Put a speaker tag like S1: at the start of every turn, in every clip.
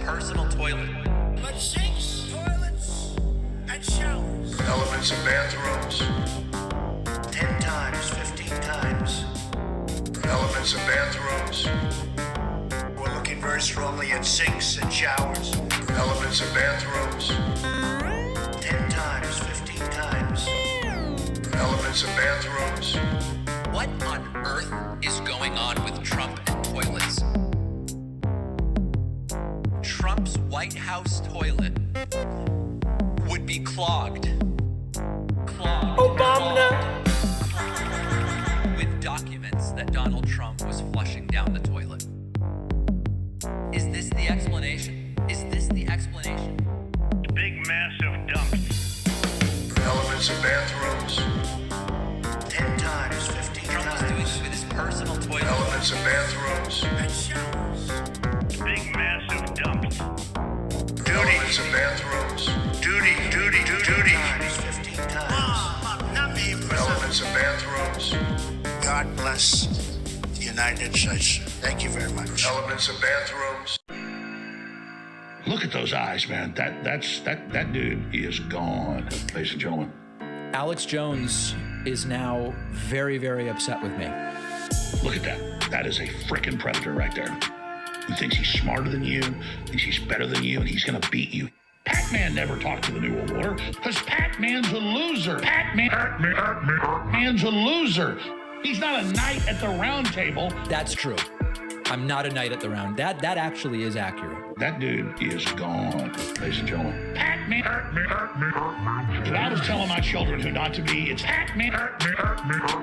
S1: personal toilet.
S2: But sinks, toilets, and showers.
S3: Elements of bathrooms.
S2: 10 times, 15 times.
S3: Elements of bathrooms.
S2: We're looking very strongly at sinks and showers.
S3: Elements of bathrooms.
S2: 10 times, 15 times.
S3: Elements of bathrooms.
S1: What on earth is going on with Trump and toilets? Trump's White House toilet would be clogged. Obama! With documents that Donald Trump was flushing down the toilet. Is this the explanation? Is this the explanation?
S4: Big massive dumps.
S3: Elements of bathrooms.
S2: 10 times, 15
S1: Trump
S2: times.
S1: is doing this with his personal toilet.
S3: Elements of bathrooms.
S2: And showers.
S4: Big massive dumps.
S3: Elements of bathrooms.
S2: Duty. 10 times, 15 times. Not me,
S3: Elements of bathrooms.
S2: God bless the United States. Thank you very much.
S3: Elements of bathrooms.
S5: Look at those eyes, man. That dude is gone, ladies and gentlemen.
S6: Alex Jones is now very, very upset with me.
S5: Look at that. That is a frickin' predator right there. Who thinks he's smarter than you, thinks he's better than you, and he's gonna beat you. Pac-Man never talked to the New World Order, because Pac-Man's a loser. Pac-Man's a loser. He's not a knight at the round table.
S6: That's true. I'm not a knight at the round. That actually is accurate.
S5: That dude is gone, ladies and gentlemen. Pac-Man. If I was telling my children who not to be, it's Pac-Man.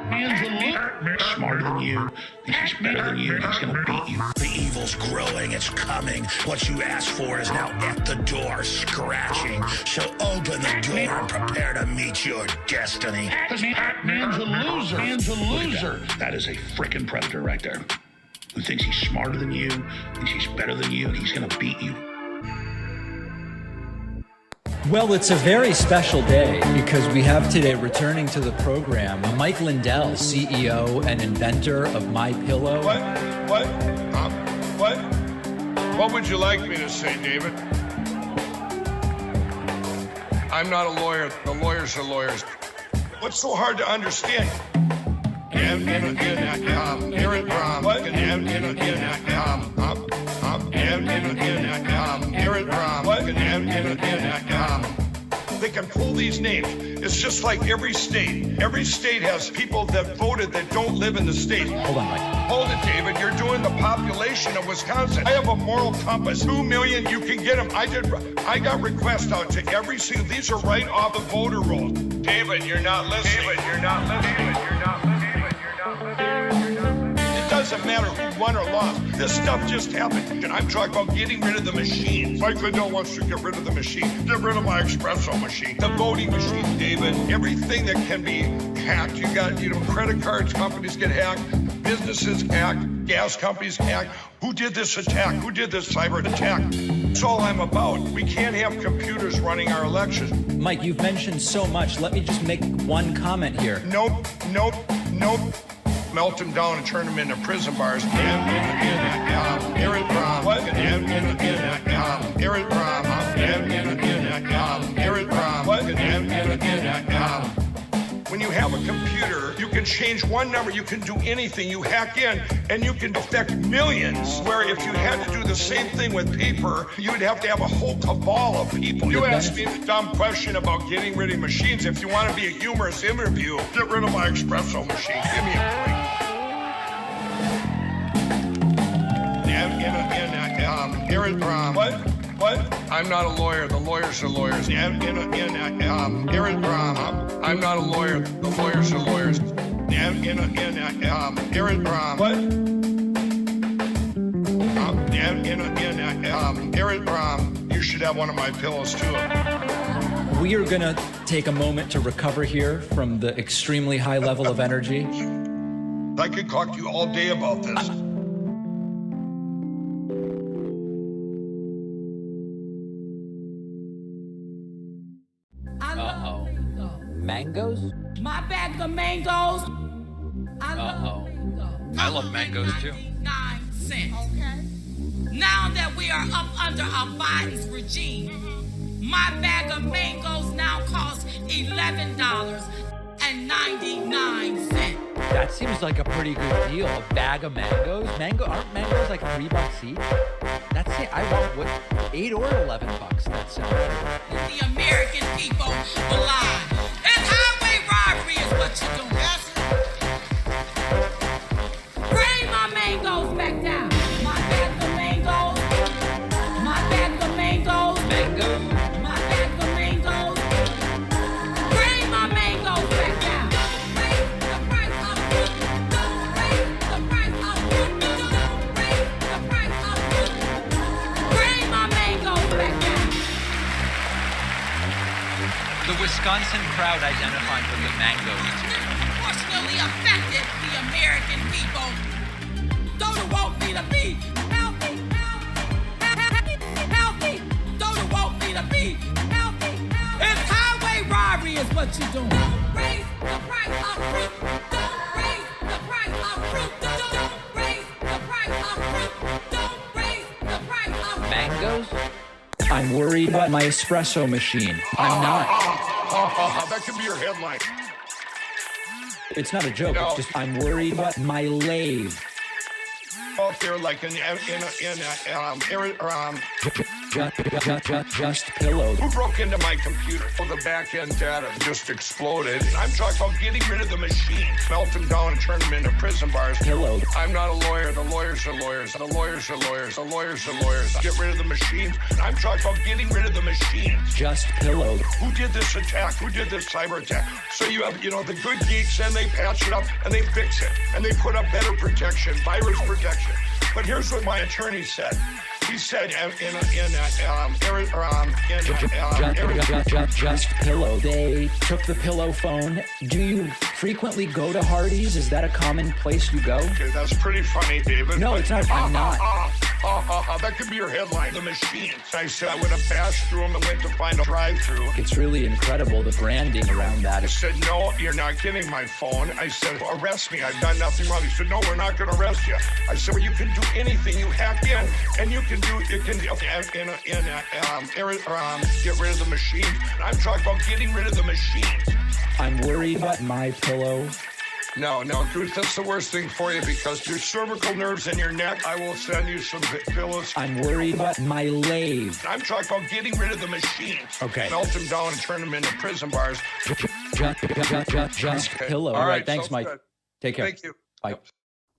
S5: Man's a loser. Smarter than you. Thinks he's better than you. He's gonna beat you.
S7: The evil's growing, it's coming. What you asked for is now at the door, scratching. So open the door and prepare to meet your destiny.
S5: Man's a loser. Man's a loser. That is a frickin' predator right there. Who thinks he's smarter than you, thinks he's better than you, and he's gonna beat you.
S6: Well, it's a very special day because we have today returning to the program Mike Lindell, CEO and inventor of MyPillow.
S3: What would you like me to say, David? I'm not a lawyer. The lawyers are lawyers. What's so hard to understand? They can pull these names. It's just like every state. Every state has people that voted that don't live in the state.
S6: Hold on, Mike.
S3: Hold it, David. You're doing the population of Wisconsin. I have a moral compass. 2 million, you can get them. I got requests out to every single. These are right off the voter rolls. David, you're not listening. It doesn't matter who won or lost. This stuff just happened. And I'm talking about getting rid of the machines. Mike Lindell wants to get rid of the machine. Get rid of my espresso machine. The voting machine, David. Everything that can be hacked. You got, credit cards, companies get hacked. Businesses hacked. Gas companies hacked. Who did this attack? Who did this cyber attack? That's all I'm about. We can't have computers running our elections.
S6: Mike, you've mentioned so much. Let me just make one comment here.
S3: Nope. Melt them down and turn them into prison bars. When you have a computer, you can change one number, you can do anything. You hack in and you can affect millions. Where if you had to do the same thing with paper, you would have to have a whole cabal of people. You asked me the dumb question about getting rid of machines. If you want to be a humorous interview, get rid of my espresso machine. Give me a break. What? I'm not a lawyer. The lawyers are lawyers. I'm not a lawyer. The lawyers are lawyers. You should have one of my pillows too.
S6: We are going to take a moment to recover here from the extremely high level of energy.
S3: I could talk to you all day about this.
S6: Uh-oh. Mangoes?
S8: My bag of mangoes.
S1: I love mangoes too.
S8: 99 cents. Okay. Now that we are up under a Biden's regime, my bag of mangoes now costs $11.99.
S6: That seems like a pretty good deal. A bag of mangoes. Aren't mangoes like $3 each? That's it. I want what, $8 or $11. That sounds good.
S8: The American people alive. And highway robbery is what you're doing. Bring my mangoes back down. My bag of mangoes. My bag of mangoes.
S6: Mango?
S8: My bag of mangoes. Bring my mangoes back down. Raise the price of fruit. Don't raise the price of fruit. Don't raise the price of fruit. Bring my mangoes back down.
S1: The Wisconsin crowd identified with the mangoes.
S8: Disproportionately affected the American people. Those who want me to be healthy. Those who want me to be healthy. It's highway robbery is what you're doing. Don't raise the price of fruit. Don't raise the price of fruit. Don't raise the price of fruit. Don't raise the price of fruit.
S6: Mangoes? I'm worried about my espresso machine. I'm not.
S3: That could be your headline.
S6: It's not a joke.
S3: No.
S6: It's just I'm worried about my lathe.
S3: Out there like in
S6: Just pillows.
S3: who broke into my computer? Oh, the back end data just exploded. I'm talking about getting rid of the machine, melt them down and turn them into prison bars.
S6: Pillows.
S3: I'm not a lawyer. The lawyers are lawyers. The lawyers are lawyers. The lawyers are lawyers. Get rid of the machines. I'm talking about getting rid of the machines.
S6: Just pillows.
S3: Who did this attack? Who did this cyber attack? So you have, the good geeks, and they patch it up and they fix it and they put up better protection, virus protection. But here's what my attorney said. He said
S6: Just pillow. They took the pillow phone. Do you frequently go to Hardee's? Is that a common place you go?
S3: Okay, that's pretty funny, David.
S6: No, it's not. I'm not.
S3: That could be your headline. The machines. I said I would have bashed through them and went to find a drive-through.
S6: It's really incredible, the branding around that.
S3: He said, no, you're not getting my phone. I said, arrest me. I've done nothing wrong. He said, no, we're not going to arrest you. I said, well, you can do anything. You hack in, and get rid of the machine. I'm talking about getting rid of the machines.
S6: I'm worried about my pillow.
S3: No, dude, that's the worst thing for you because your cervical nerves in your neck, I will send you some pillows.
S6: I'm worried about my lathe.
S3: I'm talking about getting rid of the machines.
S6: Okay.
S3: Melt them down and turn them into prison bars.
S6: Just pillow. All right, thanks, Mike.
S3: Good.
S6: Take care.
S3: Thank you.
S6: Bye.
S3: Yep.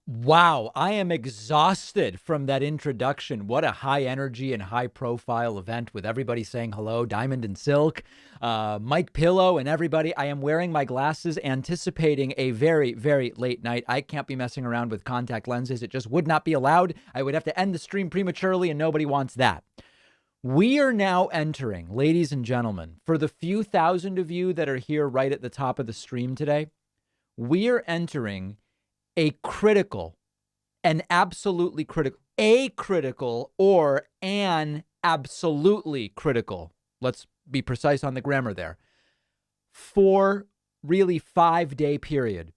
S6: Wow, I am exhausted from that introduction. What a high energy and high profile event with everybody saying hello, Diamond and Silk, Mike Pillow and everybody. I am wearing my glasses, anticipating a very, very late night. I can't be messing around with contact lenses. It just would not be allowed. I would have to end the stream prematurely, and nobody wants that. We are now entering, ladies and gentlemen, for the few thousand of you that are here right at the top of the stream today, we are entering a critical, an absolutely critical, a critical or an absolutely critical, let's be precise on the grammar there, 5-day period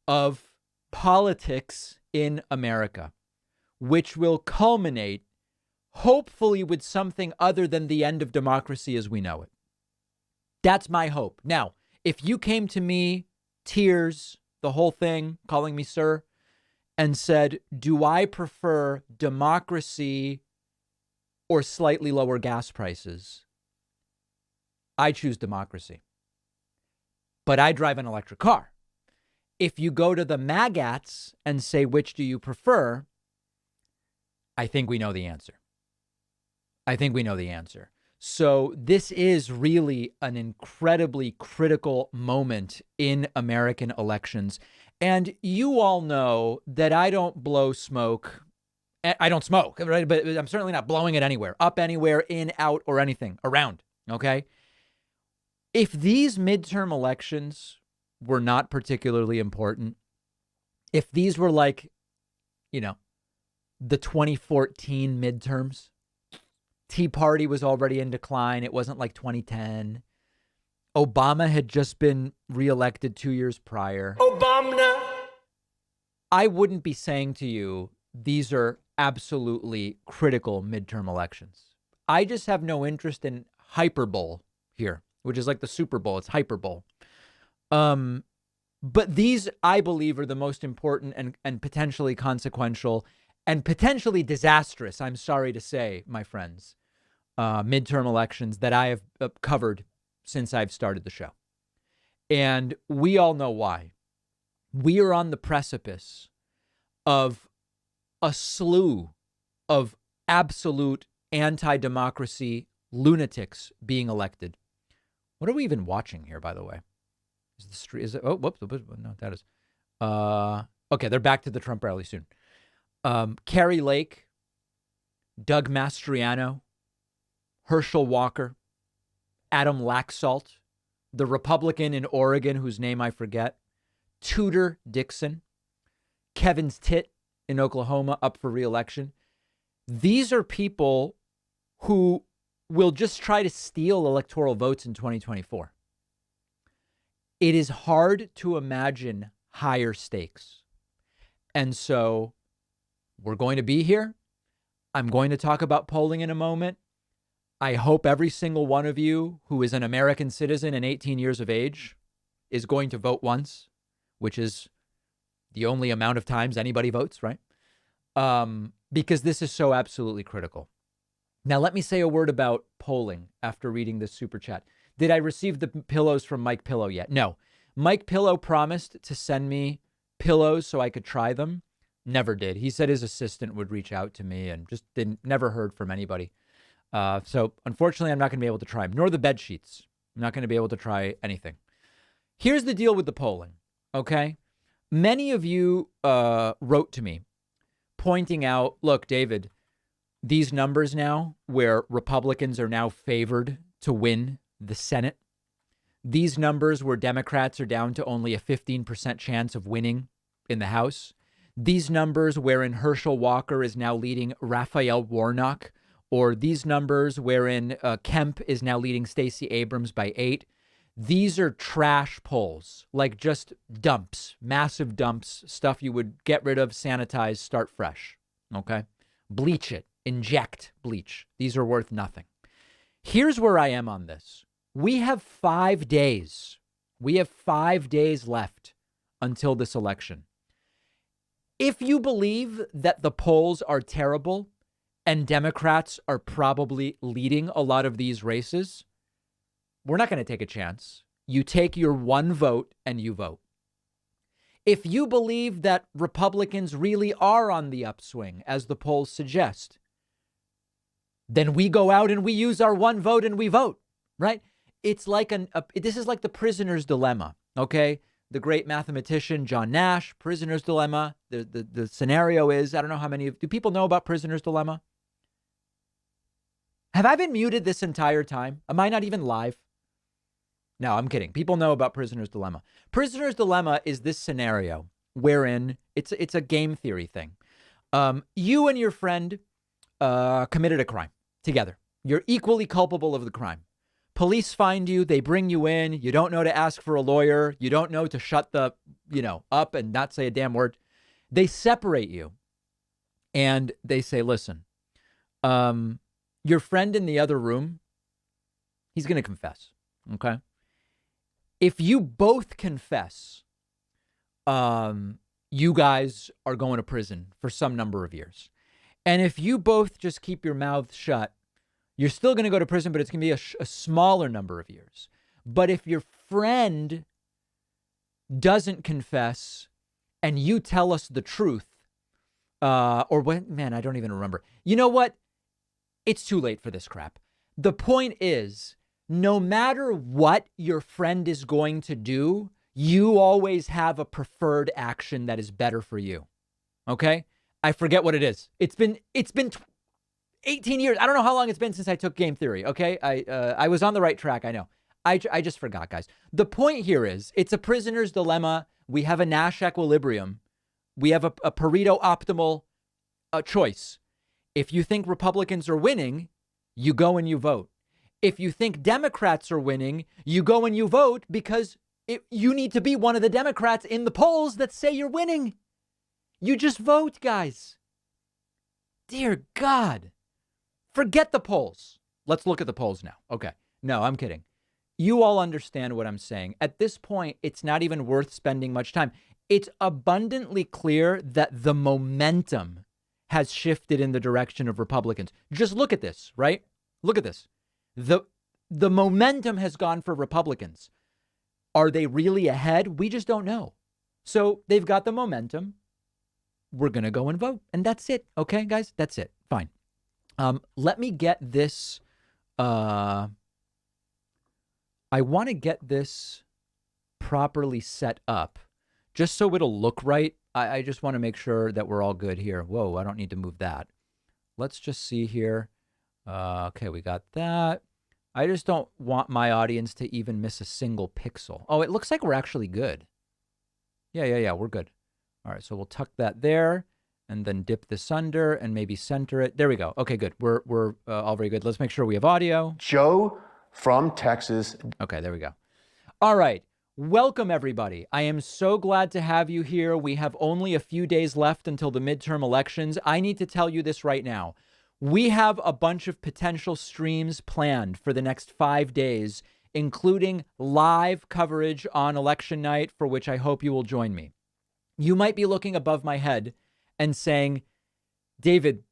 S6: of politics in America, which will culminate hopefully with something other than the end of democracy as we know it. That's my hope. Now, if you came to me, tears, the whole thing, calling me sir, and said, do I prefer democracy or slightly lower gas prices? I choose democracy. But I drive an electric car. If you go to the magats and say, which do you prefer? I think we know the answer. So this is really an incredibly critical moment in American elections. And you all know that I don't blow smoke. I don't smoke, right? But I'm certainly not blowing it anywhere, up anywhere, in, out, or anything around. Okay. If these midterm elections were not particularly important, if these were like, the 2014 midterms, Tea Party was already in decline. It wasn't like 2010. Obama had just been reelected 2 years prior. Obama. I wouldn't be saying to you, these are absolutely critical midterm elections. I just have no interest in hyperbole here, which is like the Super Bowl. It's hyperbole. But these, I believe, are the most important and potentially consequential and potentially disastrous, I'm sorry to say, my friends, midterm elections that I have covered since I've started the show. And we all know why. We are on the precipice of a slew of absolute anti-democracy lunatics being elected. What are we even watching here, by the way? Is the street? Is it? Oh, whoops! No, that is. Okay, they're back to the Trump rally soon. Carrie Lake, Doug Mastriano, Herschel Walker, Adam Laxalt, the Republican in Oregon whose name I forget, Tudor Dixon, Kevin's tit in Oklahoma up for re-election. These are people who will just try to steal electoral votes in 2024. It is hard to imagine higher stakes. And so we're going to be here. I'm going to talk about polling in a moment. I hope every single one of you who is an American citizen and 18 years of age is going to vote once, which is the only amount of times anybody votes, right? Because this is so absolutely critical. Now, let me say a word about polling after reading this super chat. Did I receive the pillows from Mike Pillow yet? No. Mike Pillow promised to send me pillows so I could try them. Never did. He said his assistant would reach out to me and just never heard from anybody. So unfortunately, I'm not going to be able to try them, nor the bed sheets. I'm not going to be able to try anything. Here's the deal with the polling, okay? Many of you wrote to me pointing out, look, David, these numbers now where Republicans are now favored to win the Senate, these numbers where Democrats are down to only a 15% chance of winning in the House, these numbers wherein Herschel Walker is now leading Raphael Warnock, or these numbers wherein Kemp is now leading Stacey Abrams by 8, these are trash polls, like just dumps, massive dumps, stuff you would get rid of, sanitize, start fresh, okay? Bleach it, inject bleach. These are worth nothing. Here's where I am on this. We have 5 days. We have 5 days left until this election. If you believe that the polls are terrible and Democrats are probably leading a lot of these races, we're not going to take a chance. You take your one vote and you vote. If you believe that Republicans really are on the upswing, as the polls suggest, then we go out and we use our one vote and we vote, right? It's like this is like the prisoner's dilemma, okay? The great mathematician John Nash, prisoner's dilemma. The scenario is, I don't know how many do people know about prisoner's dilemma? Have I been muted this entire time? Am I not even live? No, I'm kidding. People know about prisoner's dilemma. Prisoner's dilemma is this scenario wherein it's a game theory thing. You and your friend committed a crime together. You're equally culpable of the crime. Police find you. They bring you in. You don't know to ask for a lawyer. You don't know to shut the, up and not say a damn word. They separate you and they say, listen, your friend in the other room, he's going to confess. Okay. If you both confess, you guys are going to prison for some number of years. And if you both just keep your mouths shut, you're still going to go to prison, but it's going to be a smaller number of years. But if your friend doesn't confess and you tell us the truth, or when, man, I don't even remember. You know what? It's too late for this crap. The point is, no matter what your friend is going to do, you always have a preferred action that is better for you. Okay? I forget what it is. It's been 18 years. I don't know how long it's been since I took game theory. Okay. I was on the right track. I know. I just forgot, guys. The point here is it's a prisoner's dilemma. We have a Nash equilibrium. We have a Pareto optimal choice. If you think Republicans are winning, you go and you vote. If you think Democrats are winning, you go and you vote because you need to be one of the Democrats in the polls that say you're winning. You just vote, guys. Dear God. Forget the polls. Let's look at the polls now. Okay. No, I'm kidding. You all understand what I'm saying. At this point, it's not even worth spending much time. It's abundantly clear that the momentum has shifted in the direction of Republicans. Just look at this, right? Look at this. The momentum has gone for Republicans. Are they really ahead? We just don't know. So they've got the momentum. We're going to go and vote. And that's it. Okay, guys? That's it. Fine. Let me get this. I want to get this properly set up just so it'll look right. I just want to make sure that we're all good here. Whoa, I don't need to move that. Let's just see here. Okay, we got that. I just don't want my audience to even miss a single pixel. Oh, it looks like we're actually good. Yeah, we're good. All right, so we'll tuck that there and then dip this under and maybe center it. There we go. Okay, good. We're all very good. Let's make sure we have audio.
S9: Joe from Texas.
S6: Okay, there we go. All right. Welcome, everybody. I am so glad to have you here. We have only a few days left until the midterm elections. I need to tell you this right now. We have a bunch of potential streams planned for the next 5 days, including live coverage on election night, for which I hope you will join me. You might be looking above my head and saying, David,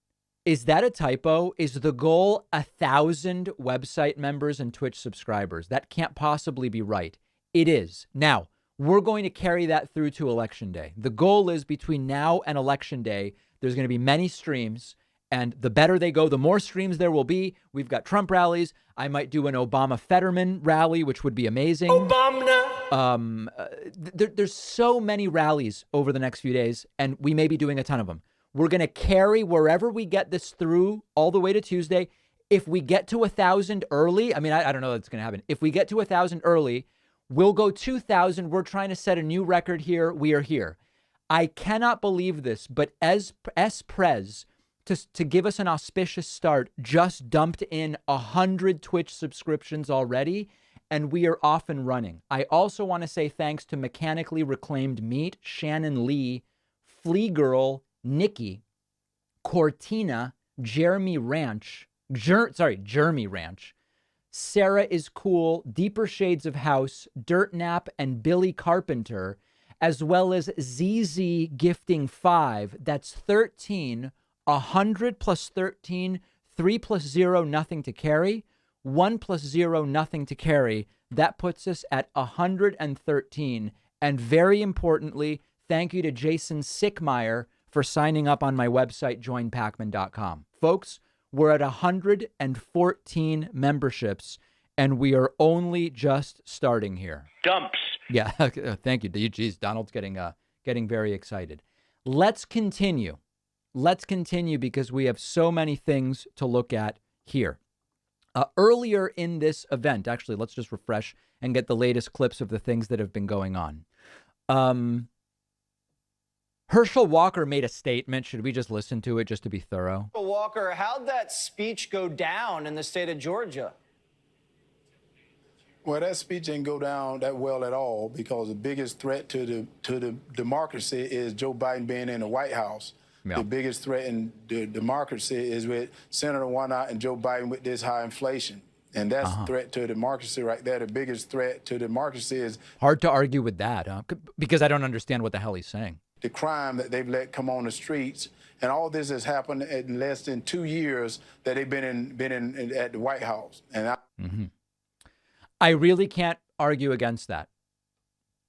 S6: is that a typo? Is the goal 1,000 website members and Twitch subscribers? That can't possibly be right. It is. Now, we're going to carry that through to Election Day. The goal is between now and Election Day, there's going to be many streams, and the better they go, the more streams there will be. We've got Trump rallies. I might do an Obama Fetterman rally, which would be amazing. Obama. There's so many rallies over the next few days, and we may be doing a ton of them. We're going to carry wherever we get this through all the way to Tuesday. If we get to 1,000 early, I mean, I don't know that's going to happen. If we get to 1,000 early, we'll go 2,000. We're trying to set a new record here. We are here. I cannot believe this, but as Prez, to give us an auspicious start, just dumped in 100 Twitch subscriptions already, and we are off and running. I also want to say thanks to Mechanically Reclaimed Meat, Shannon Lee, Flea Girl, Nikki, Cortina, Jeremy Ranch, Sarah is Cool, Deeper Shades of House, Dirt Nap, and Billy Carpenter, as well as ZZ Gifting 5. That's 13, 100 plus 13, 3 plus 0, nothing to carry, 1 plus 0, nothing to carry. That puts us at 113. And very importantly, thank you to Jason Sickmeyer for signing up on my website, joinpacman.com. Folks, we're at 114 memberships, and we are only just starting here.
S4: Dumps.
S6: Yeah, thank you. Geez, Donald's getting very excited. Let's continue. Because we have so many things to look at here. Earlier in this event, actually, let's just refresh and get the latest clips of the things that have been going on. Herschel Walker made a statement. Should we just listen to it just to be thorough?
S10: Walker, how'd that speech go down in the state of Georgia?
S11: Well, that speech didn't go down that well at all because the biggest threat to the democracy is Joe Biden being in the White House. Yeah. The biggest threat in the democracy is with Senator Warnock and Joe Biden with this high inflation. And that's a threat to democracy right there. The biggest threat to democracy is... Hard to argue with that, huh? Because I don't understand what the hell he's saying. The crime that they've let come on the streets. And all this has happened in less than 2 years that they've been in at the White House. And I really can't argue against that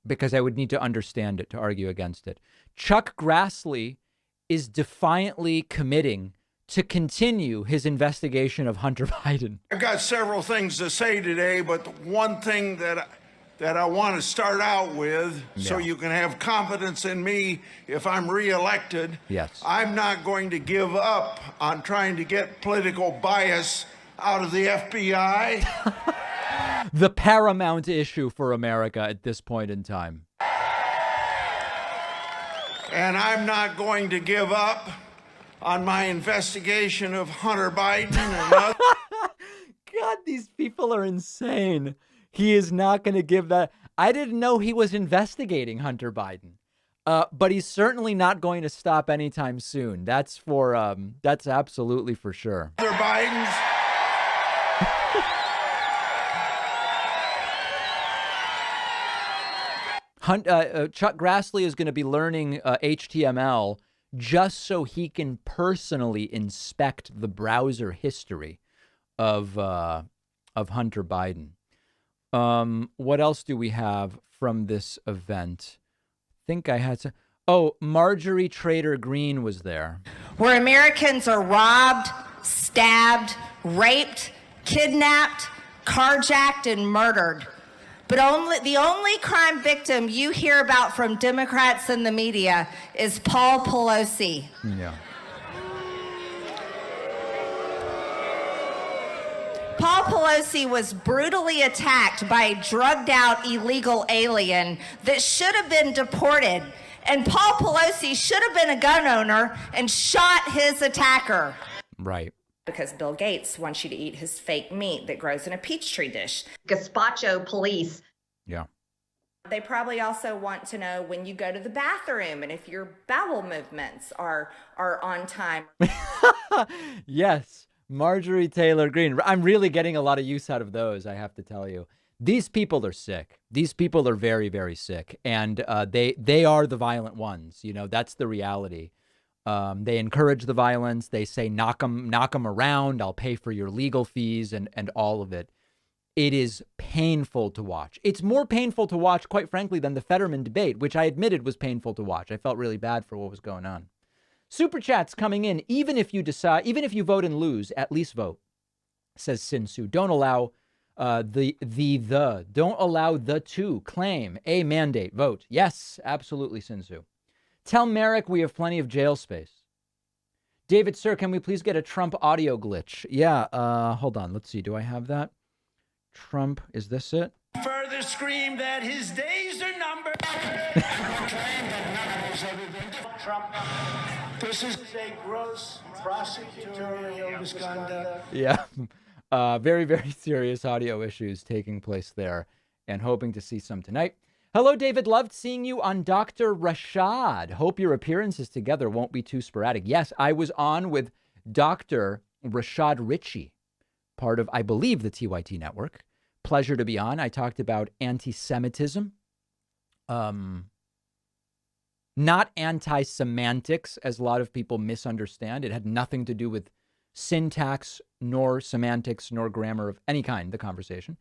S11: because I would need to understand it to argue against it. Chuck Grassley is defiantly committing to continue his investigation of Hunter Biden.
S12: I've got several things to say today, but the one thing that I want to start out with, so you can have confidence in me if I'm reelected. Yes. I'm not going to give up on trying to get political bias out of the FBI.
S6: The paramount issue for America at this point in time.
S12: And I'm not going to give up on my investigation of Hunter Biden and others.
S6: God, these people are insane. He is not going to give that. I didn't know he was investigating Hunter Biden. But he's certainly not going to stop anytime soon. That's absolutely for sure.
S12: Other Bidens.
S6: Chuck Grassley is going to be learning HTML just so he can personally inspect the browser history of Hunter Biden. What else do we have from this event? I think I had to. Oh, Marjorie Trader Green was there.
S13: Where Americans are robbed, stabbed, raped, kidnapped, carjacked, and murdered. But the only crime victim you hear about from Democrats in the media is Paul Pelosi.
S6: Yeah.
S13: Paul Pelosi was brutally attacked by a drugged-out illegal alien that should have been deported. And Paul Pelosi should have been a gun owner and shot his attacker.
S6: Right.
S13: Because Bill Gates wants you to eat his fake meat that grows in a Peachtree dish. Gazpacho police.
S6: Yeah.
S13: They probably also want to know when you go to the bathroom and if your bowel movements are on time.
S6: Yes. Marjorie Taylor Greene. I'm really getting a lot of use out of those, I have to tell you. These people are sick. These people are very, very sick. And they are the violent ones. You know, that's the reality. They encourage the violence. They say, knock them around. I'll pay for your legal fees and all of it. It is painful to watch. It's more painful to watch, quite frankly, than the Fetterman debate, which I admitted was painful to watch. I felt really bad for what was going on. Super chats coming in. Even if you vote and lose, at least vote, says Sinsu. Don't allow don't allow the to claim a mandate. Vote. Yes, absolutely, Sinsu. Tell Merrick we have plenty of jail space. David, sir, can we please get a Trump audio glitch? Yeah, hold on. Let's see. Do I have that? Trump, is this it?
S7: Further scream that his days are numbered.
S2: Trump, this is a gross prosecutorial misconduct.
S6: Yeah. Very, very serious audio issues taking place there and hoping to see some tonight. Hello, David. Loved seeing you on Dr. Rashad. Hope your appearances together won't be too sporadic. Yes, I was on with Dr. Rashad Ritchie, part of, I believe, the TYT network. Pleasure to be on. I talked about anti-Semitism. Not anti-semantics, as a lot of people misunderstand. It had nothing to do with syntax, nor semantics, nor grammar of any kind, the conversation.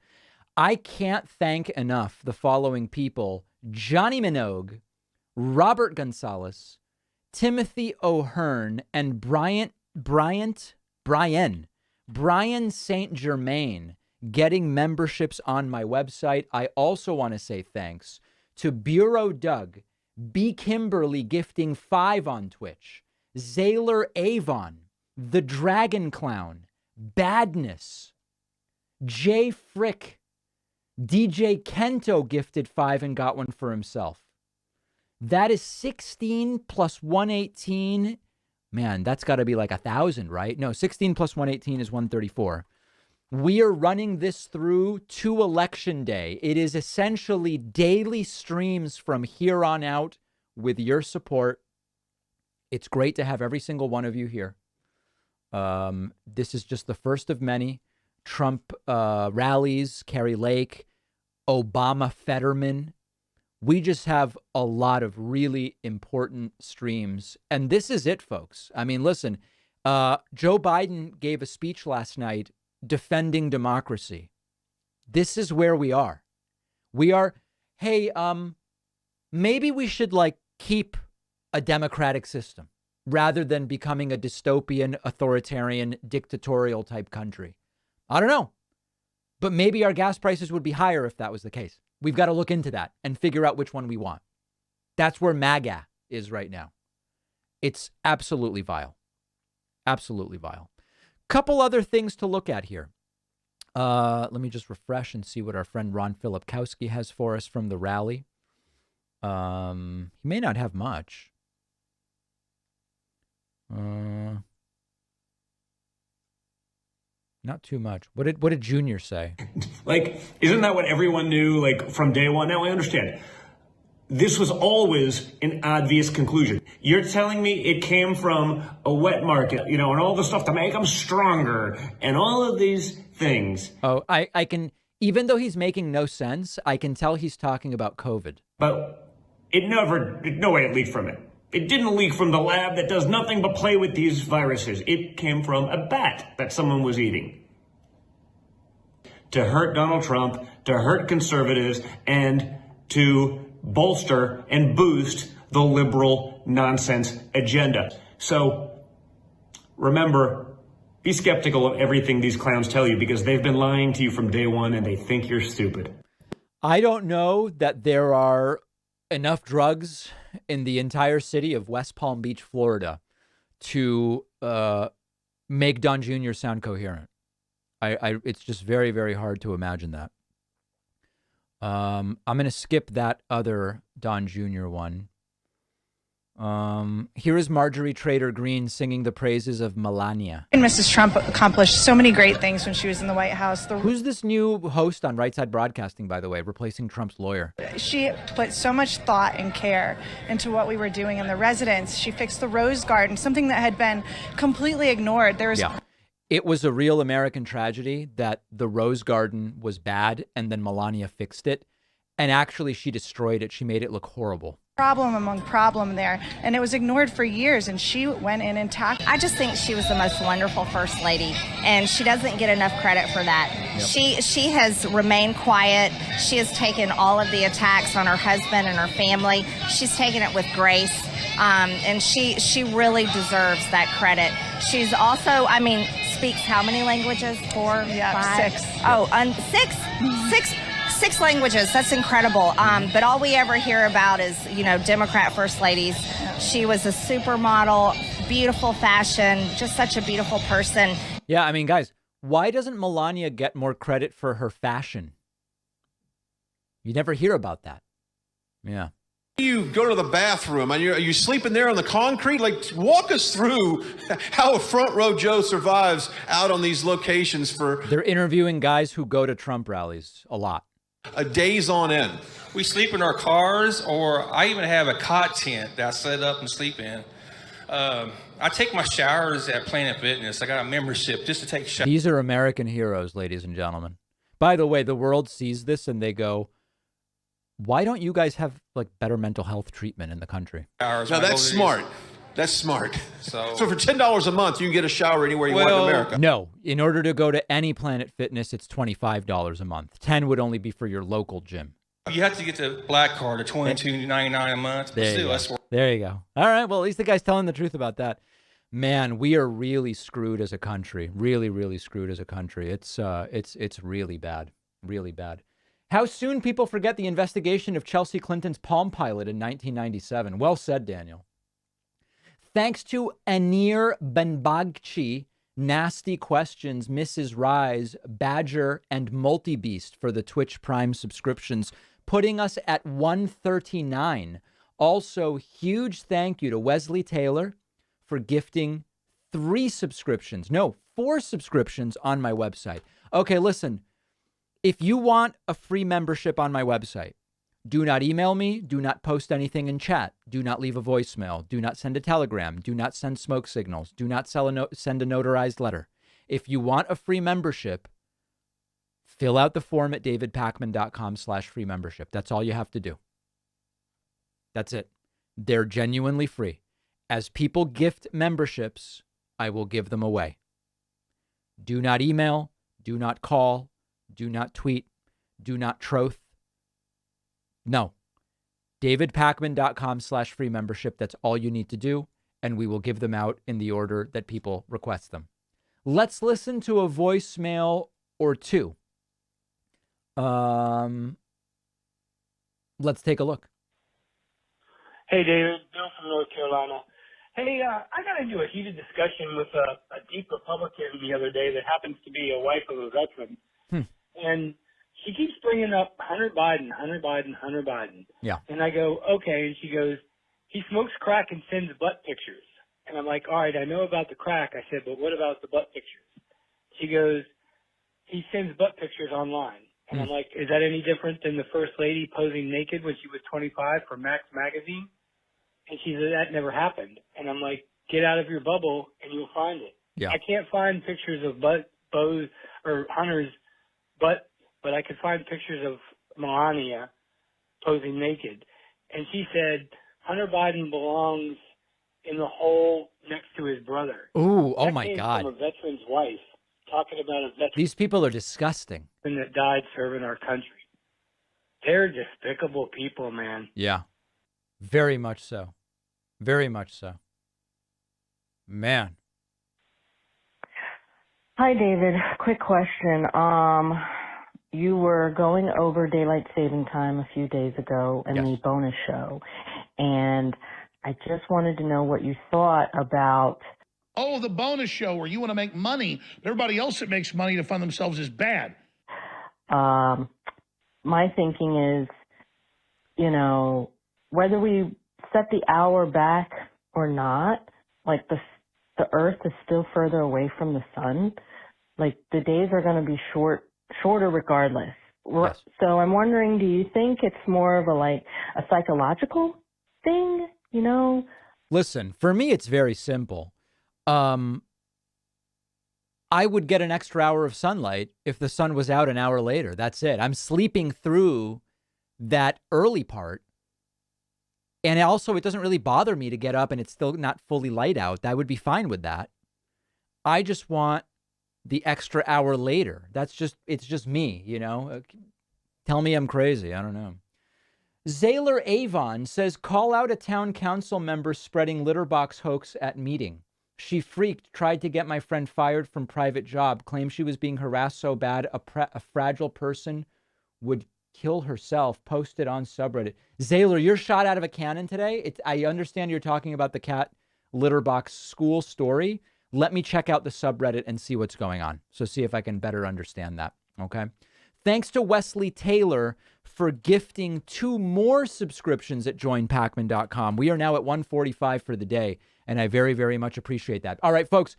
S6: I can't thank enough the following people: Johnny Minogue, Robert Gonzalez, Timothy O'Hearn, and Brian St. Germain getting memberships on my website. I also want to say thanks to Bureau Doug, B. Kimberly gifting 5 on Twitch, Zaylor Avon, The Dragon Clown, Badness, Jay Frick, DJ Kento gifted 5 and got one for himself. That is 16 plus 118. Man, that's got to be like 1,000, right? No, 16 plus 118 is 134. We are running this through to Election Day. It is essentially daily streams from here on out with your support. It's great to have every single one of you here. This is just the first of many. Trump rallies, Kerry Lake, Obama Fetterman. We just have a lot of really important streams. And this is it, folks. I mean, listen, Joe Biden gave a speech last night defending democracy. This is where we are. We are, hey, maybe we should keep a democratic system rather than becoming a dystopian, authoritarian, dictatorial type country. I don't know. But maybe our gas prices would be higher if that was the case. We've got to look into that and figure out which one we want. That's where MAGA is right now. It's absolutely vile. Absolutely vile. Couple other things to look at here. Let me just refresh and see what our friend Ron Filipkowski has for us from the rally. He may not have much. Not too much. What did Junior say?
S14: Isn't that what everyone knew, from day one? Now, I understand. this was always an obvious conclusion. You're telling me it came from a wet market, and all the stuff to make them stronger and all of these things.
S6: Oh, I can, even though he's making no sense, I can tell he's talking about COVID.
S14: But no way it leaked from it. It didn't leak from the lab that does nothing but play with these viruses. It came from a bat that someone was eating. To hurt Donald Trump, to hurt conservatives, and to bolster and boost the liberal nonsense agenda. So remember, be skeptical of everything these clowns tell you because they've been lying to you from day one and they think you're stupid.
S6: I don't know that there are enough drugs in the entire city of West Palm Beach, Florida to make Don Jr. sound coherent. It's just very, very hard to imagine that. I'm going to skip that other Don Jr. one. Here is Marjorie Trader Green singing the praises of Melania.
S15: And Mrs. Trump accomplished so many great things when she was in the White House.
S6: Who's this new host on Right Side Broadcasting, by the way, replacing Trump's lawyer?
S15: She put so much thought and care into what we were doing in the residence. She fixed the Rose Garden, something that had been completely ignored.
S6: It was a real American tragedy that the Rose Garden was bad and then Melania fixed it. And actually, she destroyed it. She made it look horrible.
S15: Problem among problem there. And it was ignored for years. And she went in and tackled.
S13: I just think she was the most wonderful first lady. And she doesn't get enough credit for that. Yep. She has remained quiet. She has taken all of the attacks on her husband and her family. She's taken it with grace. And she really deserves that credit. She's also, speaks how many languages? 4, 5?
S15: 6.
S13: Oh, 6 languages. That's incredible. But all we ever hear about is, Democrat first ladies. She was a supermodel, beautiful fashion, just such a beautiful person.
S6: Yeah, guys, why doesn't Melania get more credit for her fashion? You never hear about that. Yeah.
S16: You go to the bathroom and are you sleeping there on the concrete? Walk us through how a front row Joe survives out on these locations for...
S6: They're interviewing guys who go to Trump rallies a lot.
S16: Days on end.
S17: We sleep in our cars, or I even have a cot tent that I set up and sleep in. I take my showers at Planet Fitness. I got a membership just to take showers.
S6: These are American heroes, ladies and gentlemen. By the way, the world sees this and they go, why don't you guys have better mental health treatment in the country?
S16: Now that's smart. That's smart. So for $10 a month, you can get a shower anywhere you want in America.
S6: No, in order to go to any Planet Fitness, it's $25 a month. 10 would only be for your local gym.
S17: You have to get the black card at $22.99 a month.
S6: There you go. All right. Well, at least the guy's telling the truth about that. Man, we are really screwed as a country. Really, really screwed as a country. It's really bad. Really bad. How soon people forget the investigation of Chelsea Clinton's Palm Pilot in 1997. Well said, Daniel. Thanks to Anir Benbagchi, Nasty Questions, Mrs. Rise, Badger, and Multibeast for the Twitch Prime subscriptions, putting us at 139. Also, huge thank you to Wesley Taylor for gifting 4 subscriptions on my website. Okay, listen. If you want a free membership on my website, do not email me. Do not post anything in chat. Do not leave a voicemail. Do not send a telegram. Do not send smoke signals. Do not send a notarized letter. If you want a free membership, fill out the form at davidpakman.com/free membership. That's all you have to do. That's it. They're genuinely free. As people gift memberships, I will give them away. Do not email. Do not call. Do not tweet. Do not troth. No. davidpakman.com/free membership. That's all you need to do. And we will give them out in the order that people request them. Let's listen to a voicemail or two. Let's take a look.
S18: Hey, David. Bill from North Carolina. Hey, I got into a heated discussion with a deep Republican the other day that happens to be a wife of a veteran. And she keeps bringing up Hunter Biden.
S6: Yeah.
S18: And I go, okay. And she goes, he smokes crack and sends butt pictures. And I'm like, all right, I know about the crack. I said, but what about the butt pictures? She goes, he sends butt pictures online. And I'm like, is that any different than the First Lady posing naked when she was 25 for Max Magazine? And she said, that never happened. And I'm like, get out of your bubble and you'll find it.
S6: Yeah.
S18: I can't find pictures of Bo's or Hunter's butt, but I could find pictures of Melania posing naked. And she said, Hunter Biden belongs in the hole next to his brother.
S6: Ooh, oh
S18: That
S6: my
S18: came
S6: God.
S18: From a veteran's wife, talking about a veteran
S6: These people are disgusting.
S18: that died serving our country. They're despicable people, man.
S6: Yeah. Very much so. Very much so. Man.
S19: Hi, David. Quick question. You were going over daylight saving time a few days ago in the bonus show, and I just wanted to know what you thought about.
S7: Oh, the bonus show where you want to make money. Everybody else that makes money to fund themselves is bad.
S19: My thinking is, you know, whether we set the hour back or not, like the Earth is still further away from the sun. Like the days are going to be shorter regardless.
S6: Yes.
S19: So I'm wondering, do you think it's more of a psychological thing? You know?
S6: Listen, for me, it's very simple. I would get an extra hour of sunlight if the sun was out an hour later. That's it. I'm sleeping through that early part. And also, it doesn't really bother me to get up and it's still not fully light out. I would be fine with that. I just want the extra hour later. It's just me, you know? Tell me I'm crazy. I don't know. Zaylor Avon says, call out a town council member spreading litter box hoax at meeting. She freaked, tried to get my friend fired from private job, claimed she was being harassed so bad a fragile person would kill herself, posted on subreddit. Zaylor, you're shot out of a cannon today. I understand you're talking about the cat litter box school story. Let me check out the subreddit and see what's going on. So see if I can better understand that. Okay. Thanks to Wesley Taylor for gifting 2 more subscriptions at joinpacman.com. We are now at 145 for the day, and I very, very much appreciate that. All right, folks,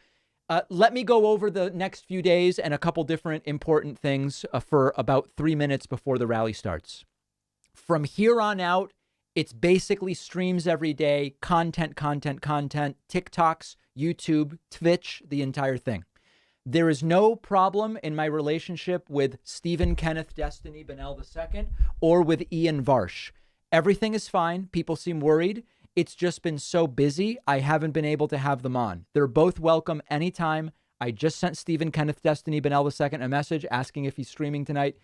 S6: let me go over the next few days and a couple different important things for about 3 minutes before the rally starts. From here on out, it's basically streams every day, content, TikToks, YouTube, Twitch, the entire thing. There is no problem in my relationship with Stephen Kenneth Destiny Bennell II or with Ian Varsh. Everything is fine. People seem worried. It's just been so busy, I haven't been able to have them on. They're both welcome anytime. I just sent Stephen Kenneth Destiny Bennell II a message asking if he's streaming tonight.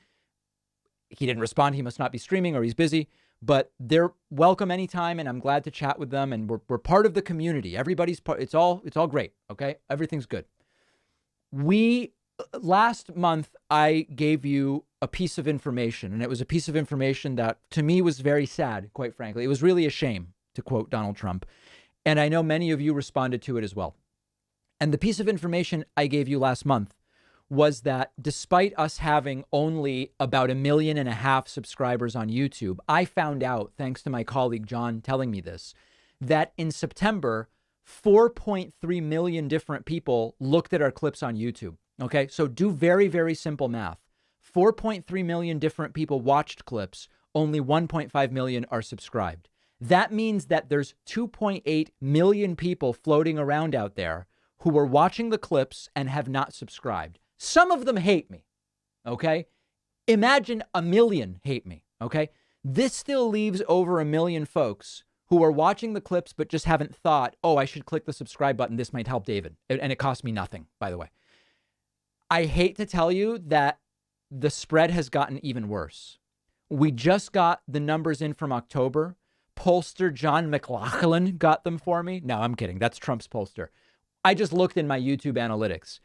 S6: He didn't respond. He must not be streaming or he's busy. But they're welcome anytime, and I'm glad to chat with them. And we're part of the community. Everybody's part. It's all great. Okay, everything's good. Last month I gave you a piece of information, and it was a piece of information that to me was very sad. Quite frankly, it was really a shame, to quote Donald Trump. And I know many of you responded to it as well. And the piece of information I gave you last month was that despite us having only about 1.5 million subscribers on YouTube, I found out, thanks to my colleague John telling me this, that in September, 4.3 million different people looked at our clips on YouTube. Okay, so do very, very simple math. 4.3 million different people watched clips. Only 1.5 million are subscribed. That means that there's 2.8 million people floating around out there who are watching the clips and have not subscribed. Some of them hate me, okay? Imagine 1 million hate me, okay? This still leaves over 1 million folks who are watching the clips but just haven't thought, oh, I should click the subscribe button. This might help David. And it cost me nothing, by the way. I hate to tell you that the spread has gotten even worse. We just got the numbers in from October. Pollster John McLaughlin got them for me. No, I'm kidding. That's Trump's pollster. I just looked in my YouTube analytics.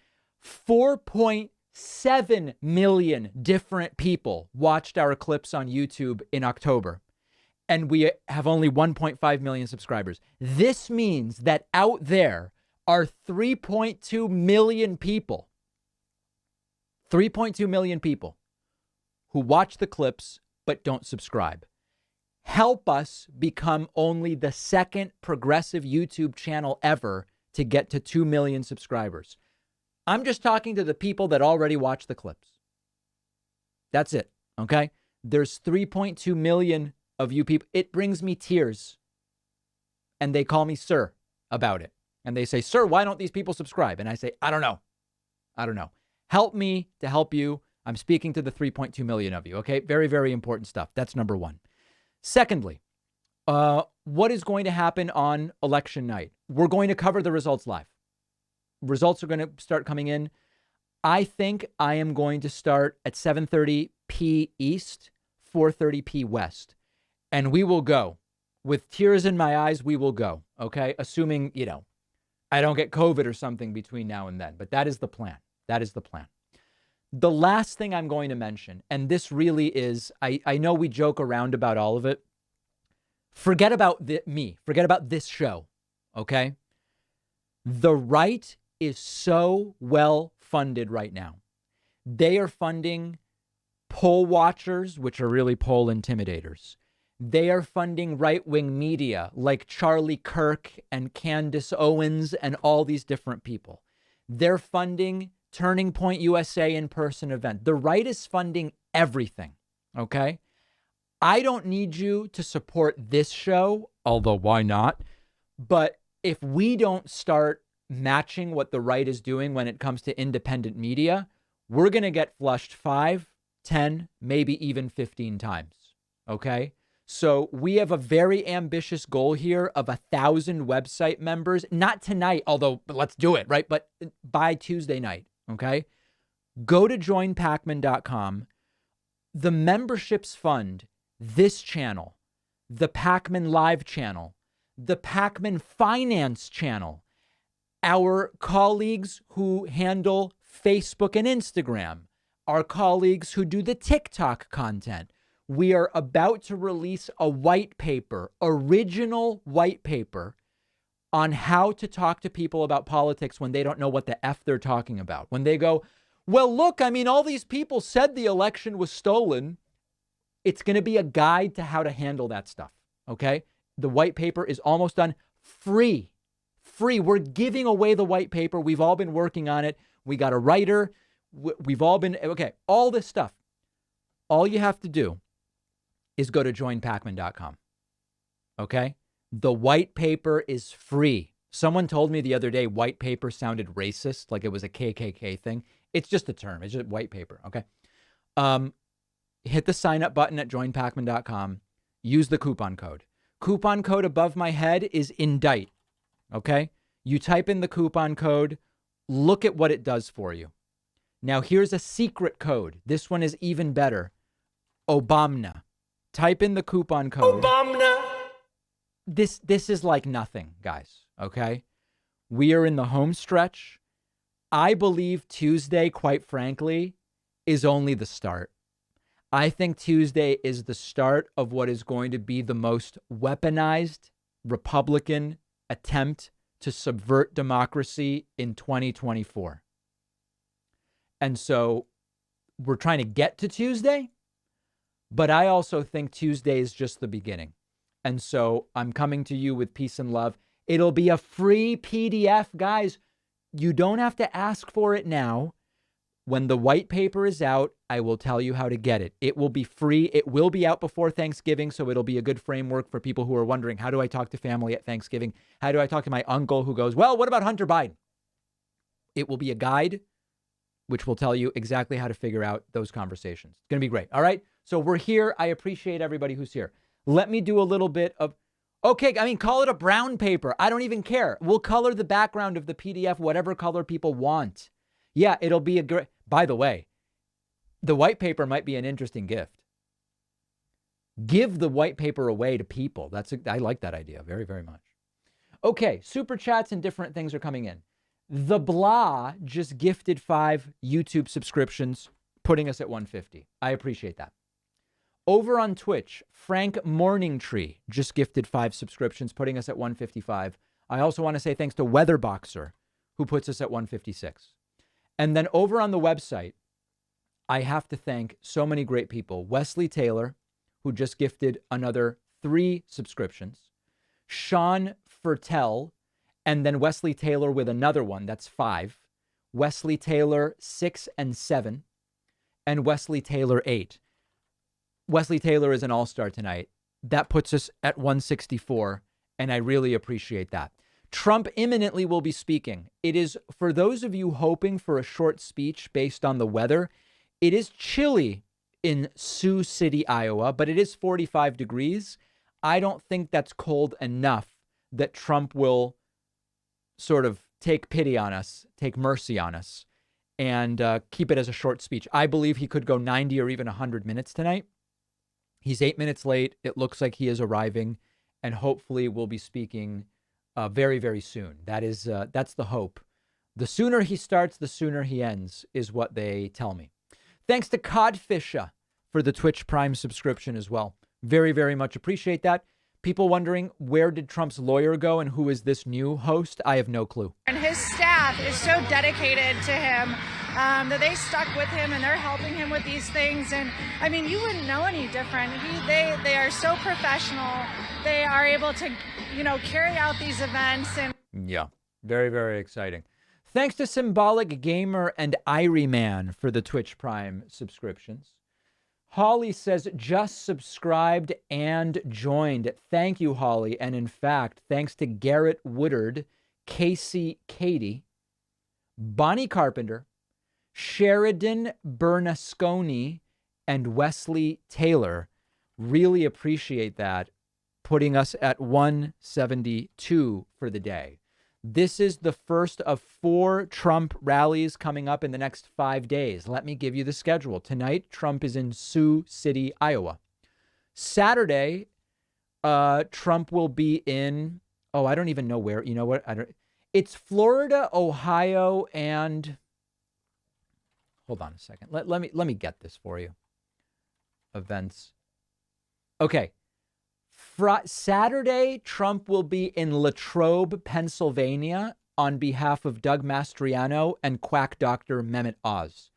S6: 4.7 million different people watched our clips on YouTube in October, and we have only 1.5 million subscribers. This means that out there are 3.2 million people, 3.2 million people who watch the clips but don't subscribe. Help us become only the second progressive YouTube channel ever to get to 2 million subscribers. I'm just talking to the people that already watch the clips. That's it. Okay. There's 3.2 million of you people. It brings me tears. And they call me sir about it. And they say, sir, why don't these people subscribe? And I say, I don't know. I don't know. Help me to help you. I'm speaking to the 3.2 million of you. Okay. Very, very important stuff. That's number one. Secondly, what is going to happen on election night? We're going to cover the results live. Results are going to start coming in. I think I am going to start at 7:30 p. East, 4:30 p. West. And we will go. With tears in my eyes, we will go. Okay? Assuming, I don't get COVID or something between now and then. But that is the plan. That is the plan. The last thing I'm going to mention, and this really is, I know we joke around about all of it. Forget about me. Forget about this show. Okay? The right is so well funded right now. They are funding poll watchers, which are really poll intimidators. They are funding right-wing media like Charlie Kirk and Candace Owens and all these different people. They're funding Turning Point USA in-person event. The right is funding everything, okay? I don't need you to support this show, although why not? But if we don't start matching what the right is doing when it comes to independent media, we're going to get flushed 5, 10, maybe even 15 times, okay? So we have a very ambitious goal here of 1,000 website members, not tonight, although let's do it, right? But by Tuesday night, okay? Go to joinpacman.com. The memberships fund this channel, the Pacman Live channel, the Pacman Finance channel, our colleagues who handle Facebook and Instagram, our colleagues who do the TikTok content. We are about to release a white paper, original white paper, on how to talk to people about politics when they don't know what the F they're talking about. When they go, well, look, I mean, all these people said the election was stolen. It's going to be a guide to how to handle that stuff, okay? The white paper is almost done. Free. We're giving away the white paper. We've all been working on it. We got a writer. We've all been, okay, all this stuff. All you have to do is go to joinpacman.com, okay? The white paper is free. Someone told me the other day white paper sounded racist, like it was a KKK thing. It's just a term. It's just white paper, okay? Hit the sign up button at joinpacman.com. Use the coupon code. Coupon code above my head is INDICT, okay? You type in the coupon code. Look at what it does for you. Now, here's a secret code. This one is even better. Obamna. Type in the coupon code. Obamna. This is like nothing, guys, okay? We are in the home stretch. I believe Tuesday, quite frankly, is only the start. I think Tuesday is the start of what is going to be the most weaponized Republican attempt to subvert democracy in 2024. And so we're trying to get to Tuesday, but I also think Tuesday is just the beginning. And so I'm coming to you with peace and love. It'll be a free PDF, guys. You don't have to ask for it now. When the white paper is out, I will tell you how to get it. It will be free. It will be out before Thanksgiving, so it'll be a good framework for people who are wondering, how do I talk to family at Thanksgiving? How do I talk to my uncle who goes, well, what about Hunter Biden? It will be a guide, which will tell you exactly how to figure out those conversations. It's going to be great. All right. So we're here. I appreciate everybody who's here. Let me do a little bit of, okay, I mean, call it a brown paper. I don't even care. We'll color the background of the PDF, whatever color people want. Yeah, it'll be a great, by the way, the white paper might be an interesting gift. Give the white paper away to people. I like that idea very, very much. Okay, super chats and different things are coming in. The Blah just gifted 5 YouTube subscriptions, putting us at 150. I appreciate that. Over on Twitch, Frank Morningtree just gifted 5 subscriptions, putting us at 155. I also want to say thanks to Weatherboxer, who puts us at 156. And then over on the website, I have to thank so many great people. Wesley Taylor, who just gifted another 3 subscriptions. Sean Fertel, and then Wesley Taylor with another one. That's 5. Wesley Taylor, 6 and 7. and Wesley Taylor 8. Wesley Taylor is an all-star tonight. That puts us at 164, and I really appreciate that. Trump imminently will be speaking. It is, for those of you hoping for a short speech based on the weather, it is chilly in Sioux City, Iowa, but it is 45 degrees. I don't think that's cold enough that Trump will sort of take pity on us, take mercy on us, and keep it as a short speech. I believe he could go 90 or even 100 minutes tonight. He's 8 minutes late. It looks like he is arriving, and hopefully will be speaking very, very soon. That's the hope. The sooner he starts, the sooner he ends, is what they tell me. Thanks to Codfisha for the Twitch Prime subscription as well. Very, very much appreciate that. People wondering, where did Trump's lawyer go and who is this new host? I have no clue.
S15: And his staff is so dedicated to him that they stuck with him and they're helping him with these things. And I mean, you wouldn't know any different. They are so professional. They are able to, carry out these events. And
S6: yeah, very, very exciting. Thanks to Symbolic Gamer and Irie Man for the Twitch Prime subscriptions. Holly says, just subscribed and joined. Thank you, Holly. And in fact, thanks to Garrett Woodard, Casey Cady, Bonnie Carpenter, Sheridan Bernasconi, and Wesley Taylor. Really appreciate that, putting us at 172 for the day. This is the first of 4 Trump rallies coming up in the next 5 days. Let me give you the schedule. Tonight, Trump is in Sioux City, Iowa. Saturday, Trump will be in, I don't even know where. You know what? It's Florida, Ohio, and hold on a second. Let me get this for you. Events. Okay. Saturday, Trump will be in Latrobe, Pennsylvania on behalf of Doug Mastriano and quack doctor Mehmet Oz.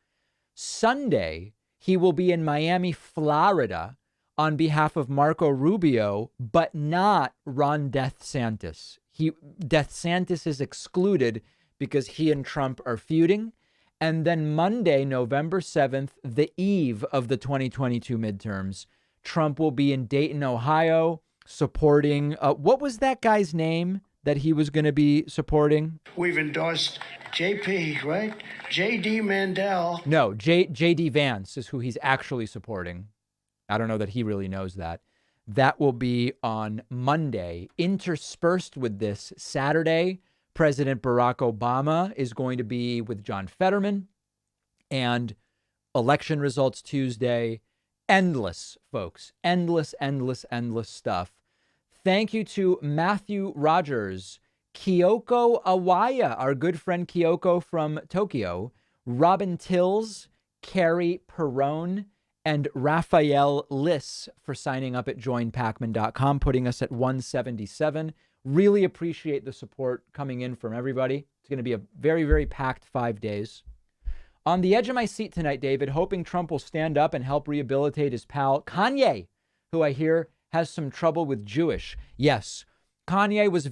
S6: Sunday, he will be in Miami, Florida on behalf of Marco Rubio, but not Ron DeSantis. DeSantis is excluded because he and Trump are feuding. And then Monday, November 7th, the eve of the 2022 midterms, Trump will be in Dayton, Ohio, supporting, what was that guy's name that he was going to be supporting?
S2: We've endorsed JP, right? JD Mandel.
S6: No, JD Vance is who he's actually supporting. I don't know that he really knows that. That will be on Monday. Interspersed with this, Saturday, President Barack Obama is going to be with John Fetterman, and election results Tuesday. Endless, folks. Endless stuff. Thank you to Matthew Rogers, Kyoko Awaya, our good friend Kyoko from Tokyo, Robin Tills, Carrie Perrone, and Raphael Liss for signing up at joinpacman.com, putting us at 177. Really appreciate the support coming in from everybody. It's going to be a very, very packed 5 days. On the edge of my seat tonight, David, hoping Trump will stand up and help rehabilitate his pal, Kanye, who I hear has some trouble with Jewish. Yes, Kanye was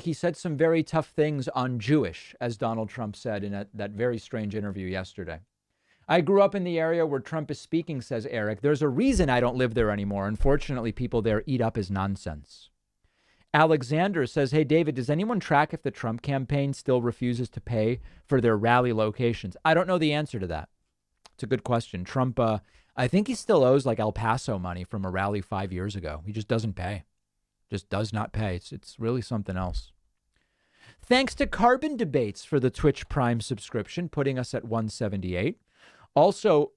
S6: he said some very tough things on Jewish, as Donald Trump said in that very strange interview yesterday. I grew up in the area where Trump is speaking, says Eric. There's a reason I don't live there anymore. Unfortunately, people there eat up his nonsense. Alexander says, hey, David, does anyone track if the Trump campaign still refuses to pay for their rally locations? I don't know the answer to that. It's a good question. Trump, I think he still owes like El Paso money from a rally 5 years ago. He just doesn't pay. Just does not pay. It's really something else. Thanks to Carbon Debates for the Twitch Prime subscription, putting us at 178. Also,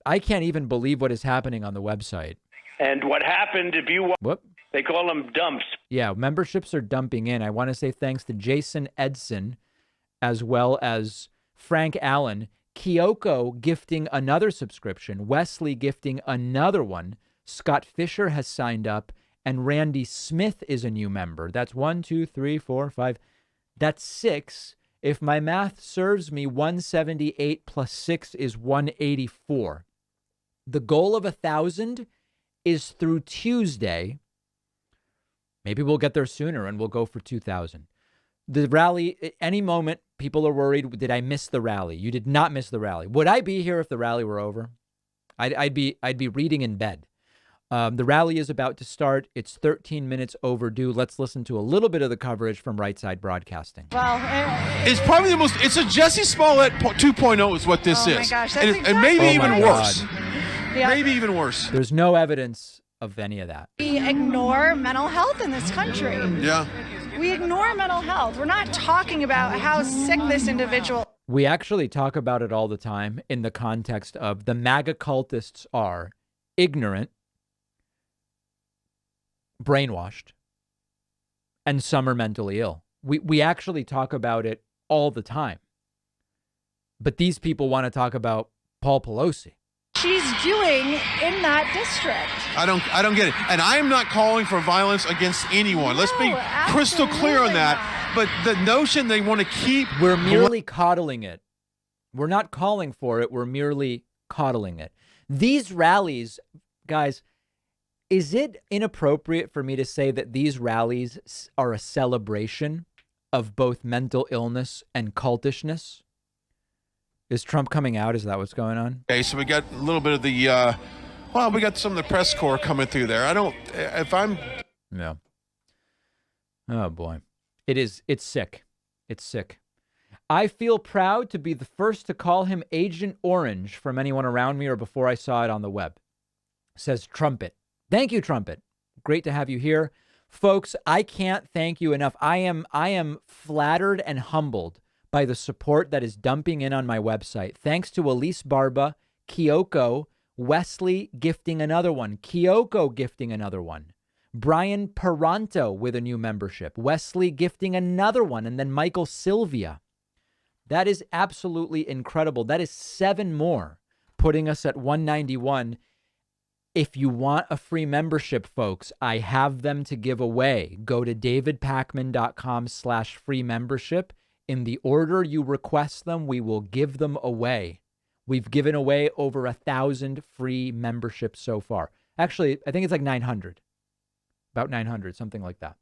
S6: I can't even believe what is happening on the website.
S4: And what happened if you...
S6: Whoop.
S4: They call them dumps.
S6: Yeah, memberships are dumping in. I want to say thanks to Jason Edson, as well as Frank Allen, Kyoko gifting another subscription, Wesley gifting another one, Scott Fisher has signed up, and Randy Smith is a new member. That's 1, 2, 3, 4, 5. That's 6. If my math serves me, 178 plus 6 is 184. The goal of 1,000 is through Tuesday. Maybe we'll get there sooner and we'll go for 2,000. The rally, at any moment, people are worried, did I miss the rally? You did not miss the rally. Would I be here if the rally were over? I'd be reading in bed. The rally is about to start. It's 13 minutes overdue. Let's listen to a little bit of the coverage from Right Side Broadcasting.
S15: Well,
S16: It's probably the most, it's a Jesse Smollett 2.0 is what this is.
S15: Oh my gosh, that's
S16: and,
S15: exactly
S16: and maybe
S15: what
S16: even
S15: it is.
S16: worse.
S15: Yeah.
S16: Maybe even worse.
S6: There's no evidence of any of that.
S15: We ignore mental health in this country.
S16: Yeah.
S15: We ignore mental health. We're not talking about how sick this individual.
S6: We actually talk about it all the time in the context of the MAGA cultists are ignorant, brainwashed, and some are mentally ill. We actually talk about it all the time. But these people want to talk about Paul Pelosi.
S15: She's doing in that district.
S16: I don't get it. And I am not calling for violence against anyone. Let's be crystal clear on that. But the notion they want to keep...
S6: We're merely coddling it. We're not calling for it. We're merely coddling it. These rallies, guys, is it inappropriate for me to say that these rallies are a celebration of both mental illness and cultishness? Is Trump coming out? Is that what's going on?
S16: Okay, so we got a little bit of the, we got some of the press corps coming through there.
S6: Yeah. Oh, boy. It's sick. It's sick. I feel proud to be the first to call him Agent Orange from anyone around me or before I saw it on the web, says Trumpet. Thank you, Trumpet. Great to have you here. Folks, I can't thank you enough. I am flattered and humbled by the support that is dumping in on my website. Thanks to Elise Barba, Kyoko, Wesley gifting another one, Kyoko gifting another one, Brian Peranto with a new membership, Wesley gifting another one, and then Michael Sylvia. That is absolutely incredible. That is 7 more, putting us at 191. If you want a free membership, folks, I have them to give away. Go to davidpakman.com/free membership. In the order you request them, we will give them away. We've given away over 1,000 free memberships so far. Actually, I think it's like 900. About 900, something like that.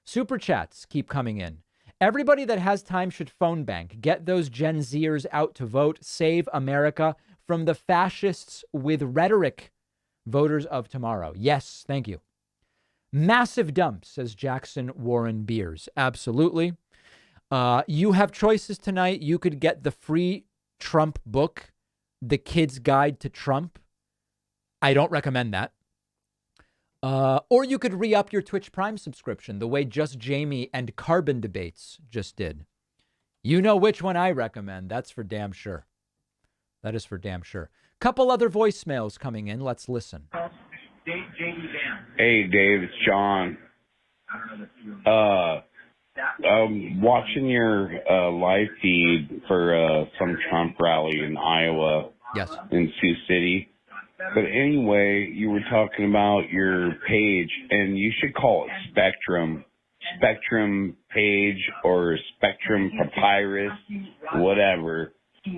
S6: Super chats keep coming in. Everybody that has time should phone bank. Get those Gen Zers out to vote. Save America from the fascists with rhetoric. Voters of tomorrow. Yes, thank you. Massive dump, says Jackson Warren Beers. Absolutely. You have choices tonight. You could get the free Trump book, The Kid's Guide to Trump. I don't recommend that. Or you could re-up your Twitch Prime subscription the way Just Jamie and Carbon Debates just did. You know which one I recommend. That's for damn sure. That is for damn sure. Couple other voicemails coming in. Let's listen.
S20: Hey, Dave, it's John. I'm watching your live feed for some Trump rally in Iowa.
S6: Yes.
S20: In Sioux City. But anyway, you were talking about your page, and you should call it Spectrum page or Spectrum Papyrus, whatever.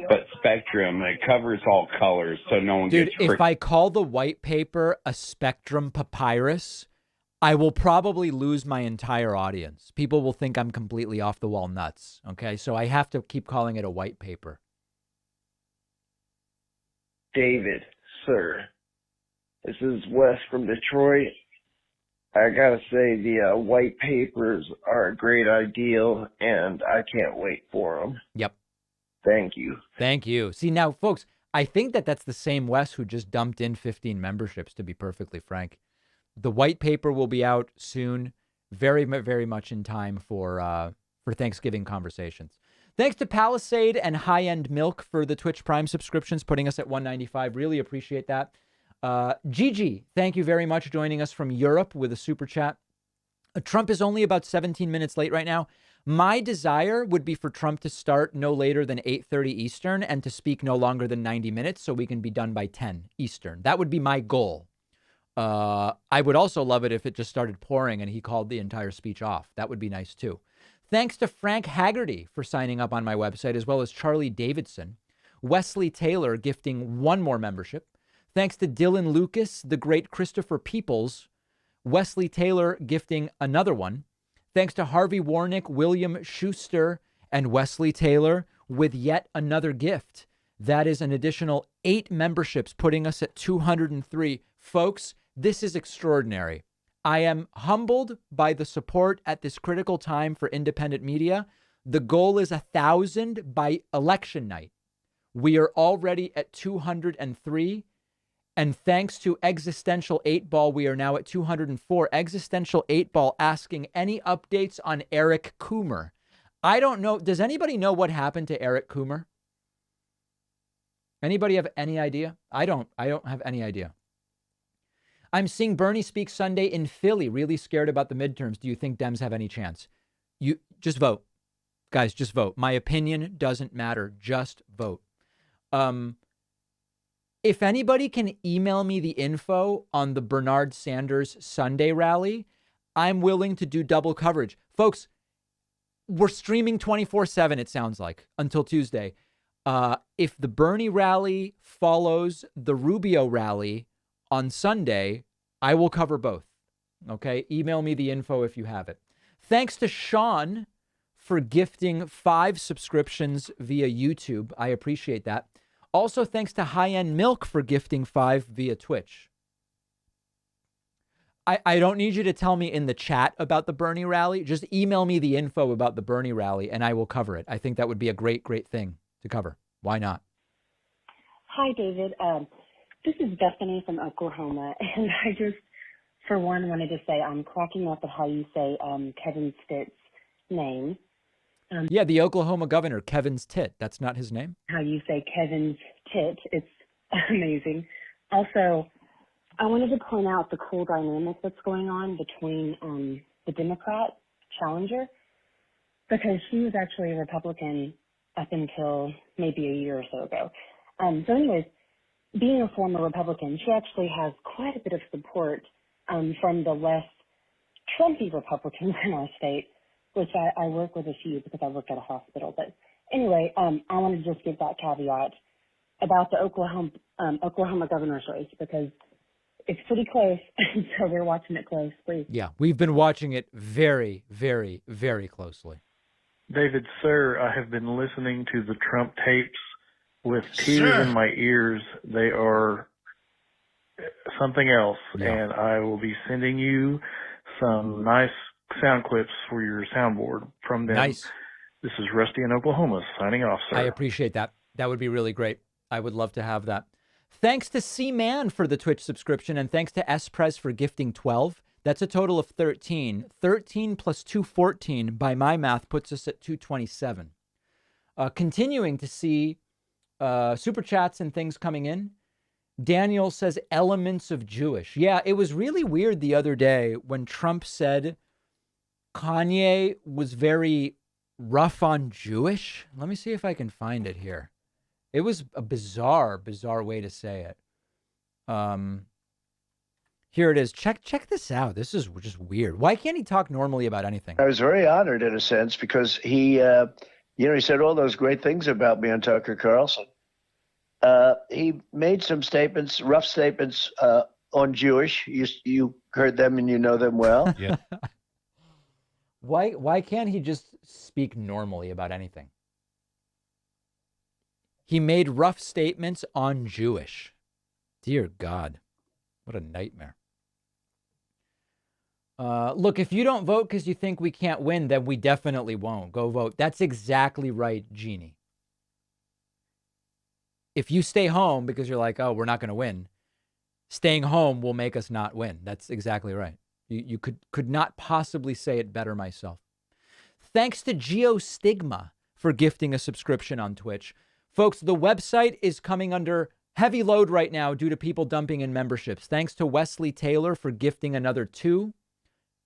S20: But Spectrum, it covers all colors, so no one
S6: Dude,
S20: gets
S6: if I call the white paper a Spectrum Papyrus, I will probably lose my entire audience. People will think I'm completely off the wall nuts. Okay, so I have to keep calling it a white paper.
S21: David, sir, this is Wes from Detroit. I gotta say the white papers are a great idea, and I can't wait for them.
S6: Yep.
S21: Thank you.
S6: Thank you. See, now, folks, I think that's the same Wes who just dumped in 15 memberships, to be perfectly frank. The white paper will be out soon, very, very much in time for Thanksgiving conversations. Thanks to Palisade and High End Milk for the Twitch Prime subscriptions, putting us at 195. Really appreciate that. Gigi, thank you very much, joining us from Europe with a super chat. Trump is only about 17 minutes late right now. My desire would be for Trump to start no later than 8:30 Eastern and to speak no longer than 90 minutes so we can be done by 10 Eastern. That would be my goal. I would also love it if it just started pouring and he called the entire speech off. That would be nice too. Thanks to Frank Haggerty for signing up on my website, as well as Charlie Davidson. Wesley Taylor gifting 1 more membership. Thanks to Dylan Lucas, the great Christopher Peoples. Wesley Taylor gifting another one. Thanks to Harvey Warnick, William Schuster, and Wesley Taylor with yet another gift. That is an additional 8 memberships, putting us at 203. Folks, this is extraordinary. I am humbled by the support at this critical time for independent media. The goal is 1,000 by election night. We are already at 203. And thanks to Existential 8-Ball, we are now at 204. Existential 8-Ball asking any updates on Eric Coomer. I don't know. Does anybody know what happened to Eric Coomer? Anybody have any idea? I don't have any idea. I'm seeing Bernie speak Sunday in Philly. Really scared about the midterms. Do you think Dems have any chance? You just vote. Guys, just vote. My opinion doesn't matter. Just vote. If anybody can email me the info on the Bernard Sanders Sunday rally, I'm willing to do double coverage. Folks, we're streaming 24/7, it sounds like, until Tuesday. If the Bernie rally follows the Rubio rally on Sunday, I will cover both. Okay? Email me the info if you have it. Thanks to Sean for gifting 5 subscriptions via YouTube. I appreciate that. Also, thanks to High End Milk for gifting 5 via Twitch. I don't need you to tell me in the chat about the Bernie rally. Just email me the info about the Bernie rally and I will cover it. I think that would be a great, great thing to cover. Why not?
S5: Hi, David. This is Bethany from Oklahoma. And I just, for one, wanted to say I'm cracking up at how you say Kevin Stitt's name.
S6: Yeah, the Oklahoma governor, Kevin's tit. That's not his name?
S5: How you say Kevin's tit. It's amazing. Also, I wanted to point out the cool dynamic that's going on between the Democrat challenger, because she was actually a Republican up until maybe a year or so ago. So anyways, being a former Republican, she actually has quite a bit of support from the less Trumpy Republicans in our state, which I work with a few because I work at a hospital. But anyway, I wanted to just give that caveat about the Oklahoma governor's race, because it's pretty close. So we're watching it close, please.
S6: Yeah, we've been watching it very, very, very closely.
S22: David, sir, I have been listening to the Trump tapes with tears in my ears. They are something else. Yeah. And I will be sending you some nice sound clips for your soundboard from them.
S6: Nice.
S22: This is Rusty in Oklahoma signing off, sir.
S6: I appreciate that. That would be really great. I would love to have that. Thanks to C-Man for the Twitch subscription, and thanks to S-Prez for gifting 12. That's a total of 13. 13 plus 214, by my math, puts us at 227. Continuing to see super chats and things coming in. Daniel says elements of Jewish. Yeah, it was really weird the other day when Trump said Kanye was very rough on Jewish. Let me see if I can find it here. It was a bizarre way to say it. Here it is. Check this out. This is just weird. Why can't he talk normally about anything?
S23: I was very honored in a sense because he, he said all those great things about me on Tucker Carlson. He made some statements, rough statements on Jewish. You heard them and you know them well.
S6: Yeah. Why can't he just speak normally about anything? He made rough statements on Jewish. Dear God, what a nightmare. Look, if you don't vote because you think we can't win, then we definitely won't. Go vote. That's exactly right, Jeannie. If you stay home because you're like, oh, we're not going to win, staying home will make us not win. That's exactly right. You could not possibly say it better myself. Thanks to Geostigma for gifting a subscription on Twitch. Folks, the website is coming under heavy load right now due to people dumping in memberships. Thanks to Wesley Taylor for gifting another 2.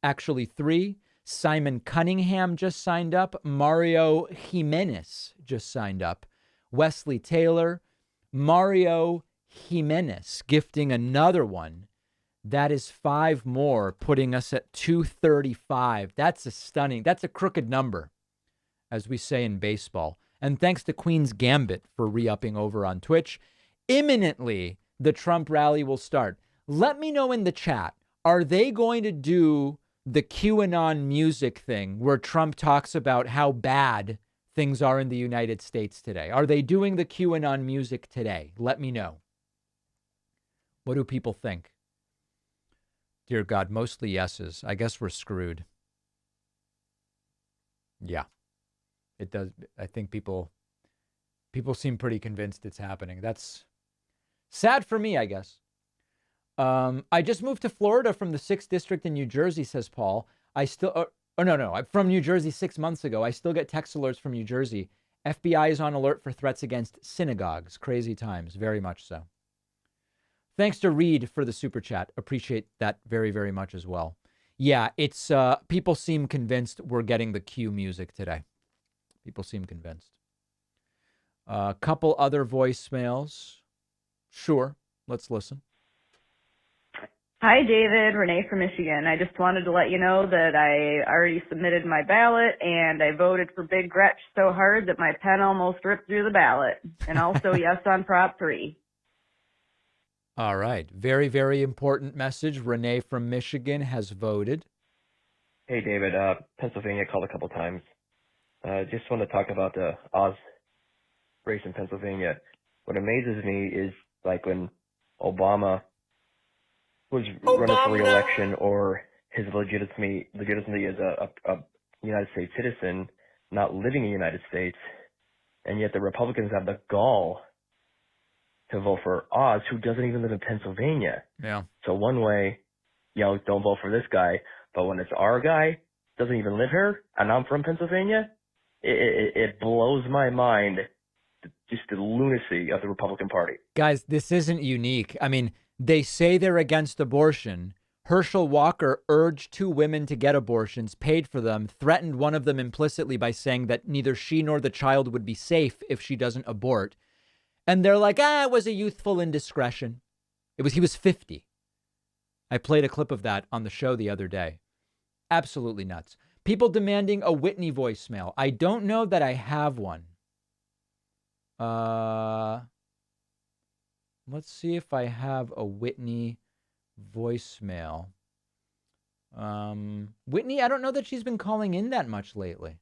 S6: Actually 3. Simon Cunningham just signed up. Mario Jimenez just signed up. Wesley Taylor, Mario Jimenez gifting another one. That is 5 more, putting us at 235. That's a crooked number, as we say in baseball. And thanks to Queen's Gambit for re-upping over on Twitch. Imminently, the Trump rally will start. Let me know in the chat, are they going to do the QAnon music thing where Trump talks about how bad things are in the United States today? Are they doing the QAnon music today? Let me know. What do people think? Dear God, mostly yeses. I guess we're screwed. Yeah, it does. I think people seem pretty convinced it's happening. That's sad for me, I guess. I just moved to Florida from the 6th district in New Jersey, says Paul. I still, I'm from New Jersey 6 months ago. I still get text alerts from New Jersey. FBI is on alert for threats against synagogues. Crazy times, very much so. Thanks to Reed for the super chat. Appreciate that very, very much as well. Yeah, it's people seem convinced we're getting the Q music today. People seem convinced. A couple other voicemails. Sure, let's listen.
S1: Hi, David. Renee from Michigan. I just wanted to let you know that I already submitted my ballot, and I voted for Big Gretch so hard that my pen almost ripped through the ballot. And also, yes on Prop 3.
S6: All right. Very, very important message. Renee from Michigan has voted.
S3: Hey, David. Pennsylvania called a couple times. Just want to talk about the Oz race in Pennsylvania. What amazes me is like when Obama was running for re-election, or his legitimacy as a United States citizen, not living in the United States, and yet the Republicans have the gall to vote for Oz, who doesn't even live in Pennsylvania.
S6: Yeah.
S3: So one way, don't vote for this guy, but when it's our guy, doesn't even live here, and I'm from Pennsylvania, it blows my mind, just the lunacy of the Republican Party.
S6: Guys, this isn't unique. I mean, they say they're against abortion. Herschel Walker urged 2 women to get abortions, paid for them, threatened one of them implicitly by saying that neither she nor the child would be safe if she doesn't abort. And they're like, it was a youthful indiscretion. He was 50. I played a clip of that on the show the other day. Absolutely nuts. People demanding a Whitney voicemail. I don't know that I have one. Let's see if I have a Whitney voicemail. Whitney, I don't know that she's been calling in that much lately.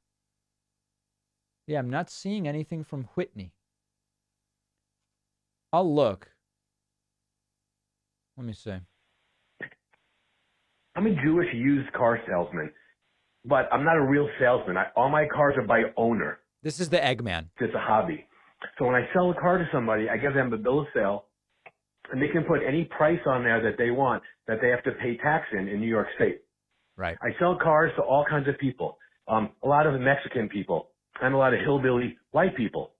S6: Yeah, I'm not seeing anything from Whitney. I'll look. Let me see.
S8: I'm a Jewish used car salesman, but I'm not a real salesman. All my cars are by owner.
S6: This is the Eggman.
S8: It's a hobby. So when I sell a car to somebody, I give them a bill of sale, and they can put any price on there that they want that they have to pay tax in New York State.
S6: Right.
S8: I sell cars to all kinds of people, a lot of Mexican people and a lot of hillbilly white people.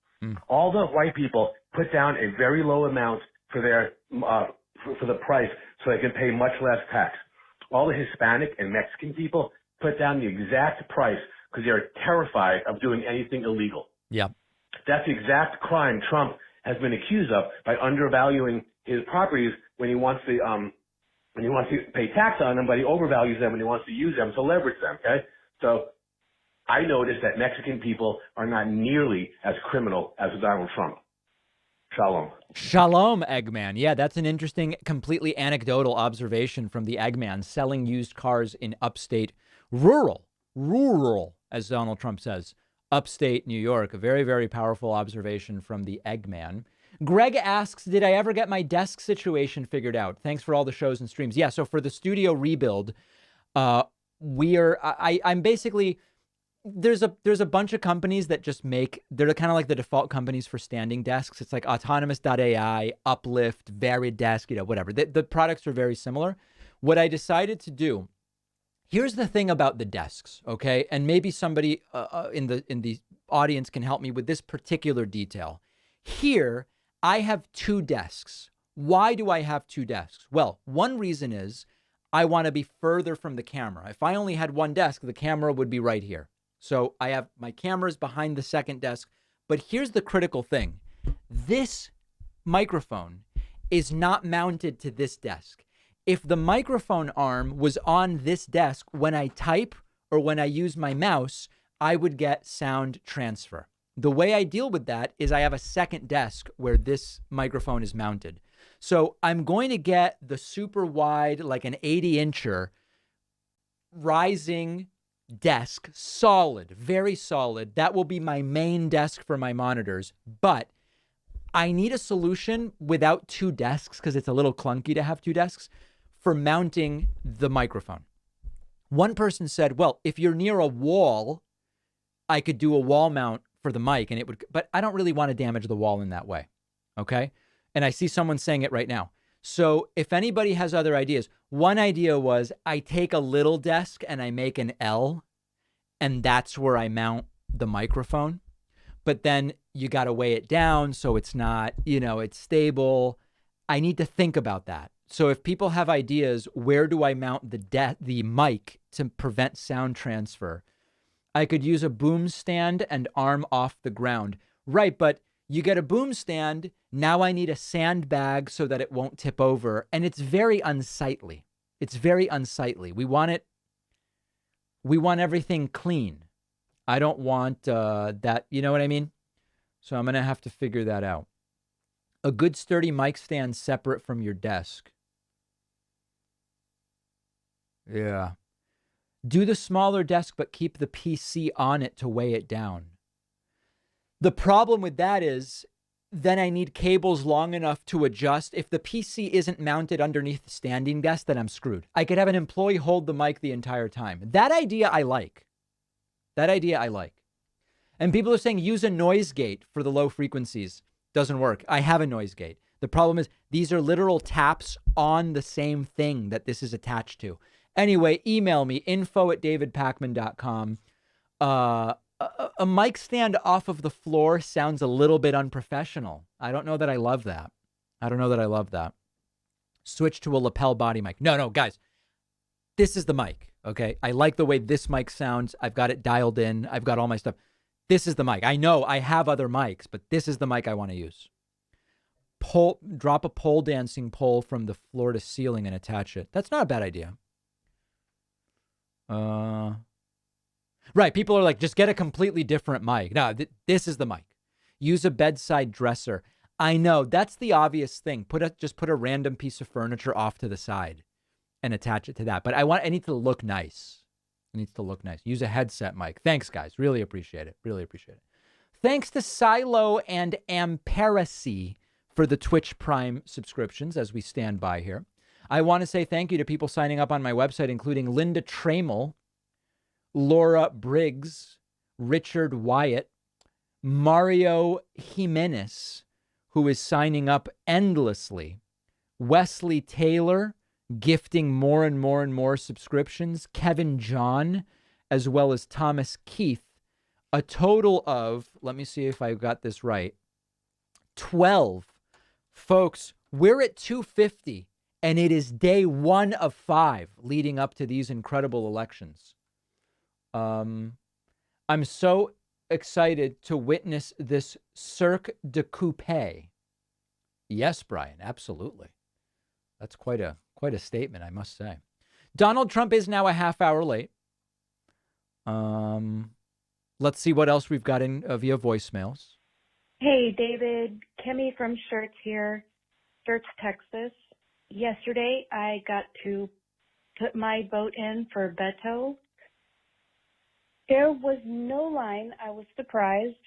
S8: All the white people put down a very low amount for their for the price so they can pay much less tax. All the Hispanic and Mexican people put down the exact price because they're terrified of doing anything illegal.
S6: Yeah.
S8: That's the exact crime Trump has been accused of by undervaluing his properties when he wants to pay tax on them, but he overvalues them when he wants to use them to leverage them. Okay, so I noticed that Mexican people are not nearly as criminal as Donald Trump. Shalom.
S6: Shalom, Eggman. Yeah, that's an interesting, completely anecdotal observation from the Eggman, selling used cars in upstate rural, as Donald Trump says, upstate New York. A very, very powerful observation from the Eggman. Greg asks, did I ever get my desk situation figured out? Thanks for all the shows and streams. Yeah, so for the studio rebuild, I'm basically... There's a bunch of companies that just they're kind of like the default companies for standing desks. It's like Autonomous.ai, Uplift, Varidesk, whatever. The products are very similar. What I decided to do, here's the thing about the desks, okay? And maybe somebody in the audience can help me with this particular detail. Here, I have 2 desks. Why do I have 2 desks? Well, one reason is I want to be further from the camera. If I only had one desk, the camera would be right here. So I have my cameras behind the second desk. But here's the critical thing. This microphone is not mounted to this desk. If the microphone arm was on this desk, when I type or when I use my mouse, I would get sound transfer. The way I deal with that is I have a second desk where this microphone is mounted. So I'm going to get the super wide, like an 80-incher rising desk, solid, very solid. That will be my main desk for my monitors. But I need a solution without two desks, because it's a little clunky to have two desks, for mounting the microphone. One person said, well, if you're near a wall, I could do a wall mount for the mic and it would, but I don't really want to damage the wall in that way. Okay. And I see someone saying it right now. So if anybody has other ideas, one idea was I take a little desk and I make an L, and that's where I mount the microphone. But then you got to weigh it down so it's not, it's stable. I need to think about that. So if people have ideas, where do I mount the mic to prevent sound transfer? I could use a boom stand and arm off the ground. Right, but you get a boom stand, now I need a sandbag so that it won't tip over, and it's very unsightly. It's very unsightly. We want everything clean. I don't want that, you know what I mean? So I'm going to have to figure that out. A good sturdy mic stand separate from your desk. Yeah. Do the smaller desk, but keep the PC on it to weigh it down. The problem with that is then I need cables long enough to adjust. If the PC isn't mounted underneath the standing desk, then I'm screwed. I could have an employee hold the mic the entire time. That idea I like. And people are saying use a noise gate for the low frequencies. Doesn't work. I have a noise gate. The problem is these are literal taps on the same thing that this is attached to. Anyway, email me, info@davidpakman.com. A mic stand off of the floor sounds a little bit unprofessional. I don't know that I love that. Switch to a lapel body mic. No, guys. This is the mic, okay? I like the way this mic sounds. I've got it dialed in. I've got all my stuff. This is the mic. I know I have other mics, but this is the mic I want to use. Drop a pole dancing pole from the floor to ceiling and attach it. That's not a bad idea. Right. People are like, just get a completely different mic. No, this is the mic. Use a bedside dresser. I know that's the obvious thing. Just put a random piece of furniture off to the side and attach it to that. But I need to look nice. It needs to look nice. Use a headset mic. Thanks, guys. Really appreciate it. Thanks to Silo and Amperacy for the Twitch Prime subscriptions as we stand by here. I want to say thank you to people signing up on my website, including Linda Trammell, Laura Briggs, Richard Wyatt, Mario Jimenez, who is signing up endlessly, Wesley Taylor, gifting more and more subscriptions, Kevin John, as well as Thomas Keith. A total of, let me see if I got this right, 12. Folks, we're at 250. And it is day 1 of 5 leading up to these incredible elections. I'm so excited to witness this Cirque de Coupe. Yes, Brian, absolutely. That's quite a statement, I must say. Donald Trump is now a half hour late. Let's see what else we've got in via voicemails.
S9: Hey, David, Kimmy from Shirts here, Shirts, Texas. Yesterday, I got to put my vote in for Beto. There was no line. I was surprised.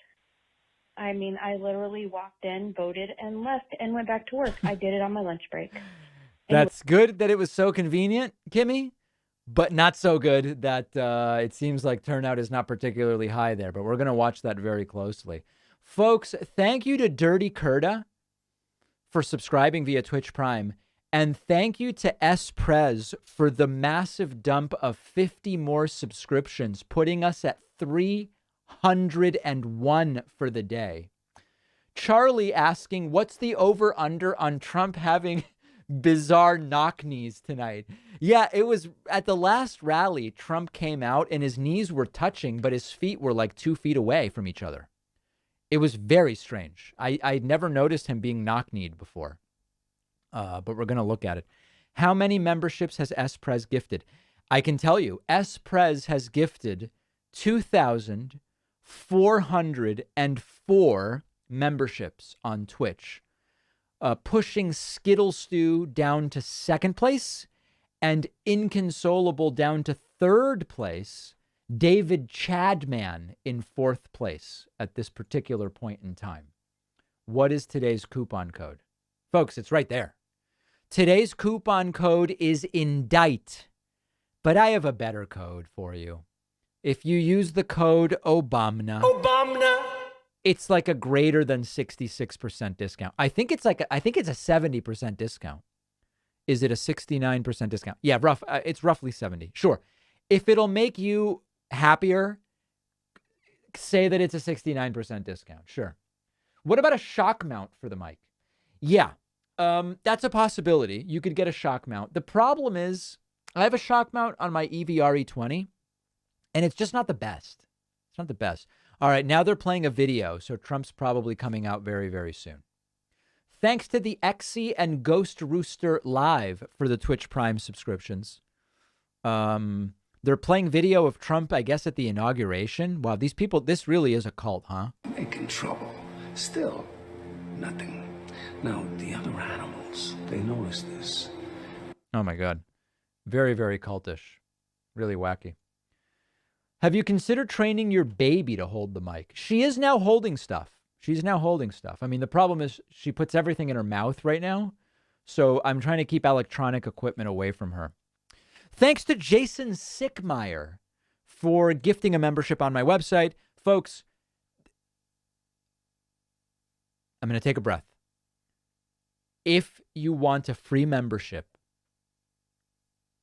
S9: I mean, I literally walked in, voted, and left, and went back to work. I did it on my lunch break.
S6: That's good that it was so convenient, Kimmy, but not so good that it seems like turnout is not particularly high there. But we're going to watch that very closely. Folks, thank you to Dirty Curda for subscribing via Twitch Prime. And thank you to S. Prez for the massive dump of 50 more subscriptions, putting us at 301 for the day. Charlie asking, what's the over-under on Trump having bizarre knock knees tonight? Yeah, it was at the last rally, Trump came out and his knees were touching, but his feet were like 2 feet away from each other. It was very strange. I'd never noticed him being knock-kneed before. But we're going to look at it. How many memberships has S. Prez gifted? I can tell you, S. Prez has gifted 2,404 memberships on Twitch, pushing Skittle Stew down to second place and Inconsolable down to third place, David Chadman in fourth place at this particular point in time. What is today's coupon code? Folks, it's right there. Today's coupon code is INDICT, but I have a better code for you. If you use the code OBAMNA, it's like a greater than 66% discount. I think it's a 70% discount. Is it a 69% discount? Yeah, it's roughly 70. Sure. If it'll make you happier, say that it's a 69% discount. Sure. What about a shock mount for the mic? Yeah, that's a possibility. You could get a shock mount. The problem is I have a shock mount on my EVR E20, and it's just not the best. It's not the best. All right, now they're playing a video, so Trump's probably coming out very, very soon. Thanks to the Exy and Ghost Rooster Live for the Twitch Prime subscriptions. They're playing video of Trump, I guess, at the inauguration. Wow, these people, this really is a cult, huh?
S10: Making trouble. Still, nothing. Now, the other animals, they notice this.
S6: Oh, my God. Very, very cultish. Really wacky. Have you considered training your baby to hold the mic? She is now holding stuff. She's now holding stuff. I mean, the problem is she puts everything in her mouth right now. So I'm trying to keep electronic equipment away from her. Thanks to Jason Sickmeyer for gifting a membership on my website. Folks, I'm going to take a breath. If you want a free membership,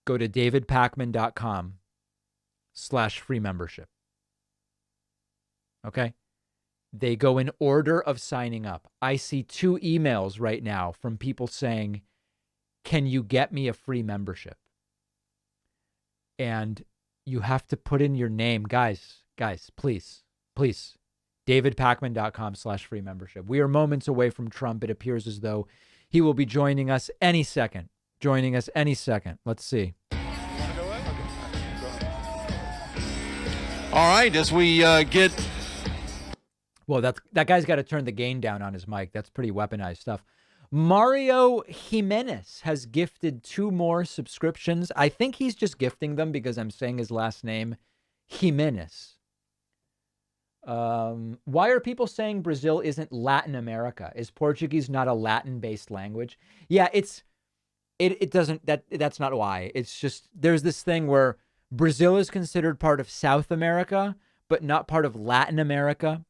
S6: go to davidpakman.com/free membership. Okay? They go in order of signing up. I see 2 emails right now from people saying, can you get me a free membership? And you have to put in your name. Guys, please, davidpakman.com/free membership. We are moments away from Trump. It appears as though he will be joining us any second. Let's see.
S16: All right, as we get...
S6: Well, that guy's got to turn the gain down on his mic. That's pretty weaponized stuff. Mario Jimenez has gifted 2 more subscriptions. I think he's just gifting them because I'm saying his last name, Jimenez. Why are people saying Brazil isn't Latin America? Is Portuguese not a Latin-based language? Yeah, it doesn't, that's not why. It's just, there's this thing where Brazil is considered part of South America, but not part of Latin America.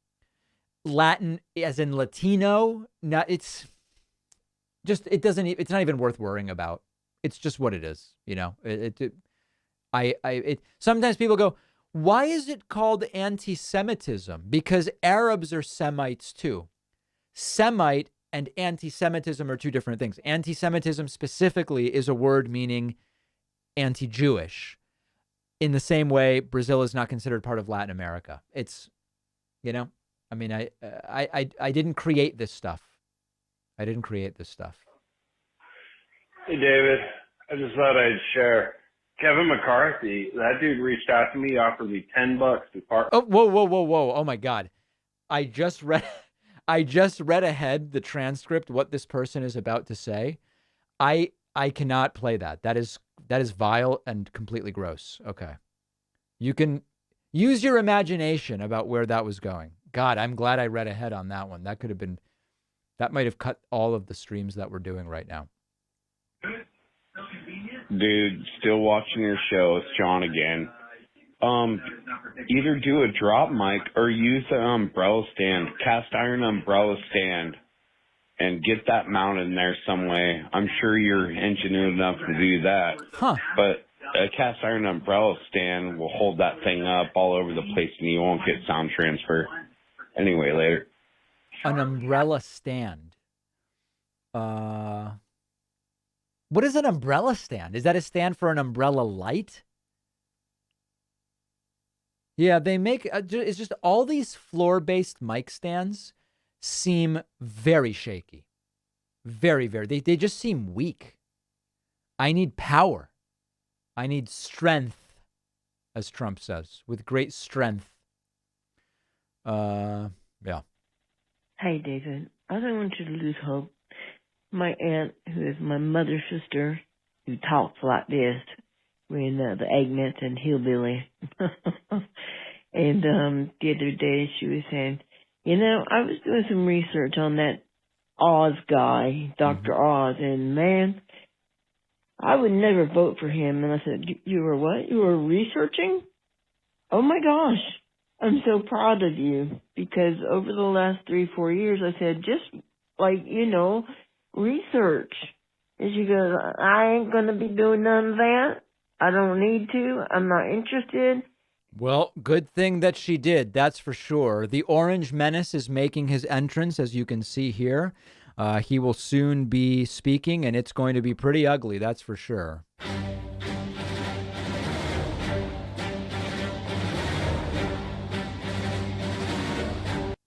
S6: Latin as in Latino, it's not even worth worrying about. It's just what it is, you know. Sometimes people go, why is it called anti-Semitism? Because Arabs are Semites too. Semite and anti-Semitism are 2 different things. Anti-Semitism specifically is a word meaning anti-Jewish. In the same way, Brazil is not considered part of Latin America. It's, you know, I mean, I didn't create this stuff. Hey,
S11: David, I just thought I'd share. Kevin McCarthy, that dude reached out to me, offered me $10 to park.
S6: Oh, whoa. Oh my God. I just read ahead the transcript, what this person is about to say. I cannot play that. That is vile and completely gross. Okay. You can use your imagination about where that was going. God, I'm glad I read ahead on that one. That might have cut all of the streams that we're doing right now.
S20: Dude, still watching your show. It's John again. Either do a drop mic or use an umbrella stand, cast iron umbrella stand, and get that mounted in there some way. I'm sure you're ingenuine enough to do that.
S6: Huh.
S20: But a cast iron umbrella stand will hold that thing up all over the place and you won't get sound transfer. Anyway, later.
S6: An umbrella stand. What is an umbrella stand? Is that a stand for an umbrella light? Yeah, they make, it's just all these floor-based mic stands seem very shaky. Very, they just seem weak. I need power. I need strength, as Trump says, with great strength. Yeah.
S12: Hey, David, I don't want you to lose hope. My aunt, who is my mother's sister, who talks like this, when the Agnes and Hillbilly. And the other day she was saying, you know, I was doing some research on that Oz guy, Dr. Oz, and man, I would never vote for him. And I said, you were what? You were researching? Oh my gosh. I'm so proud of you, because over the last 3-4 years, I said, just like, you know, research. And she goes, I ain't going to be doing none of that. I don't need to. I'm not interested.
S6: Well, good thing that she did, that's for sure. The Orange Menace is making his entrance, as you can see here. He will soon be speaking, and it's going to be pretty ugly, that's for sure.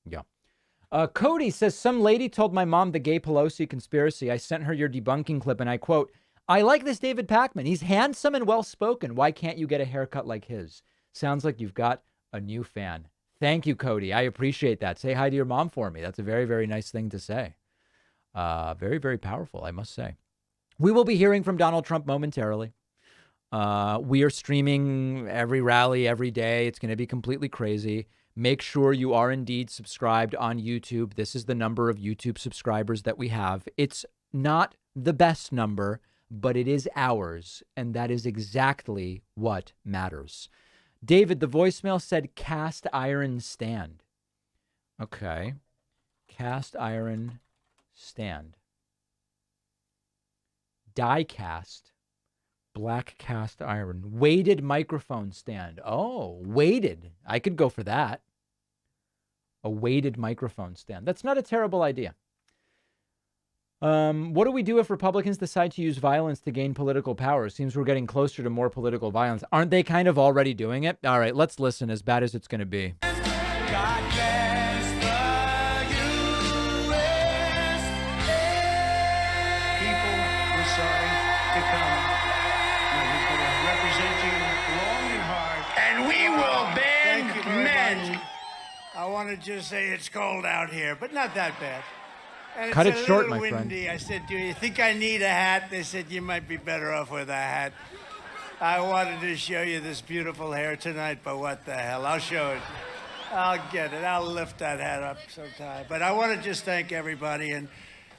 S6: Yeah. Cody says, some lady told my mom the gay Pelosi conspiracy. I sent her your debunking clip, and I quote, I like this David Pakman. He's handsome and well-spoken. Why can't you get a haircut like his? Sounds like you've got a new fan. Thank you, Cody. I appreciate that. Say hi to your mom for me. That's a very, very nice thing to say. Very, very powerful, I must say. We will be hearing from Donald Trump momentarily. We are streaming every rally every day. It's going to be completely crazy. Make sure you are indeed subscribed on YouTube. This is the number of YouTube subscribers that we have. It's not the best number, but it is ours, and that is exactly what matters. David, the voicemail said cast iron stand. Okay. Cast iron stand. Die cast. Black cast iron. Weighted microphone stand. Oh, weighted. I could go for that. A weighted microphone stand. That's not a terrible idea. What do we do if Republicans decide to use violence to gain political power? It seems we're getting closer to more political violence. Aren't they kind of already doing it? All right, let's listen, as bad as it's going to be.
S7: God bless the USA.
S2: People, we're sorry to come. We're going to represent you long and hard.
S7: And we will
S2: Thank you
S7: bend
S2: very
S7: men.
S2: much. I want to just say it's cold out here, but not that bad. And
S6: Cut
S2: it's
S6: it
S2: a
S6: short,
S2: little
S6: my friend.
S2: windy. I said, do you think I need a hat? They said, you might be better off with a hat. I wanted to show you this beautiful hair tonight, but what the hell? I'll show it. I'll get it. I'll lift that hat up sometime. But I want to just thank everybody, and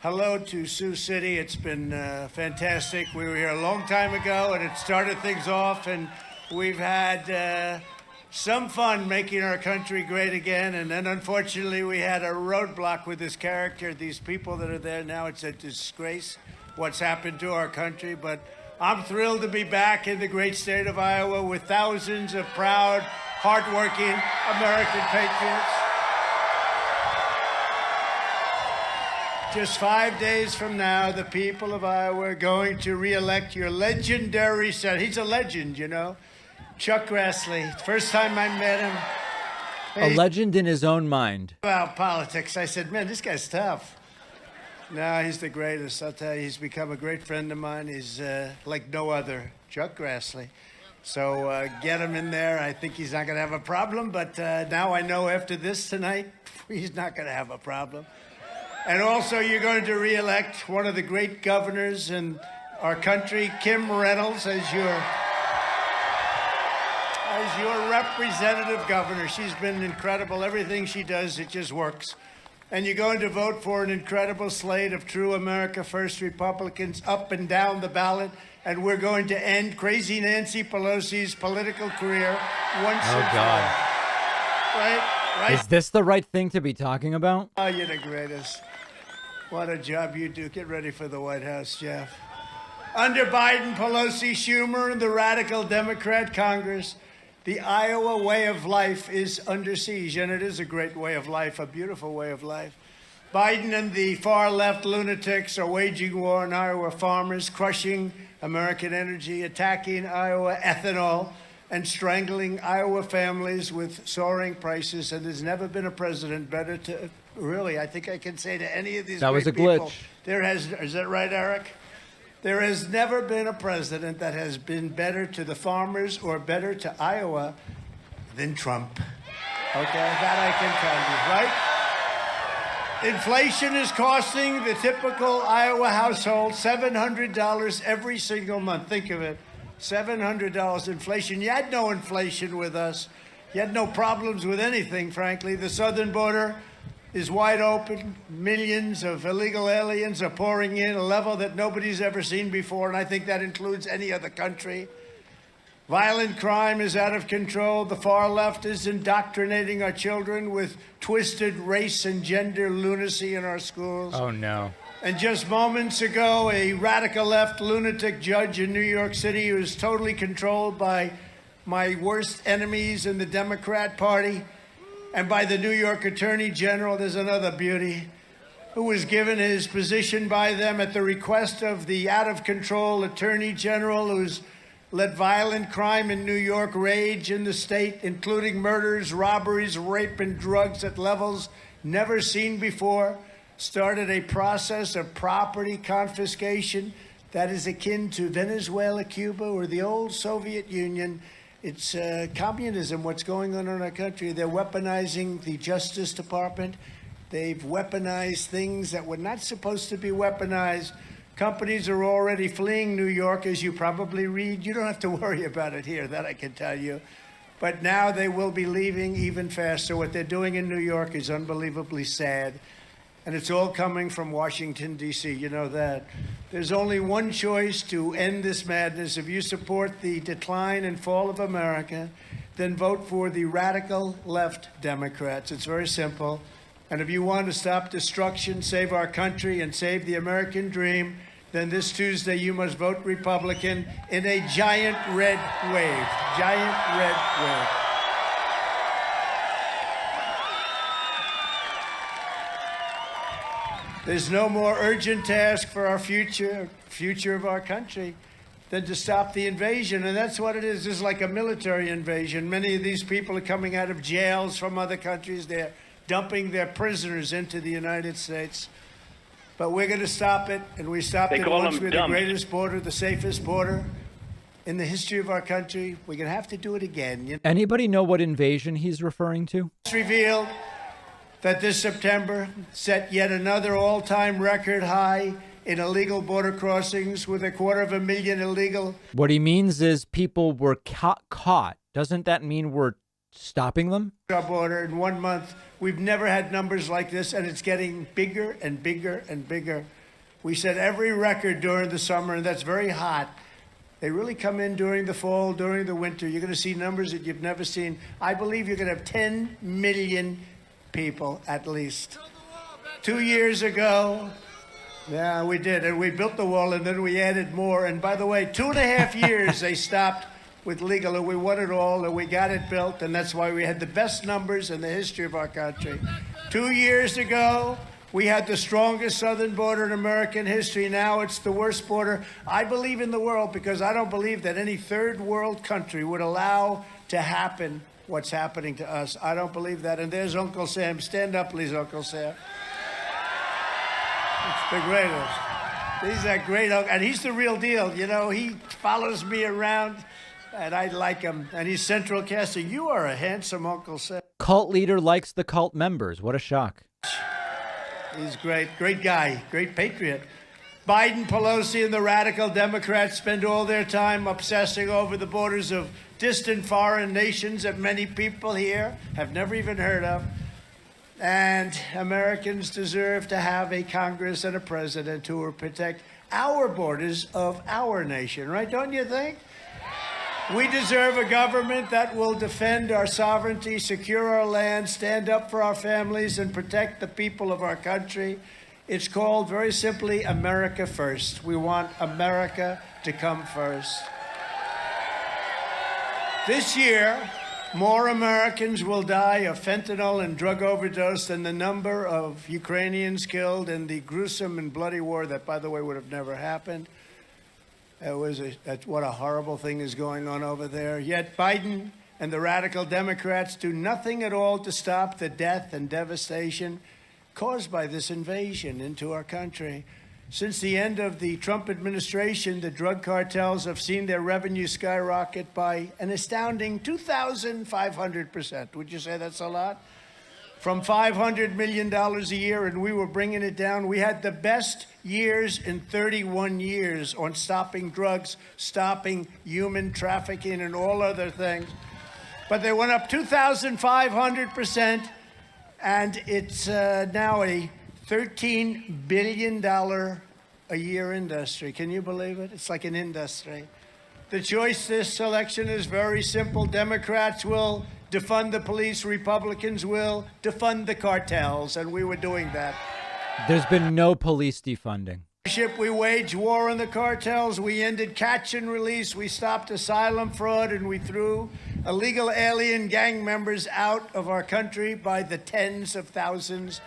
S2: hello to Sioux City. It's been fantastic. We were here a long time ago, and it started things off, and we've had some fun making our country great again. And then, unfortunately, we had a roadblock with this character, these people that are there now. It's a disgrace what's happened to our country. But I'm thrilled to be back in the great state of Iowa with thousands of proud, hardworking American patriots. Just 5 days from now, the people of Iowa are going to re-elect your legendary senator. He's a legend, you know. Chuck Grassley. First time I met him.
S6: A legend in his own mind.
S2: About politics. I said, man, this guy's tough. No, he's the greatest. I'll tell you, he's become a great friend of mine. He's like no other, Chuck Grassley. So get him in there. I think he's not going to have a problem. But now I know after this tonight, he's not going to have a problem. And also, you're going to re-elect one of the great governors in our country, Kim Reynolds, as your representative governor. She's been incredible. Everything she does, it just works. And you're going to vote for an incredible slate of true America First Republicans up and down the ballot. And we're going to end crazy Nancy Pelosi's political career once and for all. Right?
S6: Is this the right thing to be talking about?
S2: Oh, you're the greatest. What a job you do. Get ready for the White House, Jeff. Under Biden, Pelosi, Schumer, and the radical Democrat Congress, the Iowa way of life is under siege, and it is a great way of life, a beautiful way of life. Biden and the far-left lunatics are waging war on Iowa farmers, crushing American energy, attacking Iowa ethanol, and strangling Iowa families with soaring prices. And there's never been a president better to, really, I think I can say to any of these
S6: That was a
S2: great people,
S6: glitch.
S2: is that right, Eric? There has never been a president that has been better to the farmers or better to Iowa than Trump. Okay, that I can tell you, right? Inflation is costing the typical Iowa household $700 every single month. Think of it. $700 inflation. You had no inflation with us. You had no problems with anything, frankly. The southern border is wide open. Millions of illegal aliens are pouring in, a level that nobody's ever seen before, and I think that includes any other country. Violent crime is out of control. The far left is indoctrinating our children with twisted race and gender lunacy in our schools.
S6: Oh, no.
S2: And just moments ago, a radical left lunatic judge in New York City who is totally controlled by my worst enemies in the Democrat Party and by the New York Attorney General, there's another beauty, who was given his position by them at the request of the out-of-control Attorney General who's let violent crime in New York rage in the state, including murders, robberies, rape, and drugs at levels never seen before, started a process of property confiscation that is akin to Venezuela, Cuba, or the old Soviet Union. It's communism, what's going on in our country. They're weaponizing the Justice Department. They've weaponized things that were not supposed to be weaponized. Companies are already fleeing New York, as you probably read. You don't have to worry about it here, that I can tell you. But now they will be leaving even faster. What they're doing in New York is unbelievably sad. And it's all coming from Washington, D.C. You know that. There's only one choice to end this madness. If you support the decline and fall of America, then vote for the radical left Democrats. It's very simple. And if you want to stop destruction, save our country, and save the American dream, then this Tuesday you must vote Republican in a giant red wave. Giant red wave. There's no more urgent task for our future of our country than to stop the invasion. And that's what it is. It's like a military invasion. Many of these people are coming out of jails from other countries. They're dumping their prisoners into the United States. But we're going to stop it, and we stopped it once. We're the greatest border, the safest border in the history of our country. We're going to have to do it again.
S6: Anybody know what invasion he's referring to?
S2: It's revealed that this September set yet another all-time record high in illegal border crossings, with 250,000 illegal.
S6: What he means is people were caught. Doesn't that mean we're stopping them?
S2: Our border in 1 month. We've never had numbers like this, and it's getting bigger and bigger and bigger. We set every record during the summer, and that's very hot. They really come in during the fall, during the winter. You're going to see numbers that you've never seen. I believe you're going to have 10 million people at least. 2 years ago, yeah, we did, and we built the wall, and then we added more. And by the way, 2.5 years they stopped with legal, and we won it all, and we got it built, and that's why we had the best numbers in the history of our country. 2 years ago, we had the strongest southern border in American history. Now it's the worst border, I believe, in the world, because I don't believe that any third world country would allow to happen what's happening to us. I don't believe that. And there's Uncle Sam. Stand up, please, Uncle Sam. It's the greatest. He's that great uncle, and he's the real deal. You know, he follows me around, and I like him. And he's central casting. You are a handsome Uncle Sam.
S6: Cult leader likes the cult members. What a shock.
S2: He's great. Great guy. Great patriot. Biden, Pelosi, and the radical Democrats spend all their time obsessing over the borders of distant foreign nations that many people here have never even heard of. And Americans deserve to have a Congress and a president who will protect our borders of our nation, right? Don't you think? We deserve a government that will defend our sovereignty, secure our land, stand up for our families, and protect the people of our country. It's called, very simply, America First. We want America to come first. This year, more Americans will die of fentanyl and drug overdose than the number of Ukrainians killed in the gruesome and bloody war that, by the way, would have never happened. That's what a horrible thing is going on over there. Yet Biden and the radical Democrats do nothing at all to stop the death and devastation caused by this invasion into our country. Since the end of the Trump administration, the drug cartels have seen their revenue skyrocket by an astounding 2,500%. Would you say that's a lot? from $500 million a year, and we were bringing it down. We had the best years in 31 years on stopping drugs, stopping human trafficking, and all other things. But they went up 2,500%, and it's now a $13 billion a year industry. Can you believe it? It's like an industry. The choice this election is very simple. Democrats will defund the police. Republicans will defund the cartels, and we were doing that.
S6: There's been no police defunding.
S2: We waged war on the cartels. We ended catch and release. We stopped asylum fraud, and we threw illegal alien gang members out of our country by the tens of thousands.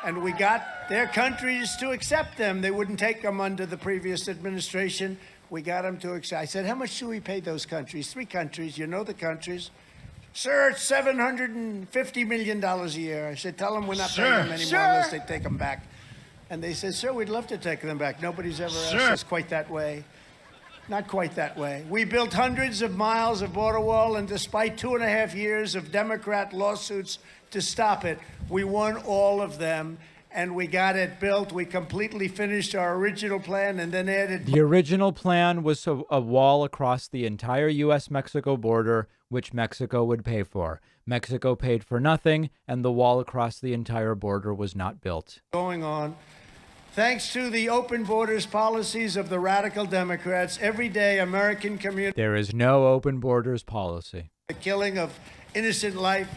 S2: And we got their countries to accept them. They wouldn't take them under the previous administration. We got them to accept. I said, how much do we pay those countries? 3 countries. You know the countries. Sir, it's $750 million a year. I said, tell them we're not paying them anymore unless they take them back. And they said, sir, we'd love to take them back. Nobody's ever asked us quite that way. Not quite that way. We built hundreds of miles of border wall, and despite 2.5 years of Democrat lawsuits to stop it, we won all of them, and we got it built. We completely finished our original plan and then added...
S6: The original plan was a wall across the entire U.S.-Mexico border, which Mexico would pay for. Mexico paid for nothing, and the wall across the entire border was not built.
S2: Going on. Thanks to the open borders policies of the radical Democrats, every day American community...
S6: There is no open borders policy.
S2: The killing of innocent life.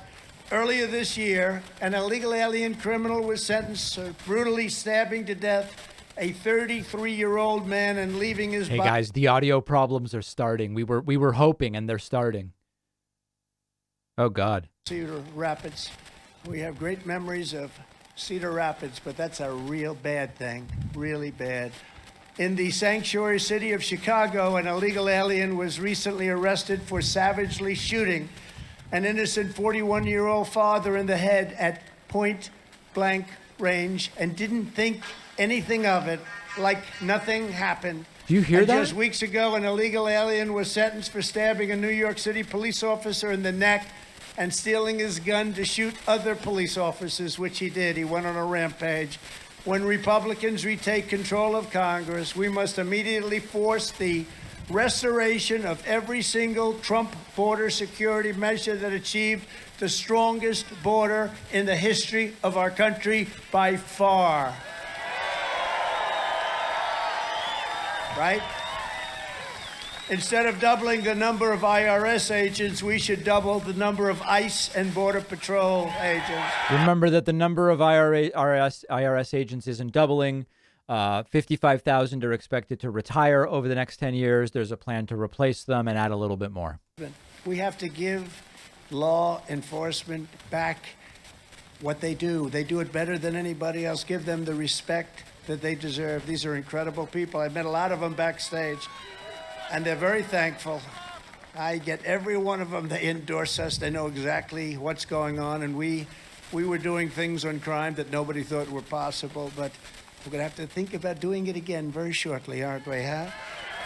S2: Earlier this year, an illegal alien criminal was sentenced for brutally stabbing to death a 33-year-old man and leaving his body...
S6: Hey guys, the audio problems are starting. We were hoping, and they're starting. Oh God.
S2: Cedar Rapids. We have great memories of Cedar Rapids, but that's a real bad thing, really bad. In the sanctuary city of Chicago, an illegal alien was recently arrested for savagely shooting an innocent 41-year-old father in the head at point-blank range and didn't think anything of it, like nothing happened.
S6: Do you hear that?
S2: Just weeks ago, an illegal alien was sentenced for stabbing a New York City police officer in the neck and stealing his gun to shoot other police officers, which he did. He went on a rampage. When Republicans retake control of Congress, we must immediately force the restoration of every single Trump border security measure that achieved the strongest border in the history of our country by far. Right? Instead of doubling the number of IRS agents, we should double the number of ICE and Border Patrol agents.
S6: Remember that the number of IRS agents isn't doubling. 55,000 are expected to retire over the next 10 years. There's a plan to replace them and add a little bit more.
S2: We have to give law enforcement back what they do. They do it better than anybody else. Give them the respect that they deserve. These are incredible people. I've met a lot of them backstage, and they're very thankful. I get every one of them. They endorse us. They know exactly what's going on, and we were doing things on crime that nobody thought were possible, but we're going to have to think about doing it again very shortly, aren't we, huh?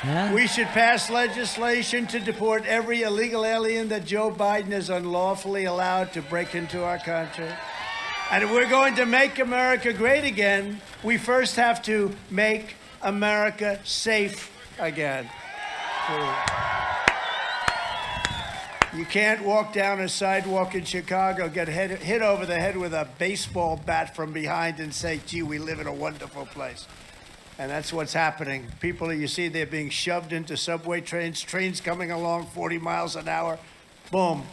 S6: Yeah.
S2: We should pass legislation to deport every illegal alien that Joe Biden is unlawfully allowed to break into our country. And if we're going to make America great again, we first have to make America safe again. You can't walk down a sidewalk in Chicago, get hit over the head with a baseball bat from behind and say, gee, we live in a wonderful place. And that's what's happening. People, you see, they're being shoved into subway trains coming along 40 miles an hour. Boom.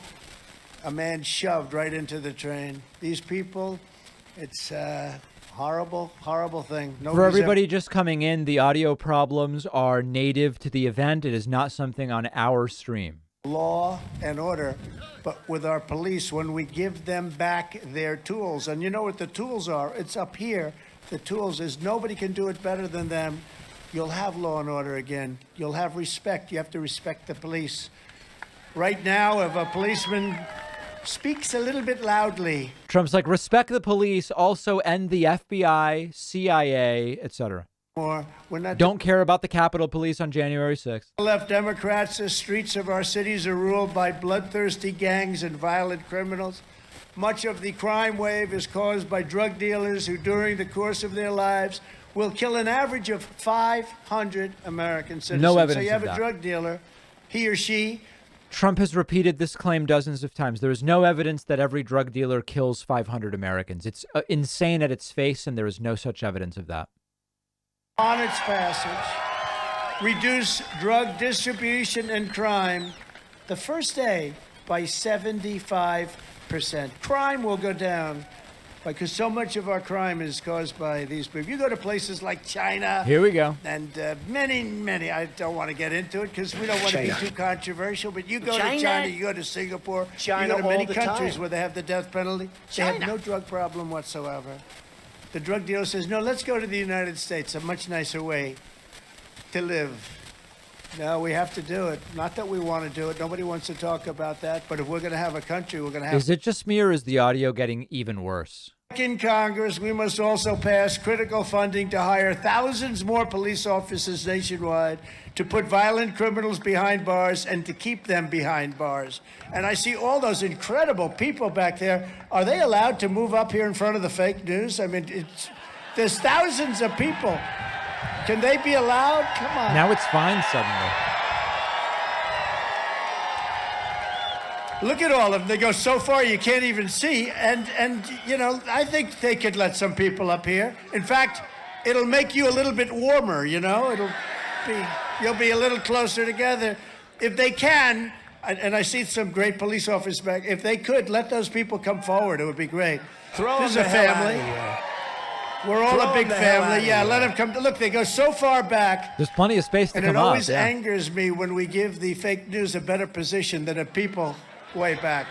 S2: A man shoved right into the train. These people, it's a horrible, horrible thing.
S6: For everybody just coming in, the audio problems are native to the event. It is not something on our stream.
S2: Law and order, but with our police, when we give them back their tools, and you know what the tools are? It's up here. The tools is nobody can do it better than them. You'll have law and order again. You'll have respect. You have to respect the police. Right now, if a policeman speaks a little bit loudly.
S6: Trump's like, respect the police, also end the FBI, CIA, etc. Don't care about the Capitol Police on January 6th.
S2: Left Democrats, the streets of our cities are ruled by bloodthirsty gangs and violent criminals. much of the crime wave is caused by drug dealers who, during the course of their lives, will kill an average of 500 American citizens.
S6: No evidence
S2: So you
S6: of
S2: have a
S6: that.
S2: drug dealer, he or she.
S6: Trump has repeated this claim dozens of times. There is no evidence that every drug dealer kills 500 Americans. It's insane at its face, and there is no such evidence of that.
S2: On its passage, reduce drug distribution and crime the first day by 75%. Crime will go down because so much of our crime is caused by these people. You go to places like China.
S6: Here we go.
S2: And many, I don't want to get into it because we don't want to be too controversial, but you go to China, you go to Singapore,
S23: China
S2: you go to many
S23: all the
S2: countries
S23: time.
S2: where they have the death penalty. They have no drug problem whatsoever. The drug dealer says, no, let's go to the United States, a much nicer way to live. No, we have to do it. Not that we want to do it. Nobody wants to talk about that. But if we're going to have a country, we're going to have...
S6: Is it just me, or is the audio getting even worse?
S2: In Congress, we must also pass critical funding to hire thousands more police officers nationwide to put violent criminals behind bars and to keep them behind bars. And I see all those incredible people back there. Are they allowed to move up here in front of the fake news? I mean, there's thousands of people. Can they be allowed? Come on.
S6: Now it's fine suddenly.
S2: Look at all of them. They go so far you can't even see. And you know, I think they could let some people up here. In fact, it'll make you a little bit warmer, you know? You'll be a little closer together. If they can, and I see some great police officers back, if they could, let those people come forward. It would be great. This is a family. We're all a big family. Yeah, let them come. Look, they go so far back.
S6: There's plenty of space to
S2: And
S6: come
S2: it
S6: up.
S2: always
S6: Yeah.
S2: angers me when we give the fake news a better position than the people way back.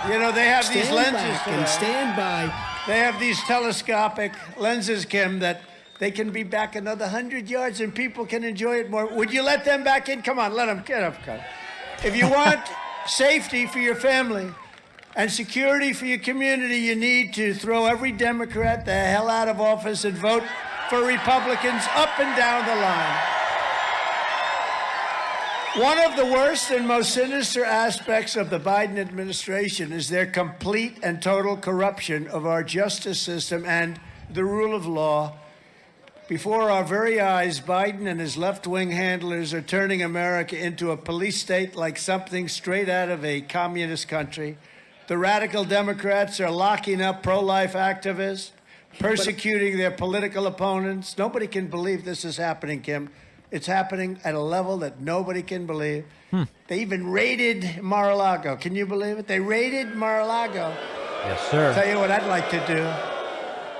S2: You know, they have these lenses.
S13: And stand by.
S2: They have these telescopic lenses, Kim, that they can be back another 100 yards and people can enjoy it more. Would you let them back in? Come on, let them get up. If you want safety for your family and security for your community, you need to throw every Democrat the hell out of office and vote for Republicans up and down the line. One of the worst and most sinister aspects of the Biden administration is their complete and total corruption of our justice system and the rule of law. Before our very eyes, Biden and his left-wing handlers are turning America into a police state like something straight out of a communist country. The radical Democrats are locking up pro-life activists, persecuting their political opponents. Nobody can believe this is happening, Kim. It's happening at a level that nobody can believe. They even raided Mar-a-Lago. Can you believe it? They raided Mar-a-Lago.
S6: Yes, sir.
S2: Tell you what I'd like to do.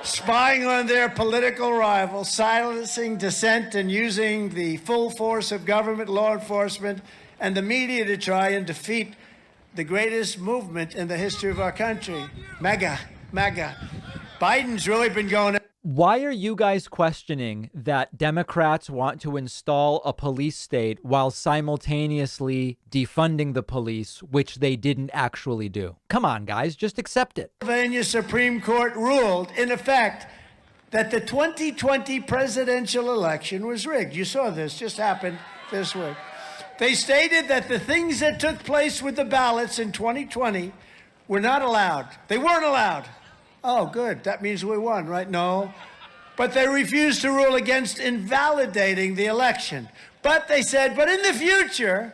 S2: Spying on their political rivals, silencing dissent, and using the full force of government, law enforcement, and the media to try and defeat the greatest movement in the history of our country. MAGA. Biden's really been going...
S6: Why are you guys questioning that Democrats want to install a police state while simultaneously defunding the police, which they didn't actually do? Come on, guys, just accept it.
S2: Pennsylvania Supreme Court ruled, in effect, that the 2020 presidential election was rigged. You saw this, just happened this week. They stated that the things that took place with the ballots in 2020 were not allowed. They weren't allowed. Oh, good. That means we won, right? No. But they refused to rule against invalidating the election. But they said, but in the future,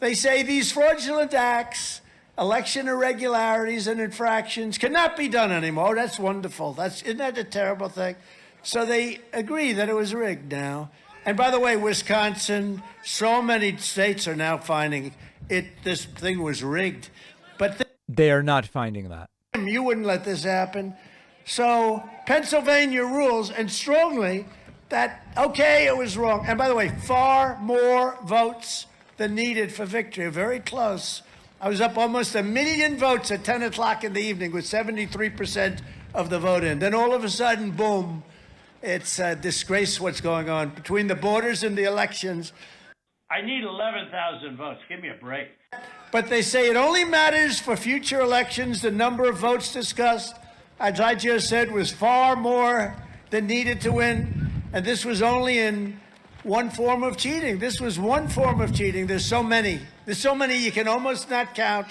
S2: they say these fraudulent acts, election irregularities and infractions cannot be done anymore. That's wonderful. Isn't that a terrible thing? So they agree that it was rigged now. And by the way, Wisconsin, so many states are now finding this thing was rigged. But
S6: they are not finding that.
S2: You wouldn't let this happen. So Pennsylvania rules, and strongly, that, okay, it was wrong. And by the way, far more votes than needed for victory. Very close. I was up almost 1 million votes at 10 o'clock in the evening with 73% of the vote in. Then all of a sudden, boom, it's a disgrace what's going on between the borders and the elections.
S14: I need 11,000 votes. Give me a break.
S2: But they say it only matters for future elections. The number of votes discussed, as I just said, was far more than needed to win. And this was only in one form of cheating. This was one form of cheating. There's so many. There's so many you can almost not count.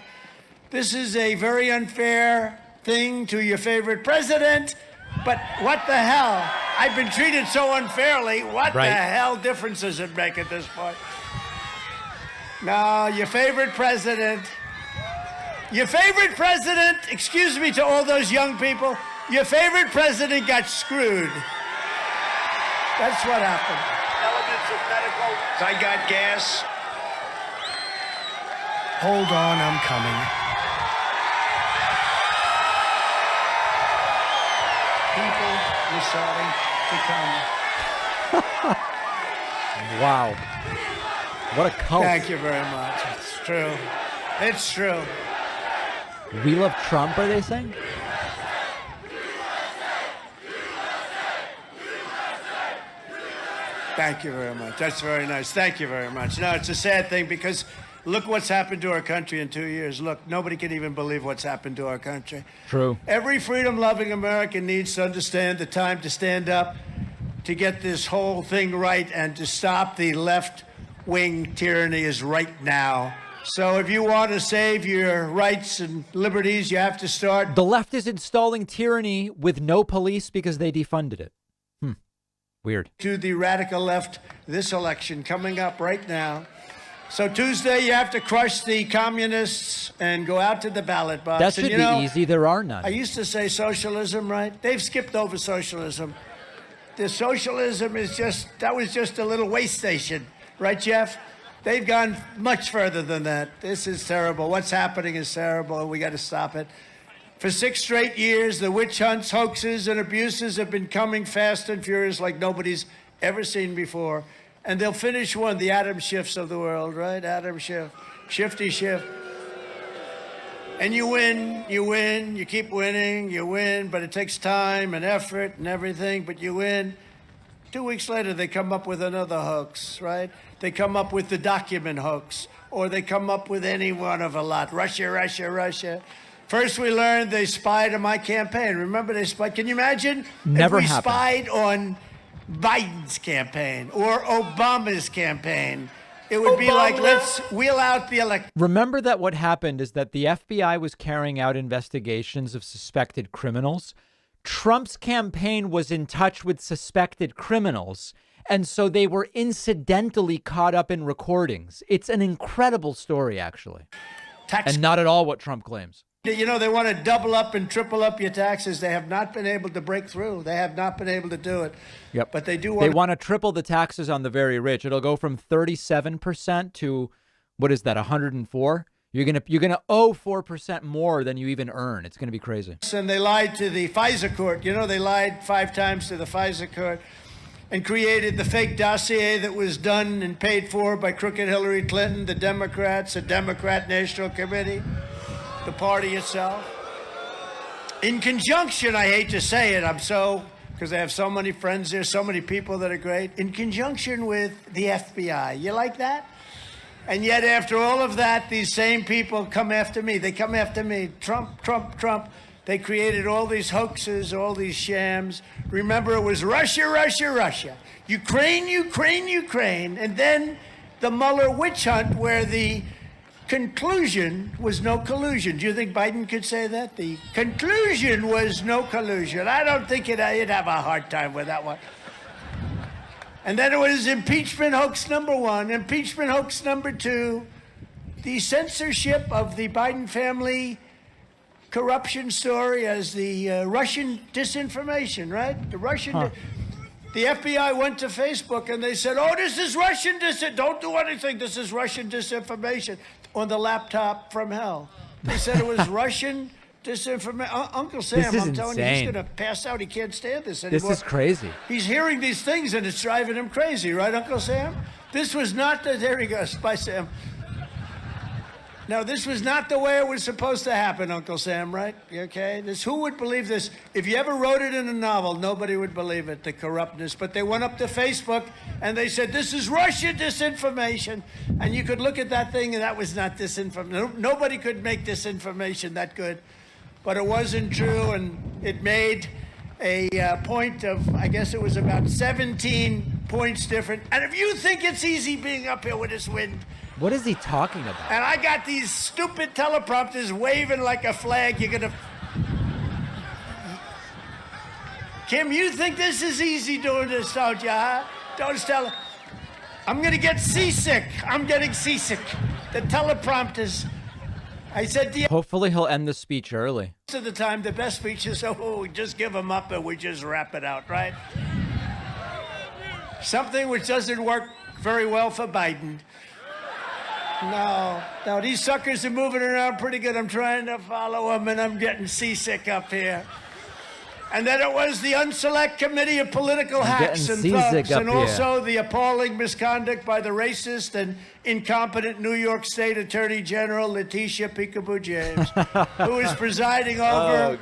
S2: This is a very unfair thing to your favorite president, but what the hell? I've been treated so unfairly. What the hell difference does it make at this point? No, your favorite president, excuse me to all those young people, your favorite president got screwed. That's what happened.
S7: Elements of medical. I got gas.
S2: Hold on, I'm coming. People were starting to come.
S6: Wow. What a cult.
S2: Thank you very much. It's true. It's true.
S6: We love Trump, are they saying?
S2: Thank you very much. That's very nice. Thank you very much. No, it's a sad thing because look what's happened to our country in 2 years. Look, nobody can even believe what's happened to our country.
S6: True.
S2: Every freedom-loving American needs to understand the time to stand up, to get this whole thing right, and to stop the left-wing tyranny is right now. So if you want to save your rights and liberties, you have to start.
S6: The left is installing tyranny with no police because they defunded it. Weird.
S2: To the radical left this election coming up right now. So Tuesday, you have to crush the communists and go out to the ballot box.
S6: That should be easy. There are none.
S2: I used to say socialism, right? They've skipped over socialism. The socialism is that was just a little waste station. Right, Jeff? They've gone much further than that. This is terrible. What's happening is terrible. We got to stop it. For 6 straight years, the witch hunts, hoaxes, and abuses have been coming fast and furious like nobody's ever seen before. And they'll finish one, the Adam Schiffs of the world, right? Adam Schiff. Shifty Schiff. And you win, you keep winning, you win, but it takes time and effort and everything, but you win. 2 weeks later, they come up with another hoax, right? They come up with the document hoax, or they come up with any one of a lot. Russia. First, we learned they spied on my campaign. Remember, they spied. Can you imagine
S6: Never
S2: if we
S6: happened.
S2: spied on Biden's campaign or Obama's campaign? It would be like, let's wheel out the election.
S6: Remember that what happened is that the FBI was carrying out investigations of suspected criminals. Trump's campaign was in touch with suspected criminals, and so they were incidentally caught up in recordings. It's an incredible story, actually, and not at all what Trump claims.
S2: You know, they want to double up and triple up your taxes. They have not been able to break through. They have not been able to do it.
S6: Yep.
S2: But they do
S6: They want to triple the taxes on the very rich. It'll go from 37% to, what is that, 104? You're gonna owe 4% more than you even earn. It's gonna be crazy.
S2: And they lied to the FISA court. You know, they lied 5 times to the FISA court and created the fake dossier that was done and paid for by crooked Hillary Clinton, the Democrats, the Democrat National Committee, the party itself. In conjunction, I hate to say it, because I have so many friends there, so many people that are great, in conjunction with the FBI. You like that? And yet, after all of that, these same people come after me. They come after me. Trump. They created all these hoaxes, all these shams. Remember, it was Russia. Ukraine. And then the Mueller witch hunt where the conclusion was no collusion. Do you think Biden could say that? The conclusion was no collusion. I don't think you'd have a hard time with that one. And then it was impeachment hoax number 1, impeachment hoax number 2, the censorship of the Biden family corruption story as the Russian disinformation, right? The Russian. The FBI went to Facebook and they said, "Oh, this is Russian disinformation. Don't do anything. This is Russian disinformation." On the laptop from hell, they said it was Russian disinformation. Uncle Sam, I'm telling you, he's going to pass out. He can't stand this anymore.
S6: This is crazy.
S2: He's hearing these things and it's driving him crazy, right, Uncle Sam? This was not the. There he goes. Bye, Sam. Now, this was not the way it was supposed to happen, Uncle Sam, right? Okay? Who would believe this? If you ever wrote it in a novel, nobody would believe it, the corruptness. But they went up to Facebook and they said, this is Russia disinformation. And you could look at that thing and that was not disinformation. Nobody could make disinformation that good. But it wasn't true, and it made a point of, I guess it was about 17 points different. And if you think it's easy being up here with this wind,
S6: What is he talking about?
S2: And I got these stupid teleprompters waving like a flag. You're going to... Kim, you think this is easy doing this, don't you, huh? Don't tell her. I'm going to get seasick. I'm getting seasick. The teleprompters. I said,
S6: Hopefully he'll end the speech early.
S2: most of the time, the best speech is, we just give them up and we just wrap it out, right? Something which doesn't work very well for Biden. No, these suckers are moving around pretty good. I'm trying to follow them, and I'm getting seasick up here. And then it was the Unselect Committee of Political Hacks and Thugs, and also the appalling misconduct by the racist and incompetent New York State Attorney General Letitia Peekaboo James, who is presiding over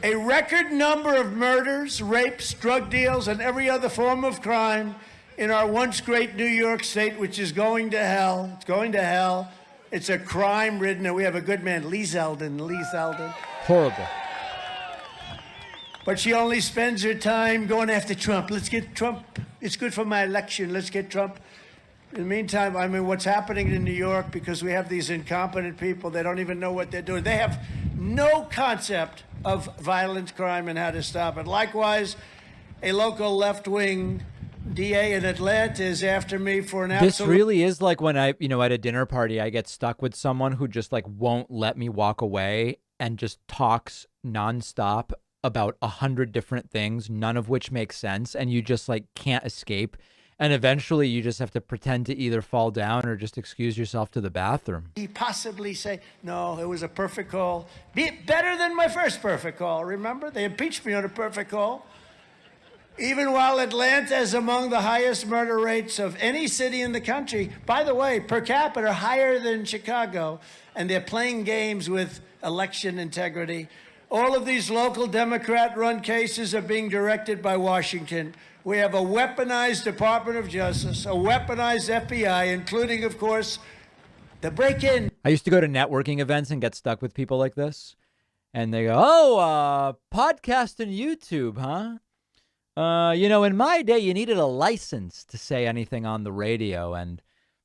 S2: a record number of murders, rapes, drug deals, and every other form of crime in our once great New York State, which is going to hell. It's going to hell. It's a crime-ridden, and we have a good man, Lee Zeldin.
S6: Horrible.
S2: But she only spends her time going after Trump. Let's get Trump. It's good for my election. Let's get Trump. In the meantime, I mean, what's happening in New York, because we have these incompetent people, they don't even know what they're doing. They have no concept of violent crime and how to stop it. Likewise, a local left-wing DA in Atlanta is after me for an absolute...
S6: This really is like when I, at a dinner party, I get stuck with someone who just like won't let me walk away and just talks nonstop about 100 different things, none of which make sense, and you just like can't escape. And eventually you just have to pretend to either fall down or just excuse yourself to the bathroom.
S2: He possibly say, no, it was a perfect call. Better than my first perfect call, remember? They impeached me on a perfect call. Even while Atlanta is among the highest murder rates of any city in the country, by the way, per capita higher than Chicago, and they're playing games with election integrity. All of these local Democrat-run cases are being directed by Washington. We have a weaponized Department of Justice, a weaponized FBI, including, of course, the break-in.
S6: I used to go to networking events and get stuck with people like this. And they go, podcast and YouTube, huh? In my day, you needed a license to say anything on the radio. And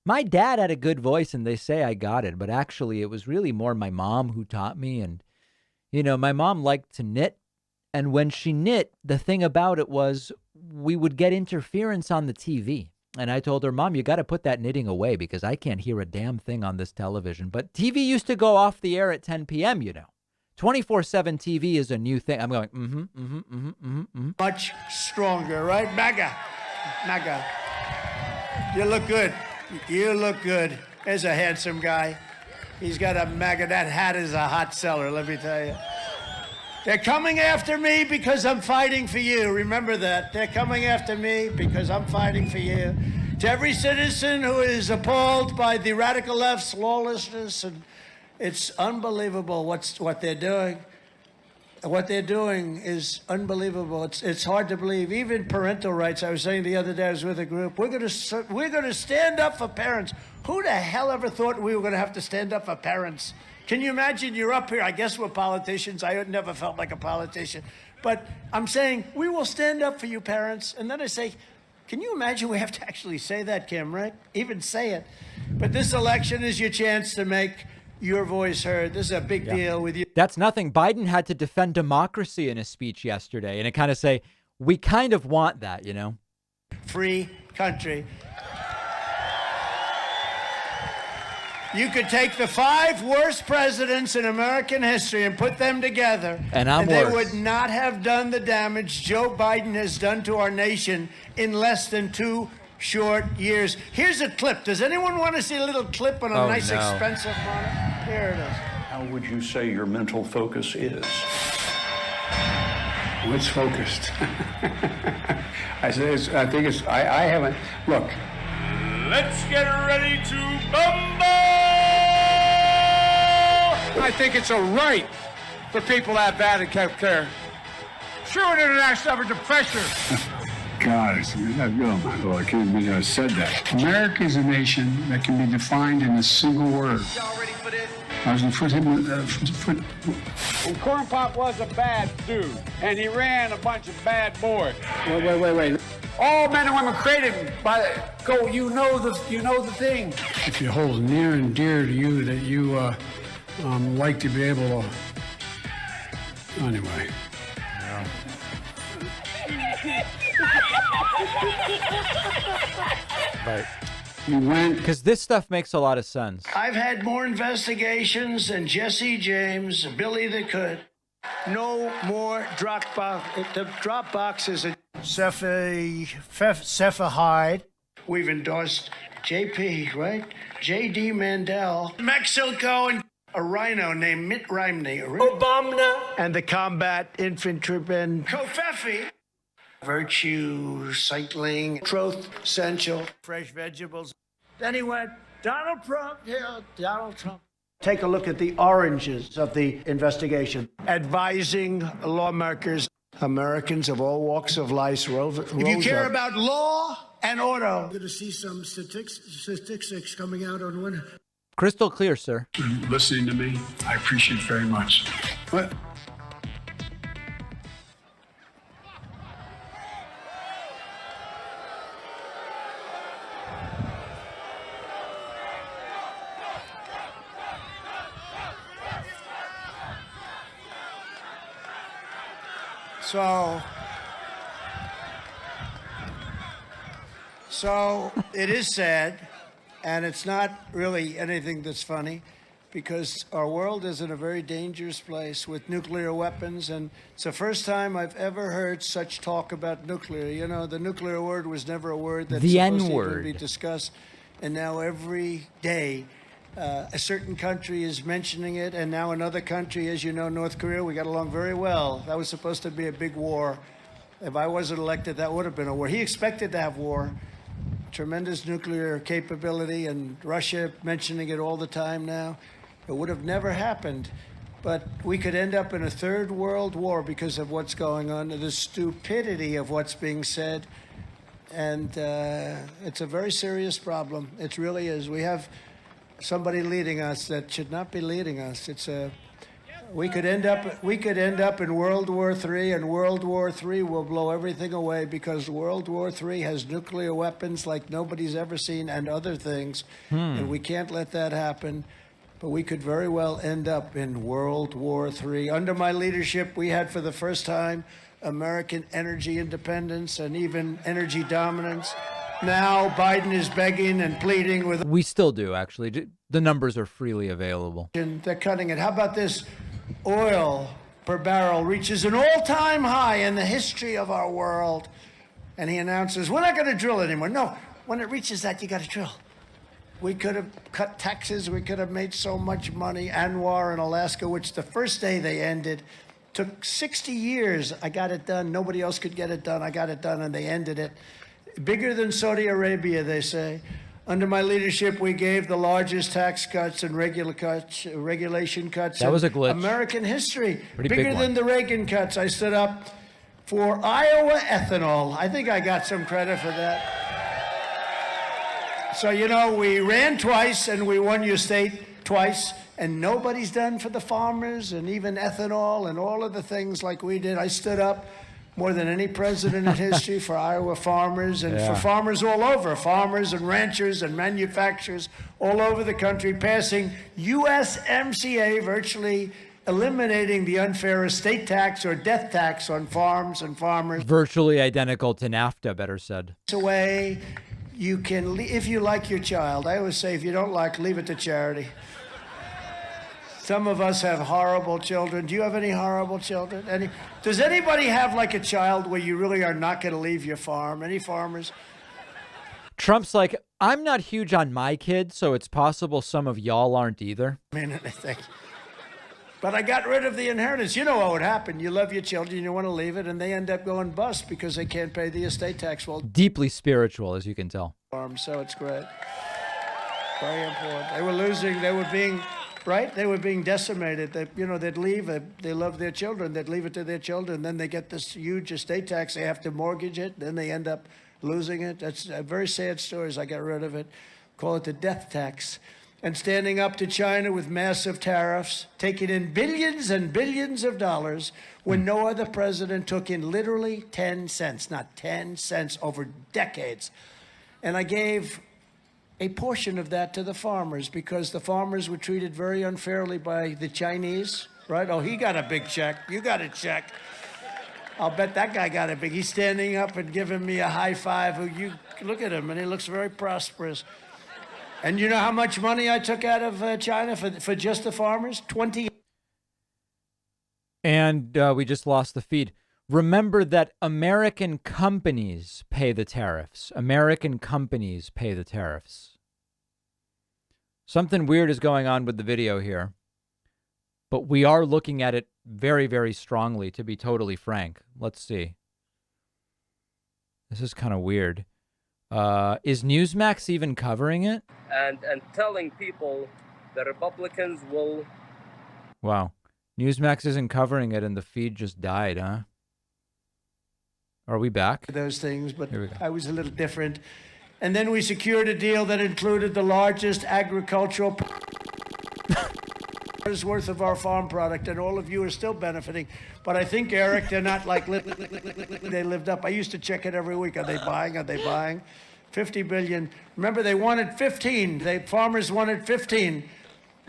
S6: my dad had a good voice, and they say I got it. But actually, it was really more my mom who taught me. And my mom liked to knit, and when she knit, the thing about it was we would get interference on the TV. And I told her, Mom, you got to put that knitting away because I can't hear a damn thing on this television. But TV used to go off the air at 10 p.m., 24/7 TV is a new thing. I'm going,
S2: Much stronger, right? MAGA. You look good. There's a handsome guy. He's got a MAGA. That hat is a hot seller, let me tell you. They're coming after me because I'm fighting for you. Remember that. They're coming after me because I'm fighting for you. To every citizen who is appalled by the radical left's lawlessness, and it's unbelievable what they're doing. What they're doing is unbelievable. It's hard to believe. Even parental rights. I was saying the other day, I was with a group. We're going to stand up for parents. Who the hell ever thought we were going to have to stand up for parents? Can you imagine? You're up here. I guess we're politicians. I never felt like a politician, but I'm saying we will stand up for you, parents. And then I say, can you imagine we have to actually say that, Kim? Right? Even say it. But this election is your chance to make your voice heard. This is a big deal with you.
S6: That's nothing. Biden had to defend democracy in his speech yesterday, and it kind of say, we kind of want that,
S2: Free country. You could take the 5 worst presidents in American history and put them together,
S6: and
S2: they would not have done the damage Joe Biden has done to our nation in less than 2 short years. Here's a clip. Does anyone want to see a little clip on a nice, expensive monitor? Here it is.
S10: How would you say your mental focus is?
S13: What's focused? I haven't. Look.
S14: Let's get ready to bumble!
S13: I think it's a right for people to have bad health care. True international average of pressure. God, oh my Lord, I can't believe I said that. America is a nation that can be defined in a single word. Y'all ready for this? I was And Corn Pop was a bad dude, and he ran a bunch of bad boys. Wait. All men and women created by you know the thing. If you hold near and dear to you that you like to be able to. Anyway.
S6: Right.
S13: You went.
S6: Because this stuff makes a lot of sense.
S2: I've had more investigations than Jesse James, Billy the Could. No more Dropbox. The Dropbox is a Cephahide. We've endorsed JP, right? JD Mandel, Mexico, and a rhino named Mitt Romney. Obama. And the combat infantryman Kofefi. Virtue, cycling, truth, essential, fresh vegetables. Then he went, Donald Trump. Take a look at the oranges of the investigation. Advising lawmakers, Americans of all walks of life. If you care about law and order. I'm going to see some statistics coming out on one.
S6: Crystal clear, sir.
S13: Listening to me, I appreciate it very much. What?
S2: So it is sad, and it's not really anything that's funny, because our world is in a very dangerous place with nuclear weapons, and it's the first time I've ever heard such talk about nuclear. You know, the nuclear word was never a word that's supposed to even be discussed, and now every day a certain country is mentioning it, and now another country, as you know, North Korea, we got along very well. That was supposed to be a big war. If I wasn't elected, that would have been a war. He expected to have war. Tremendous nuclear capability, and Russia mentioning it all the time now. It would have never happened. But we could end up in a third world war because of what's going on, the stupidity of what's being said. And it's a very serious problem. It really is. We have somebody leading us that should not be leading us. We could end up in World War III, and World War III will blow everything away, because World War III has nuclear weapons like nobody's ever seen and other things, and we can't let that happen. But we could very well end up in World War III. Under my leadership, we had for the first time American energy independence and even energy dominance. Now Biden is begging and pleading with.
S6: We still do, actually. The numbers are freely available.
S2: And they're cutting it. How about this? Oil per barrel reaches an all-time high in the history of our world. And he announces, we're not going to drill anymore. No, when it reaches that, you got to drill. We could have cut taxes. We could have made so much money. Anwar in Alaska, which the first day they ended, took 60 years. I got it done. Nobody else could get it done. I got it done, and they ended it. Bigger than Saudi Arabia, they say. Under my leadership, we gave the largest tax cuts and regulation cuts
S6: that was a glitch.
S2: American history.
S6: Pretty
S2: Bigger
S6: big one.
S2: than the Reagan cuts. I stood up for Iowa ethanol. I think I got some credit for that. So, you know, we ran twice and we won your state twice, and nobody's done for the farmers and even ethanol and all of the things like we did. I stood up more than any president in history for Iowa farmers and for farmers all over, farmers and ranchers and manufacturers all over the country, passing USMCA, virtually eliminating the unfair estate tax or death tax on farms and farmers.
S6: Virtually identical to NAFTA, better said.
S2: It's a way you can, if you like your child, I always say if you don't like, leave it to charity. Some of us have horrible children. Do you have any horrible children? Does anybody have like a child where you really are not going to leave your farm? Any farmers?
S6: Trump's like, I'm not huge on my kids, so it's possible some of y'all aren't either.
S2: But I got rid of the inheritance. You know what would happen. You love your children, you want to leave it, and they end up going bust because they can't pay the estate tax. Well,
S6: deeply spiritual, as you can tell.
S2: So it's great. Very important. They were losing. They were being... Right? They were being decimated. They'd leave. They love their children. They'd leave it to their children. Then they get this huge estate tax. They have to mortgage it. Then they end up losing it. That's very sad stories. I got rid of it. Call it the death tax. and standing up to China with massive tariffs, taking in billions and billions of dollars when no other president took in literally 10 cents, not 10 cents over decades. And I gave a portion of that to the farmers because the farmers were treated very unfairly by the Chinese, right? Oh, he got a big check. You got a check. I'll bet that guy got a big. He's standing up and giving me a high five. You look at him, and he looks very prosperous. And you know how much money I took out of China for just the farmers? 20.
S6: And we just lost the feed. Remember that American companies pay the tariffs. American companies pay the tariffs. Something weird is going on with the video here. But we are looking at it very, very strongly, to be totally frank. Let's see. This is kind of weird. Is Newsmax even covering it?
S17: And telling people the Republicans will...
S6: Wow. Newsmax isn't covering it and the feed just died, huh? Are we back?
S2: Those things, but I was a little different. And then we secured a deal that included the largest agricultural worth of our farm product, and all of you are still benefiting. But I think, Eric, they're not like they lived up. I used to check it every week. Are they buying? Are they buying? 50 billion. Remember, they wanted 15. The farmers wanted 15.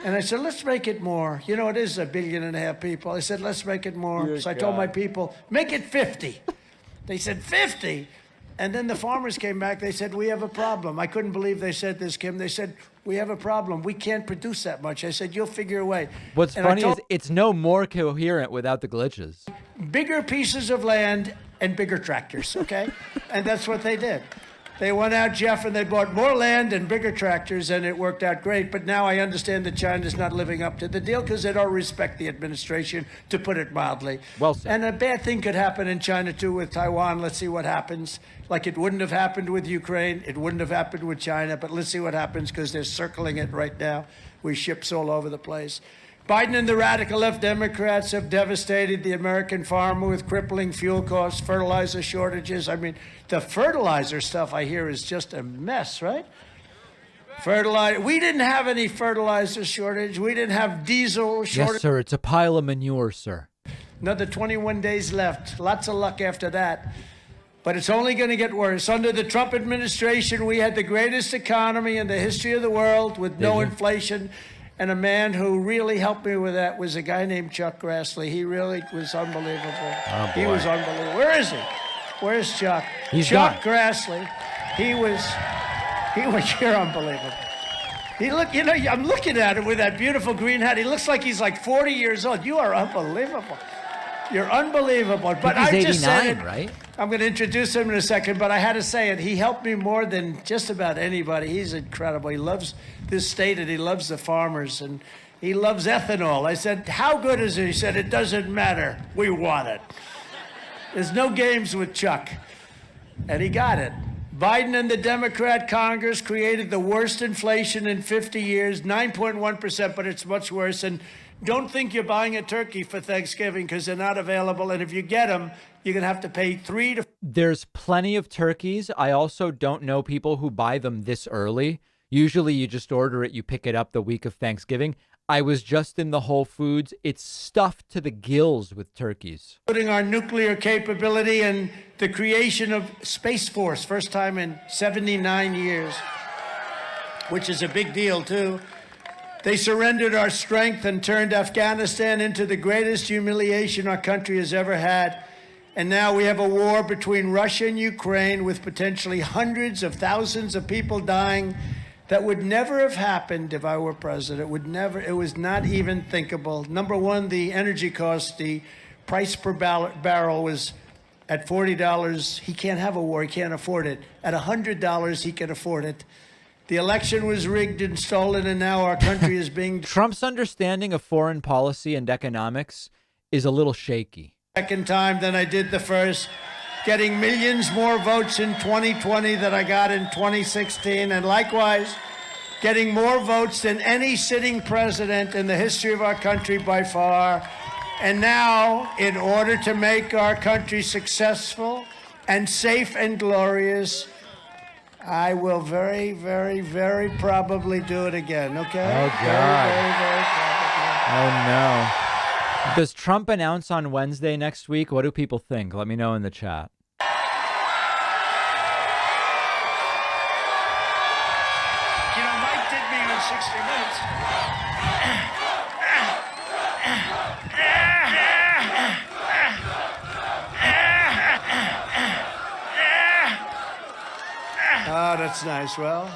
S2: And I said, let's make it more. You know, it is 1.5 billion people. I said, let's make it more. So I told my people, make it 50. They said, 50? And then the farmers came back. They said, we have a problem. I couldn't believe they said this, Kim. They said, we have a problem. We can't produce that much. I said, you'll figure a way.
S6: What's funny is it's no more coherent without the glitches.
S2: Bigger pieces of land and bigger tractors, okay? And that's what they did. They went out, Jeff, and they bought more land and bigger tractors, and it worked out great. But now I understand that China's not living up to the deal because they don't respect the administration, to put it mildly.
S6: Well said.
S2: And a bad thing could happen in China, too, with Taiwan. Let's see what happens. Like it wouldn't have happened with Ukraine. It wouldn't have happened with China. But let's see what happens because they're circling it right now with ships all over the place. Biden and the radical left Democrats have devastated the American farmer with crippling fuel costs, fertilizer shortages. I mean, the fertilizer stuff I hear is just a mess, right? Fertilizer. We didn't have any fertilizer shortage. We didn't have diesel shortage.
S6: Yes, sir. It's a pile of manure, sir.
S2: Another 21 days left. Lots of luck after that. But it's only going to get worse. Under the Trump administration, we had the greatest economy in the history of the world with no inflation. And a man who really helped me with that was a guy named Chuck Grassley. He really was unbelievable.
S6: Oh, boy.
S2: He was unbelievable. Where is he? Where's Chuck?
S6: He's
S2: Chuck
S6: gone.
S2: Grassley. He was, you're unbelievable. He look, you know, I'm looking at him with that beautiful green hat. He looks like he's like 40 years old. You are unbelievable. You're unbelievable. But
S6: I think he's
S2: I just said
S6: 89,
S2: it.
S6: right?
S2: I'm going to introduce him in a second, but I had to say it. He helped me more than just about anybody. He's incredible. He loves this state and he loves the farmers and he loves ethanol. I said, how good is it? He said, it doesn't matter. We want it. There's no games with Chuck. And he got it. Biden and the Democrat Congress created the worst inflation in 50 years, 9.1%, but it's much worse. And don't think you're buying a turkey for Thanksgiving because they're not available. And if you get them, you're going to have to pay $3 to...
S6: There's plenty of turkeys. I also don't know people who buy them this early. Usually you just order it, you pick it up the week of Thanksgiving. I was just in the Whole Foods. It's stuffed to the gills with turkeys.
S2: Putting our nuclear capability and the creation of Space Force, first time in 79 years, which is a big deal, too. They surrendered our strength and turned Afghanistan into the greatest humiliation our country has ever had. And now we have a war between Russia and Ukraine with potentially hundreds of thousands of people dying. That would never have happened if I were president. It was not even thinkable. Number one, the energy cost, the price per barrel was at $40. He can't have a war. He can't afford it. At $100, he can afford it. The election was rigged and stolen, and now our country is being...
S6: Trump's understanding of foreign policy and economics is a little shaky.
S2: Second time than I did the first, getting millions more votes in 2020 than I got in 2016, and likewise, getting more votes than any sitting president in the history of our country by far. And now, in order to make our country successful and safe and glorious, I will very, very, very probably do it again, okay?
S6: Oh, God.
S2: Very, very probably.
S6: Oh, no. Does Trump announce on Wednesday next week? What do people think? Let me know in the chat.
S2: You know, Mike did me on 60 Minutes. Oh, that's nice. Well,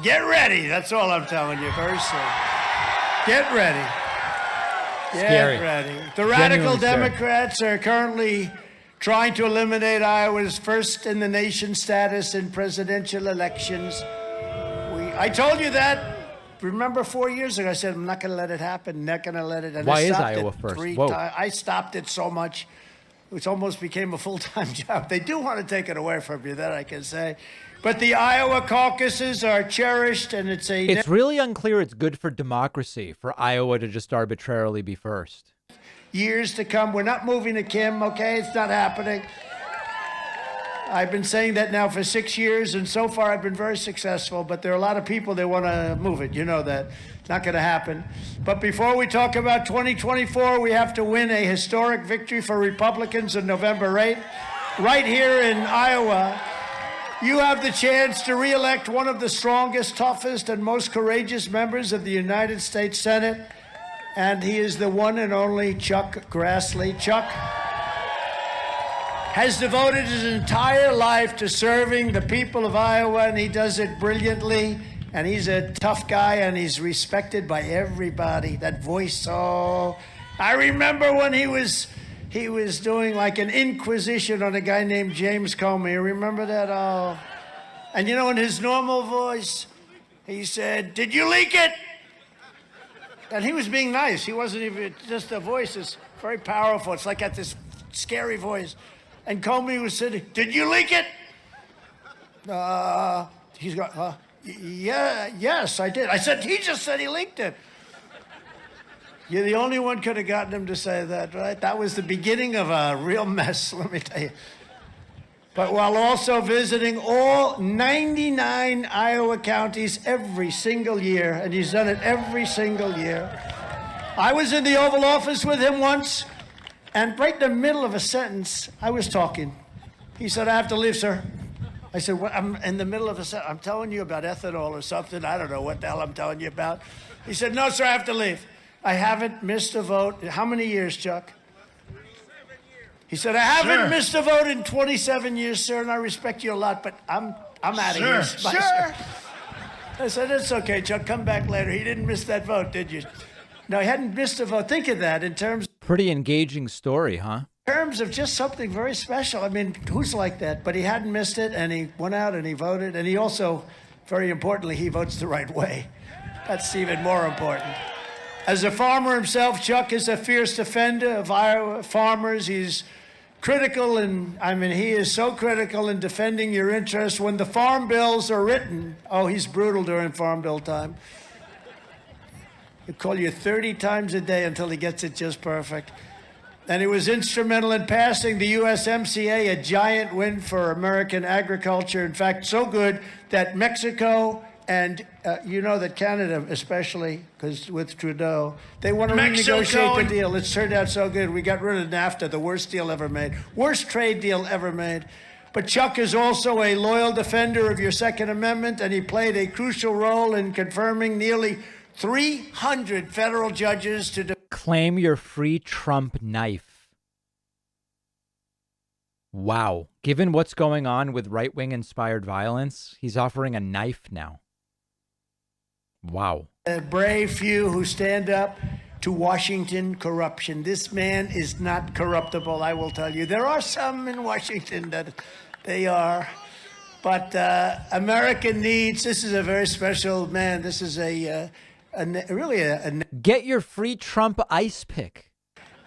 S2: get ready. That's all I'm telling you. Very soon. Get ready.
S6: Scary.
S2: Get ready. The radical
S6: Genuinely scary.
S2: Democrats are currently trying to eliminate Iowa's first in the nation status in presidential elections. I told you that. Remember 4 years ago, I said, I'm not going to let it happen. Not going to let it. And
S6: Why
S2: I
S6: is
S2: stopped
S6: Iowa
S2: it
S6: first?
S2: 3
S6: Whoa.
S2: times. I stopped it so much. It almost became a full-time job. They do want to take it away from you, that I can say. But the Iowa caucuses are cherished, and it's
S6: really unclear it's good for democracy for Iowa to just arbitrarily be first.
S2: years to come. We're not moving to Kim, okay? It's not happening. I've been saying that now for 6 years, and so far I've been very successful, but there are a lot of people that want to move it. You know that. It's not going to happen. But before we talk about 2024, we have to win a historic victory for Republicans on November 8th. Right here in Iowa, you have the chance to re-elect one of the strongest, toughest, and most courageous members of the United States Senate, and he is the one and only Chuck Grassley. Chuck has devoted his entire life to serving the people of Iowa, and he does it brilliantly. And he's a tough guy, and he's respected by everybody. That voice, oh, I remember when he was doing like an inquisition on a guy named James Comey. You remember that? Oh, and you know, in his normal voice, he said, "Did you leak it?" And he was being nice. He wasn't even, just the voice is very powerful. It's like got this scary voice. And Comey was sitting, "Did you leak it?" He's got, yeah, yes, I did. I said, he just said he leaked it. You're the only one could have gotten him to say that, right? That was the beginning of a real mess, let me tell you. But while also visiting all 99 Iowa counties every single year, and he's done it every single year. I was in the Oval Office with him once, and right in the middle of a sentence, I was talking. He said, "I have to leave, sir." I said, "What? I'm in the middle of a sentence. I'm telling you about ethanol or something. I don't know what the hell I'm telling you about." He said, "No, sir, I have to leave. I haven't missed a vote." How many years, Chuck? He said, "I haven't missed a vote in 27 years, sir, and I respect you a lot, but I'm out of here." Bye, sir. I said, "It's okay, Chuck. Come back later." He didn't miss that vote, did you? No, he hadn't missed a vote. Think of that in terms
S6: Pretty engaging story, huh?
S2: of just something very special. I mean, who's like that? But he hadn't missed it, and he went out and he voted. And he also, very importantly, he votes the right way. That's even more important. As a farmer himself, Chuck is a fierce defender of Iowa farmers. He's critical, and he is so critical in defending your interests. When the farm bills are written, he's brutal during farm bill time. He'll call you 30 times a day until he gets it just perfect. And he was instrumental in passing the USMCA, a giant win for American agriculture. In fact, so good that Mexico and you know that Canada, especially, because with Trudeau, they want to renegotiate the deal. It's turned out so good. We got rid of NAFTA, the worst deal ever made. Worst trade deal ever made. But Chuck is also a loyal defender of your Second Amendment, and he played a crucial role in confirming nearly 300 federal judges to
S6: Claim your free Trump knife. Wow. Given what's going on with right-wing inspired violence, he's offering a knife now. Wow.
S2: A brave few who stand up to Washington corruption. This man is not corruptible, I will tell you. There are some in Washington that they are. But America needs, this is a very special man. This is really a
S6: get your free Trump ice pick.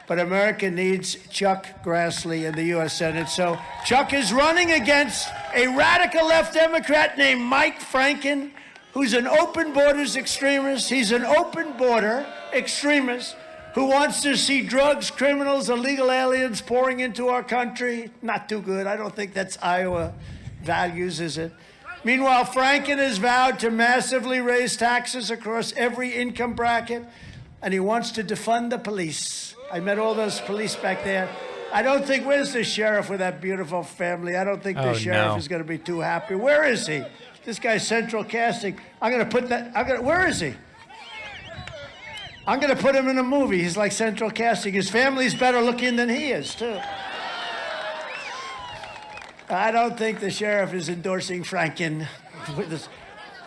S2: But America needs Chuck Grassley in the U.S. Senate. So Chuck is running against a radical left Democrat named Mike Franken, who's an open borders extremist. He's an open border extremist who wants to see drugs, criminals, illegal aliens pouring into our country. Not too good. I don't think that's Iowa values, is it? Meanwhile, Franken has vowed to massively raise taxes across every income bracket, and he wants to defund the police. I met all those police back there. I don't think, where's the sheriff with that beautiful family? I don't think the sheriff is going to be too happy. Where is he? This guy's central casting. I'm going to put that, where is he? I'm going to put him in a movie. He's like central casting. His family's better looking than he is, too. I don't think the sheriff is endorsing Franken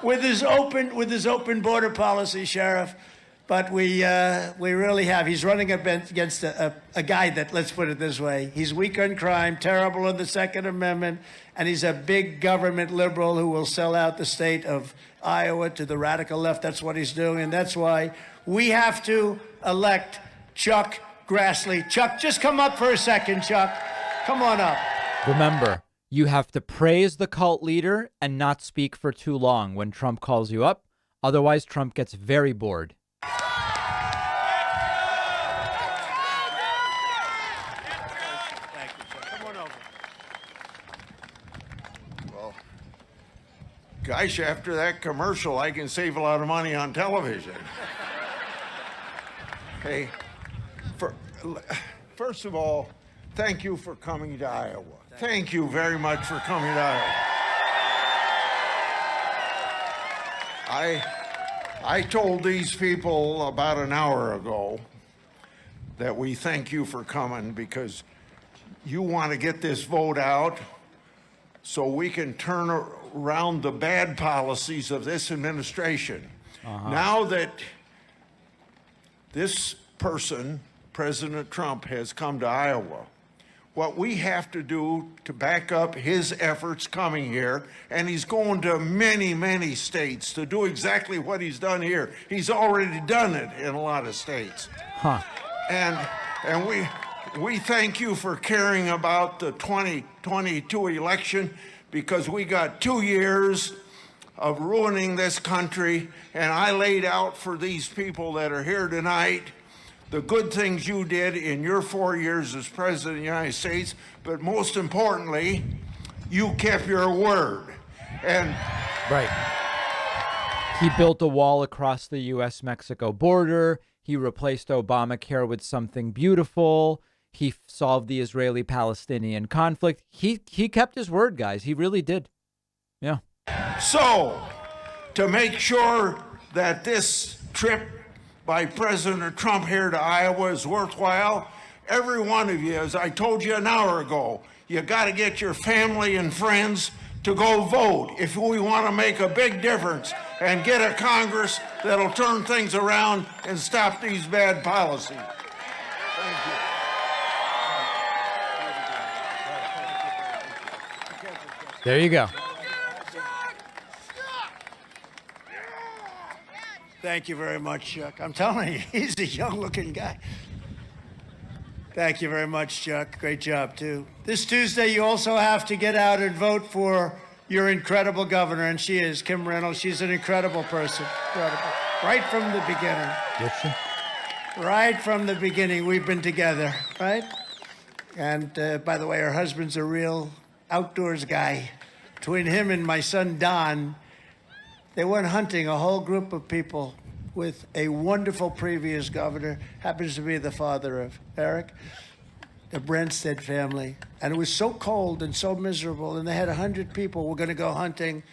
S2: with his open border policy, Sheriff. But we really have. He's running against a guy that, let's put it this way, he's weak on crime, terrible on the Second Amendment, and he's a big government liberal who will sell out the state of Iowa to the radical left. That's what he's doing, and that's why we have to elect Chuck Grassley. Chuck, just come up for a second, Chuck. Come on up.
S6: Remember, you have to praise the cult leader and not speak for too long when Trump calls you up. Otherwise, Trump gets very bored.
S4: Gosh, after that commercial, I can save a lot of money on television. Hey, first of all, thank you for coming to Iowa. Thank you very much for coming to Iowa. I told these people about an hour ago that we thank you for coming because you want to get this vote out so we can turn around the bad policies of this administration. Now that this person, President Trump, has come to Iowa, what we have to do to back up his efforts coming here, and he's going to many, many states to do exactly what he's done here. He's already done it in a lot of states. And we thank you for caring about the 2022 election, because we got 2 years of ruining this country, and I laid out for these people that are here tonight the good things you did in your 4 years as President of the United States, but most importantly, you kept your word. And
S6: He built a wall across the U.S.-Mexico border. He replaced Obamacare with something beautiful. He solved the Israeli-Palestinian conflict. He kept his word, guys. He really did. Yeah.
S4: So, to make sure that this trip by President Trump here to Iowa is worthwhile, every one of you, as I told you an hour ago, you got to get your family and friends to go vote if we want to make a big difference and get a Congress that'll turn things around and stop these bad policies. Thank you.
S6: There you go.
S2: Thank you very much, Chuck. I'm telling you, he's a young-looking guy. Thank you very much, Chuck. Great job, too. This Tuesday, you also have to get out and vote for your incredible governor, and she is Kim Reynolds. She's an incredible person. Incredible. Right from the beginning.
S6: Is she?
S2: Right from the beginning, we've been together, right? And by the way, her husband's a real outdoors guy. Between him and my son, Don, they went hunting, a whole group of people, with a wonderful previous governor, happens to be the father of Eric, the Brentstead family. And it was so cold and so miserable, and they had 100 people were going to go hunting.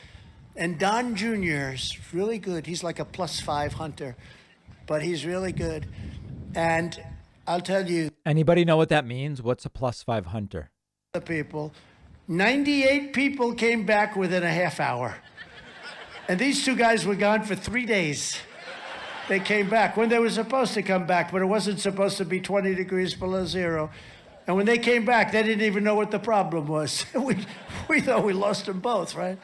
S2: And Don Jr. is really good. He's like a +5 hunter, but he's really good. And I'll tell you.
S6: Anybody know what that means? What's a +5 hunter?
S2: The people, 98 people came back within a half hour. And these two guys were gone for 3 days. They came back when they were supposed to come back, but it wasn't supposed to be 20 degrees below zero. And when they came back, they didn't even know what the problem was. We thought we lost them both, right?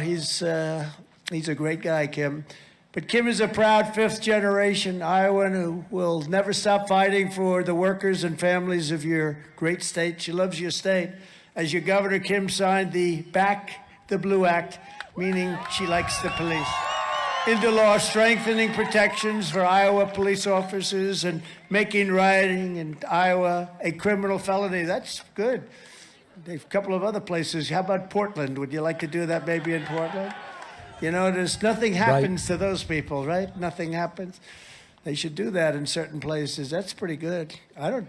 S2: He's a great guy, Kim. But Kim is a proud fifth-generation Iowan who will never stop fighting for the workers and families of your great state. She loves your state. As your governor, Kim signed the Back the Blue Act, meaning she likes the police, into law, strengthening protections for Iowa police officers and making rioting in Iowa a criminal felony. That's good. A couple of other places. How about Portland? Would you like to do that maybe in Portland? You know, there's nothing happens to those people, right? Nothing happens. They should do that in certain places. That's pretty good.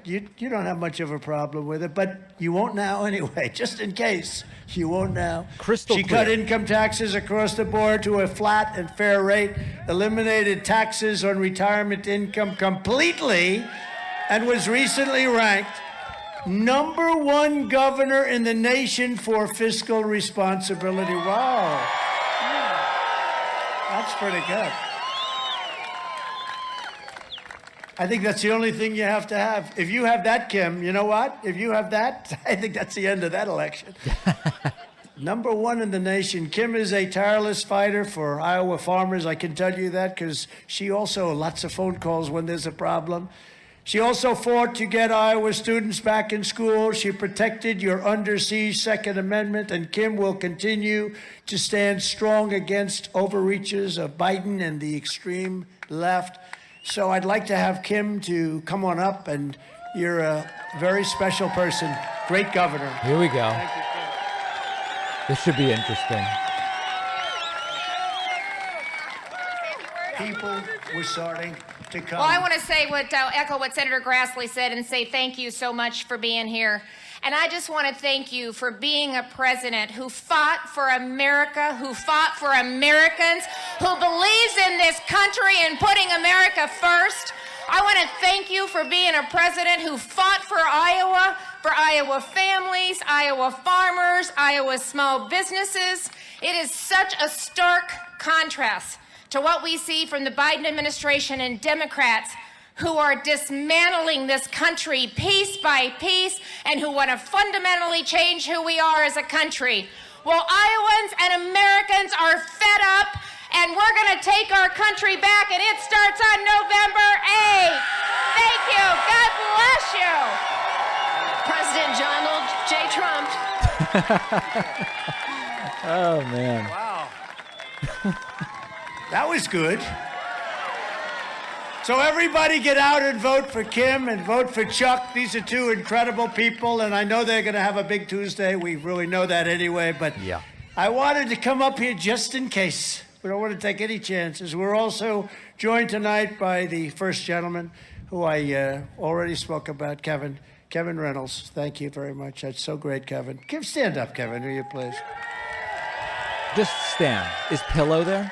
S2: You don't have much of a problem with it, but you won't now anyway, just in case. You won't now.
S6: Crystal
S2: She
S6: clear.
S2: cut income taxes across the board to a flat and fair rate, eliminated taxes on retirement income completely, and was recently ranked #1 governor in the nation for fiscal responsibility. Wow. That's pretty good. I think that's the only thing you have to have. If you have that, Kim, you know what? If you have that, I think that's the end of that election. #1 in the nation. Kim is a tireless fighter for Iowa farmers. I can tell you that because she also lots of phone calls when there's a problem. She also fought to get Iowa students back in school. She protected your under siege Second Amendment, and Kim will continue to stand strong against overreaches of Biden and the extreme left. So I'd like to have Kim to come on up, and you're a very special person. Great governor.
S6: Here we go.
S2: Thank you, Kim.
S6: This should be interesting.
S2: People were starting to come.
S15: Well, I want to say echo what Senator Grassley said and say thank you so much for being here. And I just want to thank you for being a president who fought for America, who fought for Americans, who believes in this country and putting America first. I want to thank you for being a president who fought for Iowa families, Iowa farmers, Iowa small businesses. It is such a stark contrast to what we see from the Biden administration and Democrats who are dismantling this country piece by piece and who want to fundamentally change who we are as a country. Well, Iowans and Americans are fed up, and we're going to take our country back, and it starts on November 8th. Thank you. God bless you.
S18: President Donald J. Trump.
S6: Oh, man.
S2: Wow. That was good. So everybody get out and vote for Kim and vote for Chuck. These are two incredible people, and I know they're going to have a big Tuesday. We really know that anyway, but
S6: yeah.
S2: I wanted to come up here just in case. We don't want to take any chances. We're also joined tonight by the first gentleman, who I already spoke about, Kevin Reynolds. Thank you very much. That's so great, Kevin. Stand up, Kevin, will you please?
S6: Just stand. Is Pillow there?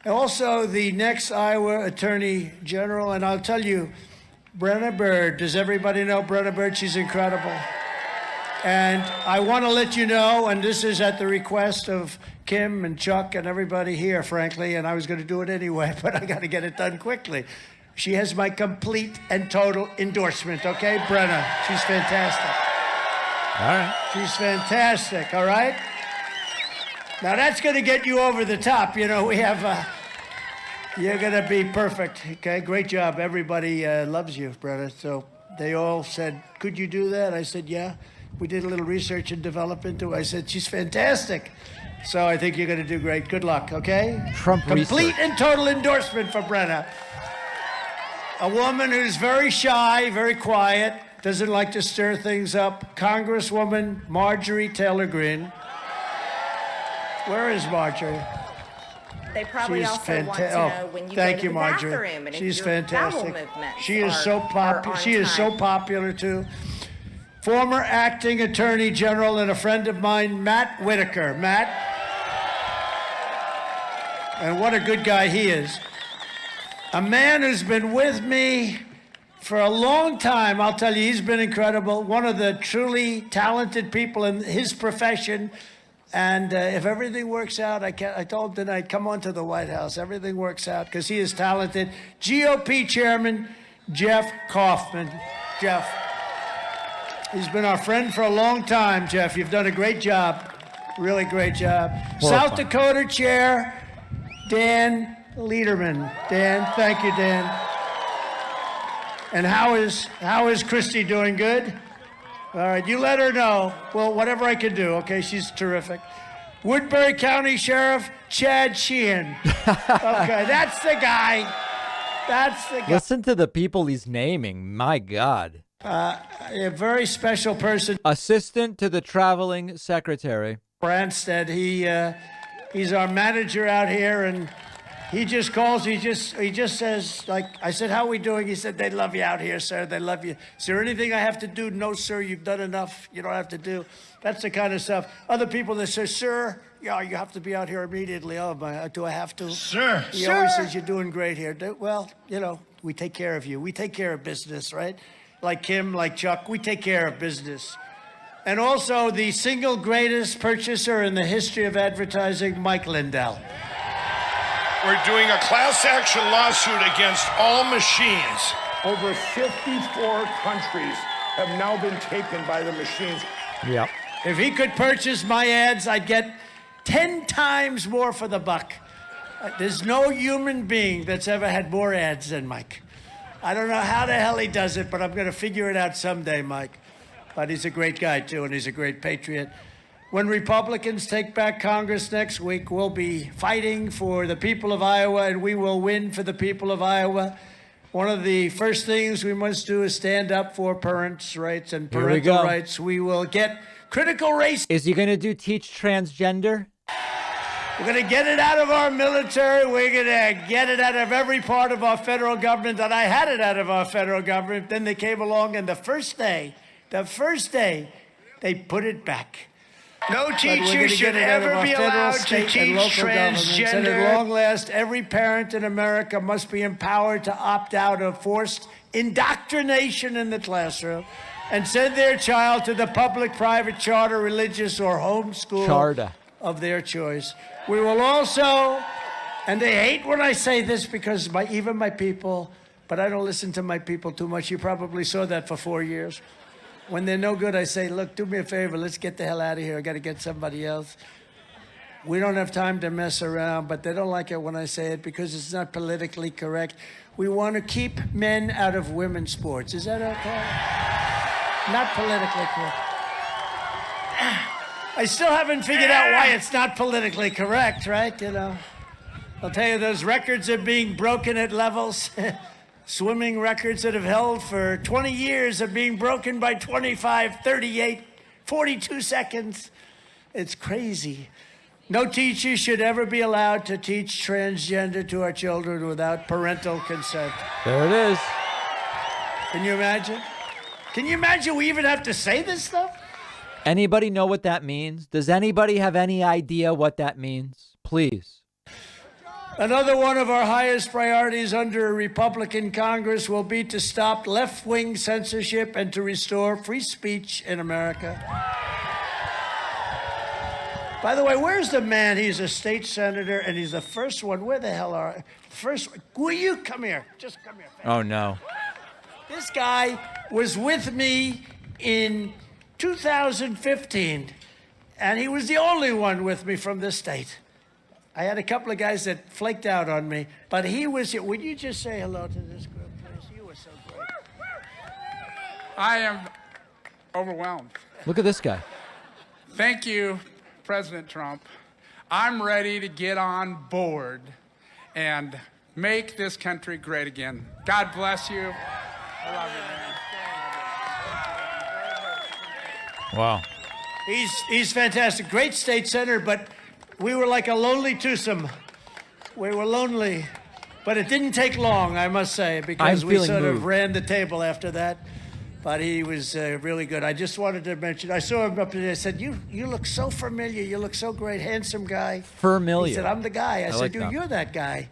S2: Also, the next Iowa Attorney General, and I'll tell you, Brenna Bird. Does everybody know Brenna Bird? She's incredible. And I want to let you know, and this is at the request of Kim and Chuck and everybody here, frankly, and I was going to do it anyway, but I got to get it done quickly. She has my complete and total endorsement, okay, Brenna? She's fantastic.
S6: All right.
S2: She's fantastic, all right? Now, that's going to get you over the top. You know, we have, you're going to be perfect, okay? Great job. Everybody loves you, Brenna. So they all said, could you do that? I said, yeah. We did a little research and development into it. I said, she's fantastic. So I think you're going to do great. Good luck, okay?
S6: Trump
S2: Complete
S6: research.
S2: and total endorsement for Brenna. A woman who's very shy, very quiet, doesn't like to stir things up. Congresswoman Marjorie Taylor Greene. Where is Marjorie?
S19: They probably
S2: She's
S19: also want to know when you
S2: thank
S19: go to
S2: you,
S19: the
S2: Marjorie.
S19: bathroom and
S2: She's
S19: if your bowel
S2: fantastic.
S19: movements
S2: She is so popular. She is so popular too. Former acting attorney general and a friend of mine, Matt Whitaker. Matt, and what a good guy he is. A man who's been with me for a long time. I'll tell you, he's been incredible. One of the truly talented people in his profession. And if everything works out, I told him tonight, come on to the White House. Everything works out because he is talented. GOP Chairman Jeff Kaufman. Jeff, he's been our friend for a long time, Jeff. You've done a great job. Really great job. South Dakota Chair Dan Lederman. Dan, thank you, Dan. And how is Christy doing? Good? All right, you let her know. Well, whatever I can do, okay? She's terrific. Woodbury County Sheriff Chad Sheehan. Okay, that's the guy. That's the guy.
S6: Listen to the people he's naming. My God.
S2: A very special person.
S6: Assistant to the traveling secretary.
S2: Branstad, he's our manager out here, and he just calls. He just says, like, I said, how are we doing? He said, they love you out here, sir. They love you. Is there anything I have to do? No, sir. You've done enough. You don't have to do. That's the kind of stuff. Other people that say, sir, yeah, you have to be out here immediately. Oh, do I have to?
S13: Sir.
S2: He always says, you're doing great here. Well, you know, we take care of you. We take care of business, right? Like Kim, like Chuck, we take care of business. And also the single greatest purchaser in the history of advertising, Mike Lindell.
S13: We're doing a class action lawsuit against all machines.
S5: Over 54 countries have now been taken by the machines.
S6: Yep.
S2: If he could purchase my ads, I'd get 10 times more for the buck. There's no human being that's ever had more ads than Mike. I don't know how the hell he does it, but I'm going to figure it out someday, Mike. But he's a great guy, too, and he's a great patriot. When Republicans take back Congress next week, we'll be fighting for the people of Iowa, and we will win for the people of Iowa. One of the first things we must do is stand up for parents' rights and parental rights. We will get critical race.
S6: Is he going to teach transgender?
S2: We're going to get it out of our military. We're going to get it out of every part of our federal government. And I had it out of our federal government. Then they came along, and the first day, they put it back.
S21: No teacher should ever be allowed to teach transgender.
S2: And at long last, every parent in America must be empowered to opt out of forced indoctrination in the classroom and send their child to the public, private, charter, religious, or homeschool of their choice. We will also, and they hate when I say this because even my people, but I don't listen to my people too much. You probably saw that for 4 years. When they're no good, I say, look, do me a favor. Let's get the hell out of here. I got to get somebody else. We don't have time to mess around, but they don't like it when I say it because it's not politically correct. We want to keep men out of women's sports. Is that okay? Not politically correct. I still haven't figured out why it's not politically correct, right? You know, I'll tell you, those records are being broken at levels. Swimming records that have held for 20 years are being broken by 25, 38, 42 seconds. It's crazy. No teacher should ever be allowed to teach transgender to our children without parental consent.
S6: There it is.
S2: Can you imagine? Can you imagine we even have to say this stuff?
S6: Anybody know what that means? Does anybody have any idea what that means? Please.
S2: Another one of our highest priorities under a Republican Congress will be to stop left-wing censorship and to restore free speech in America. By the way, where's the man? He's a state senator, and he's the first one. Where the hell are first? Will you come here? Just come here.
S6: Oh, no.
S2: This guy was with me in 2015, and he was the only one with me from this state. I had a couple of guys that flaked out on me, but he was here. Would you just say hello to this group, please? You were so great.
S22: I am overwhelmed.
S6: Look at this guy.
S22: Thank you, President Trump. I'm ready to get on board and make this country great again. God bless you. I love you, man.
S6: Wow.
S2: He's fantastic. Great state senator, but we were like a lonely twosome. We were lonely, but it didn't take long, I must say, because we sort of ran the table after that. But he was really good. I just wanted to mention, I saw him up there. I said, you look so familiar. You look so great. Handsome guy.
S6: Familiar.
S2: He said, I'm the guy. I said, dude, you're that guy.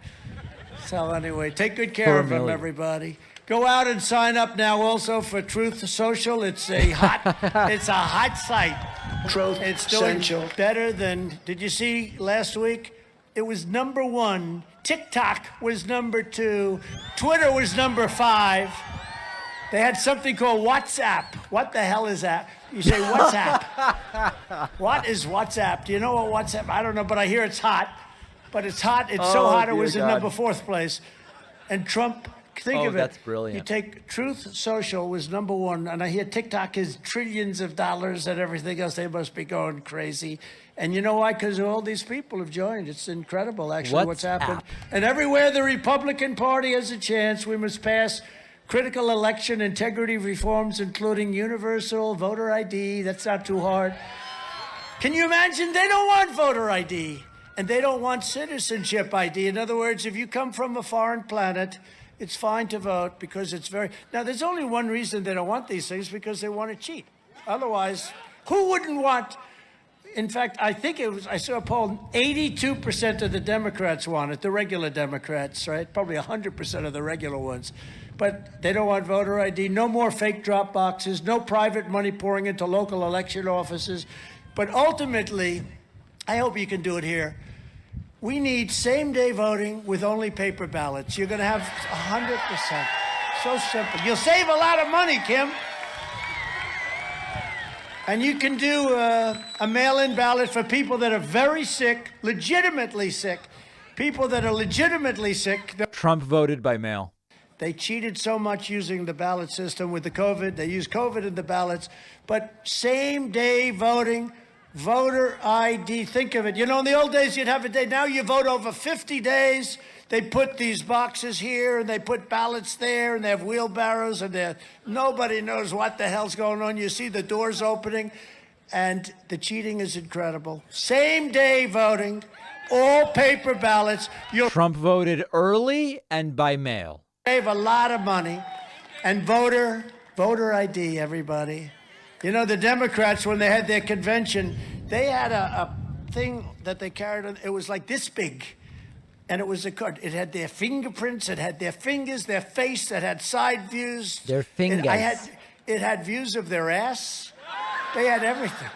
S2: So anyway, take good care of him, everybody. Go out and sign up now also for Truth Social. It's a hot site.
S21: Truth
S2: It's doing
S21: Social.
S2: better than, did you see last week? It was #1. TikTok was #2. Twitter was #5. They had something called WhatsApp. What the hell is that? You say WhatsApp. What is WhatsApp? Do you know what WhatsApp? I don't know, but I hear it's hot. But it's hot. It's so hot it was in #4 place. And Trump, think of it.
S6: That's brilliant.
S2: You take Truth Social was #1, and I hear TikTok is trillions of dollars and everything else. They must be going crazy. And you know why? Because all these people have joined. It's incredible, actually, what's happened. And everywhere the Republican Party has a chance, we must pass critical election integrity reforms, including universal voter ID. That's not too hard. Can you imagine? They don't want voter ID, and they don't want citizenship ID. In other words, if you come from a foreign planet, it's fine to vote because it's very... Now, there's only one reason they don't want these things, because they want to cheat. Otherwise, who wouldn't want... In fact, I think it was, I saw a poll, 82% of the Democrats want it, the regular Democrats, right? Probably 100% of the regular ones. But they don't want voter ID, no more fake drop boxes, no private money pouring into local election offices. But ultimately, I hope you can do it here. We need same-day voting with only paper ballots. You're going to have 100%. So simple. You'll save a lot of money, Kim. And you can do a mail-in ballot for people that are very sick, legitimately sick. People that are legitimately sick.
S6: Trump voted by mail.
S2: They cheated so much using the ballot system with the COVID. They used COVID in the ballots. But same-day voting, voter ID, think of it. You know, in the old days, you'd have a day. Now you vote over 50 days. They put these boxes here, and they put ballots there, and they have wheelbarrows, and nobody knows what the hell's going on. You see the doors opening, and the cheating is incredible. Same-day voting, all paper ballots.
S6: Trump voted early and by mail.
S2: Save a lot of money. And voter ID, everybody. You know, the Democrats, when they had their convention, they had a thing that they carried on. It was like this big. And it was a card. It had their fingerprints. It had their fingers, their face. It had side views.
S6: Their fingers.
S2: It had views of their ass. They had everything.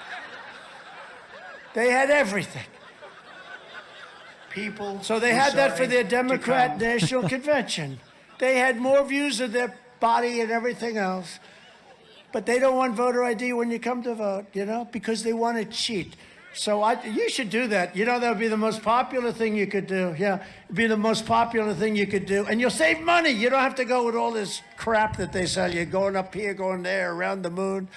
S2: They had everything. People. So they had that for their Democrat National Convention. They had more views of their body and everything else. But they don't want voter ID when you come to vote, you know, because they want to cheat. So you should do that. You know, that would be the most popular thing you could do. Yeah, it'd be the most popular thing you could do. And you'll save money. You don't have to go with all this crap that they sell you, going up here, going there, around the moon.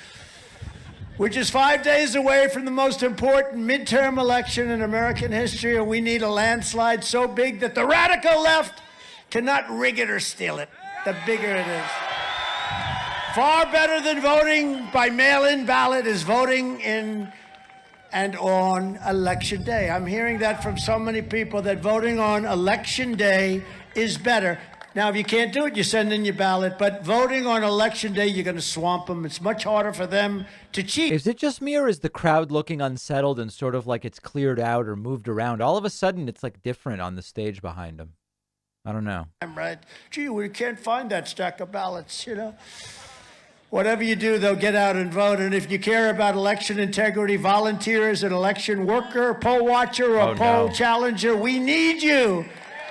S2: We're just 5 days away from the most important midterm election in American history, and we need a landslide so big that the radical left cannot rig it or steal it. The bigger it is. Far better than voting by mail-in ballot is voting in and on election day. I'm hearing that from so many people, that voting on election day is better. Now, if you can't do it, you send in your ballot. But voting on election day, you're going to swamp them. It's much harder for them to cheat.
S6: Is it just me, or is the crowd looking unsettled and sort of like it's cleared out or moved around? All of a sudden, it's like different on the stage behind them. I don't know.
S2: I'm right. Gee, we can't find that stack of ballots, you know. Whatever you do, they'll get out and vote. And if you care about election integrity, volunteer as an election worker, poll watcher, or poll challenger, we need you.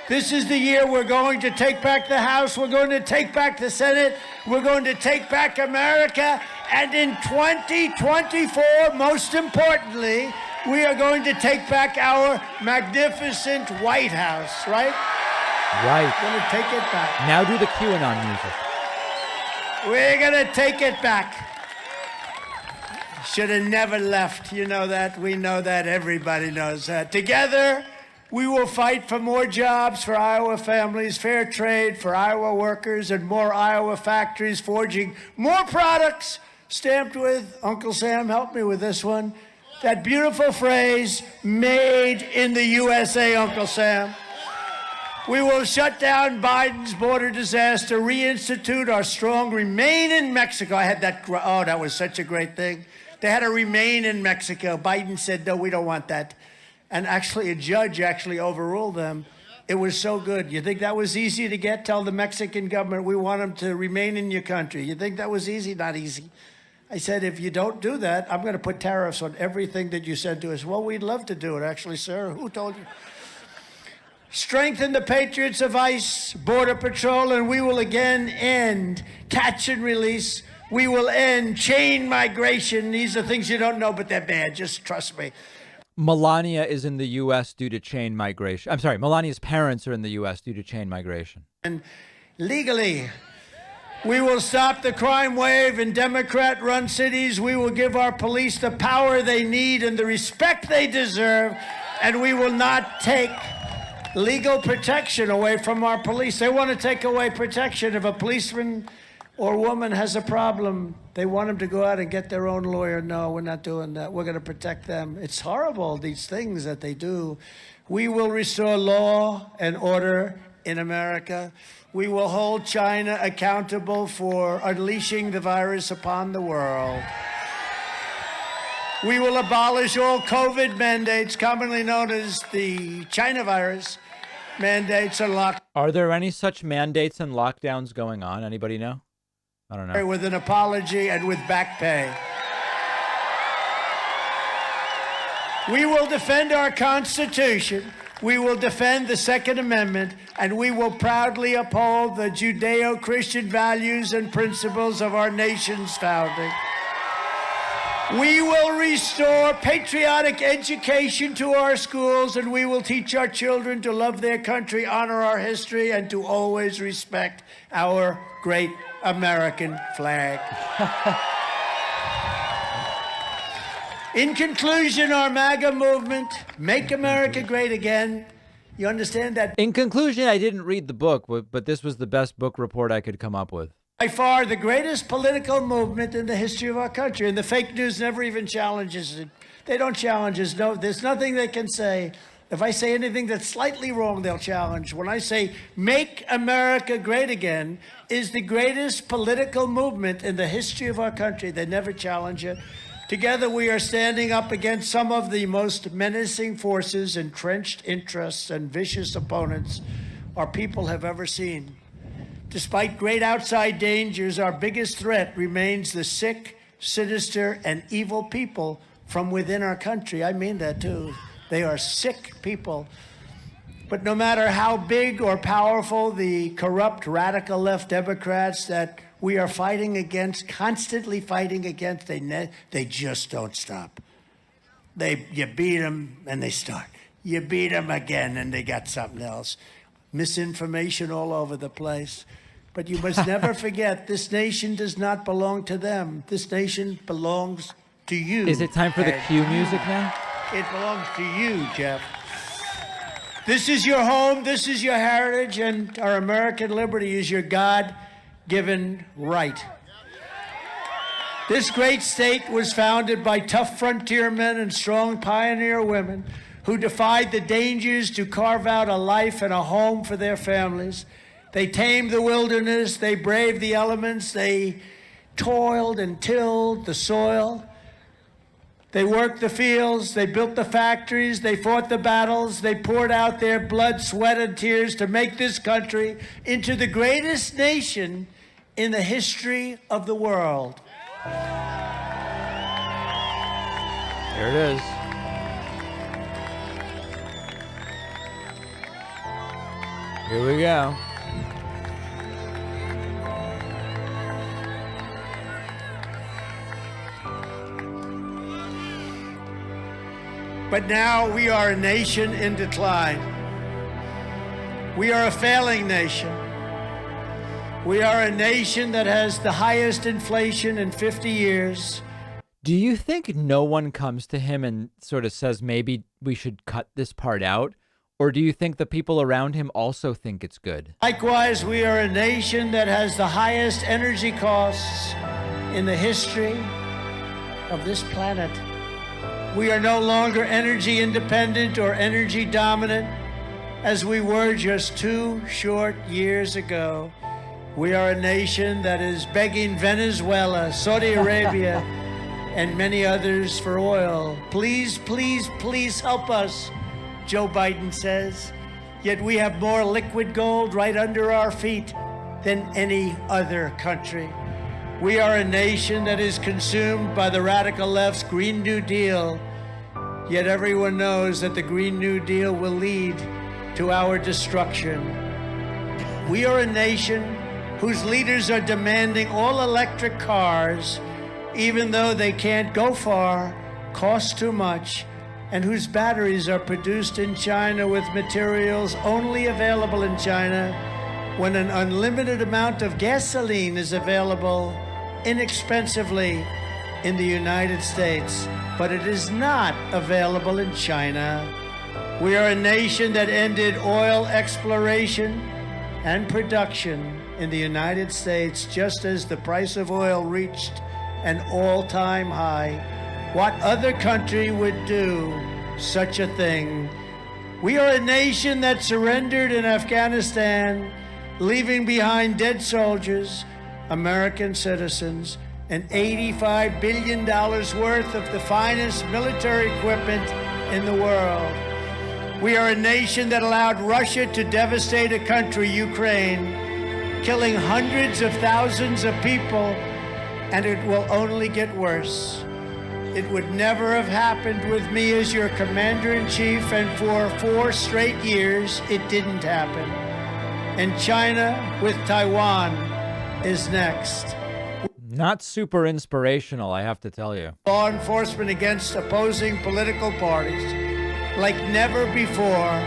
S2: This is the year we're going to take back the House. We're going to take back the Senate. We're going to take back America. And in 2024, most importantly, we are going to take back our magnificent White House, right?
S6: Right.
S2: We're going to take it back.
S6: Now do the QAnon music.
S2: We're going to take it back. Should have never left. You know that. We know that. Everybody knows that. Together, we will fight for more jobs for Iowa families, fair trade for Iowa workers, and more Iowa factories forging more products stamped with, Uncle Sam, help me with this one, that beautiful phrase, made in the USA, Uncle Sam. We will shut down Biden's border disaster, reinstitute our strong Remain in Mexico. I had that, oh, that was such a great thing. They had to remain in Mexico. Biden said, no, we don't want that. And actually, a judge actually overruled them. It was so good. You think that was easy to get? Tell the Mexican government, we want them to remain in your country. You think that was easy? Not easy. I said, if you don't do that, I'm going to put tariffs on everything that you said to us. Well, we'd love to do it, actually, sir. Who told you? Strengthen the patriots of ICE, Border Patrol, and we will again end catch and release. We will end chain migration. These are things you don't know, but they're bad. Just trust me.
S6: Melania is in the U.S. due to chain migration. I'm sorry, Melania's parents are in the U.S. due to chain migration.
S2: And legally, we will stop the crime wave in Democrat-run cities. We will give our police the power they need and the respect they deserve. And we will not take legal protection away from our police. They want to take away protection. If a policeman or woman has a problem, they want them to go out and get their own lawyer. No, we're not doing that. We're going to protect them. It's horrible, these things that they do. We will restore law and order in America. We will hold China accountable for unleashing the virus upon the world. We will abolish all COVID mandates, commonly known as the China virus mandates and lockdowns.
S6: Are there any such mandates and lockdowns going on? Anybody know? I don't know.
S2: With an apology and with back pay. We will defend our Constitution. We will defend the Second Amendment, and we will proudly uphold the Judeo-Christian values and principles of our nation's founding. We will restore patriotic education to our schools, and we will teach our children to love their country, honor our history, and to always respect our great American flag. In conclusion, our MAGA movement, Make America Great Again. You understand that?
S6: In conclusion, I didn't read the book, but this was the best book report I could come up with.
S2: By far the greatest political movement in the history of our country. And the fake news never even challenges it. They don't challenge us. No, there's nothing they can say. If I say anything that's slightly wrong, they'll challenge. When I say Make America Great Again is the greatest political movement in the history of our country, they never challenge it. Together, we are standing up against some of the most menacing forces, entrenched interests, and vicious opponents our people have ever seen. Despite great outside dangers, our biggest threat remains the sick, sinister, and evil people from within our country. I mean that, too. They are sick people. But no matter how big or powerful the corrupt, radical left Democrats that we are fighting against, constantly fighting against, they just don't stop. You beat them and they start. You beat them again and they got something else. Misinformation all over the place. But you must never forget, this nation does not belong to them. This nation belongs to you.
S6: Is it time for the cue music now?
S2: It belongs to you, Jeff. This is your home, this is your heritage, and our American liberty is your God-given right. This great state was founded by tough frontiermen and strong pioneer women who defied the dangers to carve out a life and a home for their families. They tamed the wilderness, they braved the elements, they toiled and tilled the soil. They worked the fields, they built the factories, they fought the battles, they poured out their blood, sweat, and tears to make this country into the greatest nation in the history of the world.
S6: Here it is. Here we go.
S2: But now we are a nation in decline. We are a failing nation. We are a nation that has the highest inflation in 50 years.
S6: Do you think no one comes to him and sort of says maybe we should cut this part out? Or do you think the people around him also think it's good?
S2: Likewise, we are a nation that has the highest energy costs in the history of this planet. We are no longer energy independent or energy dominant as we were just 2 short years ago. We are a nation that is begging Venezuela, Saudi Arabia, and many others for oil. Please, please, please help us, Joe Biden says. Yet we have more liquid gold right under our feet than any other country. We are a nation that is consumed by the radical left's Green New Deal, yet everyone knows that the Green New Deal will lead to our destruction. We are a nation whose leaders are demanding all electric cars, even though they can't go far, cost too much, and whose batteries are produced in China with materials only available in China, when an unlimited amount of gasoline is available inexpensively in the United States, but it is not available in China. We are a nation that ended oil exploration and production in the United States just as the price of oil reached an all-time high. What other country would do such a thing? We are a nation that surrendered in Afghanistan, leaving behind dead soldiers, American citizens, and $85 billion worth of the finest military equipment in the world. We are a nation that allowed Russia to devastate a country, Ukraine, killing hundreds of thousands of people, and it will only get worse. It would never have happened with me as your commander-in-chief, and for 4 straight years, it didn't happen. And China with Taiwan is next.
S6: Not super inspirational, I have to tell you.
S2: Law enforcement against opposing political parties like never before.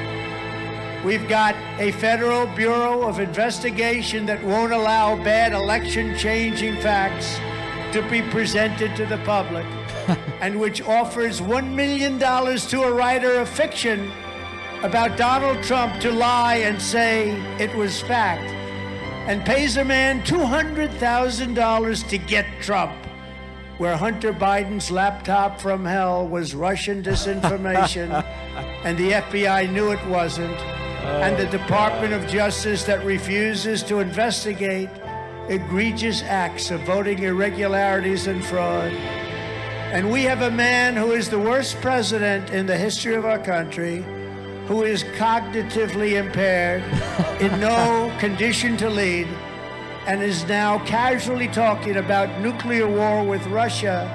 S2: We've got a Federal Bureau of Investigation that won't allow bad election-changing facts to be presented to the public, and which offers $1 million to a writer of fiction about Donald Trump to lie and say it was fact, and pays a man $200,000 to get Trump, where Hunter Biden's laptop from hell was Russian disinformation, and the FBI knew it wasn't, and the Department of Justice that refuses to investigate egregious acts of voting irregularities and fraud. And we have a man who is the worst president in the history of our country, who is cognitively impaired, in no condition to lead, and is now casually talking about nuclear war with Russia,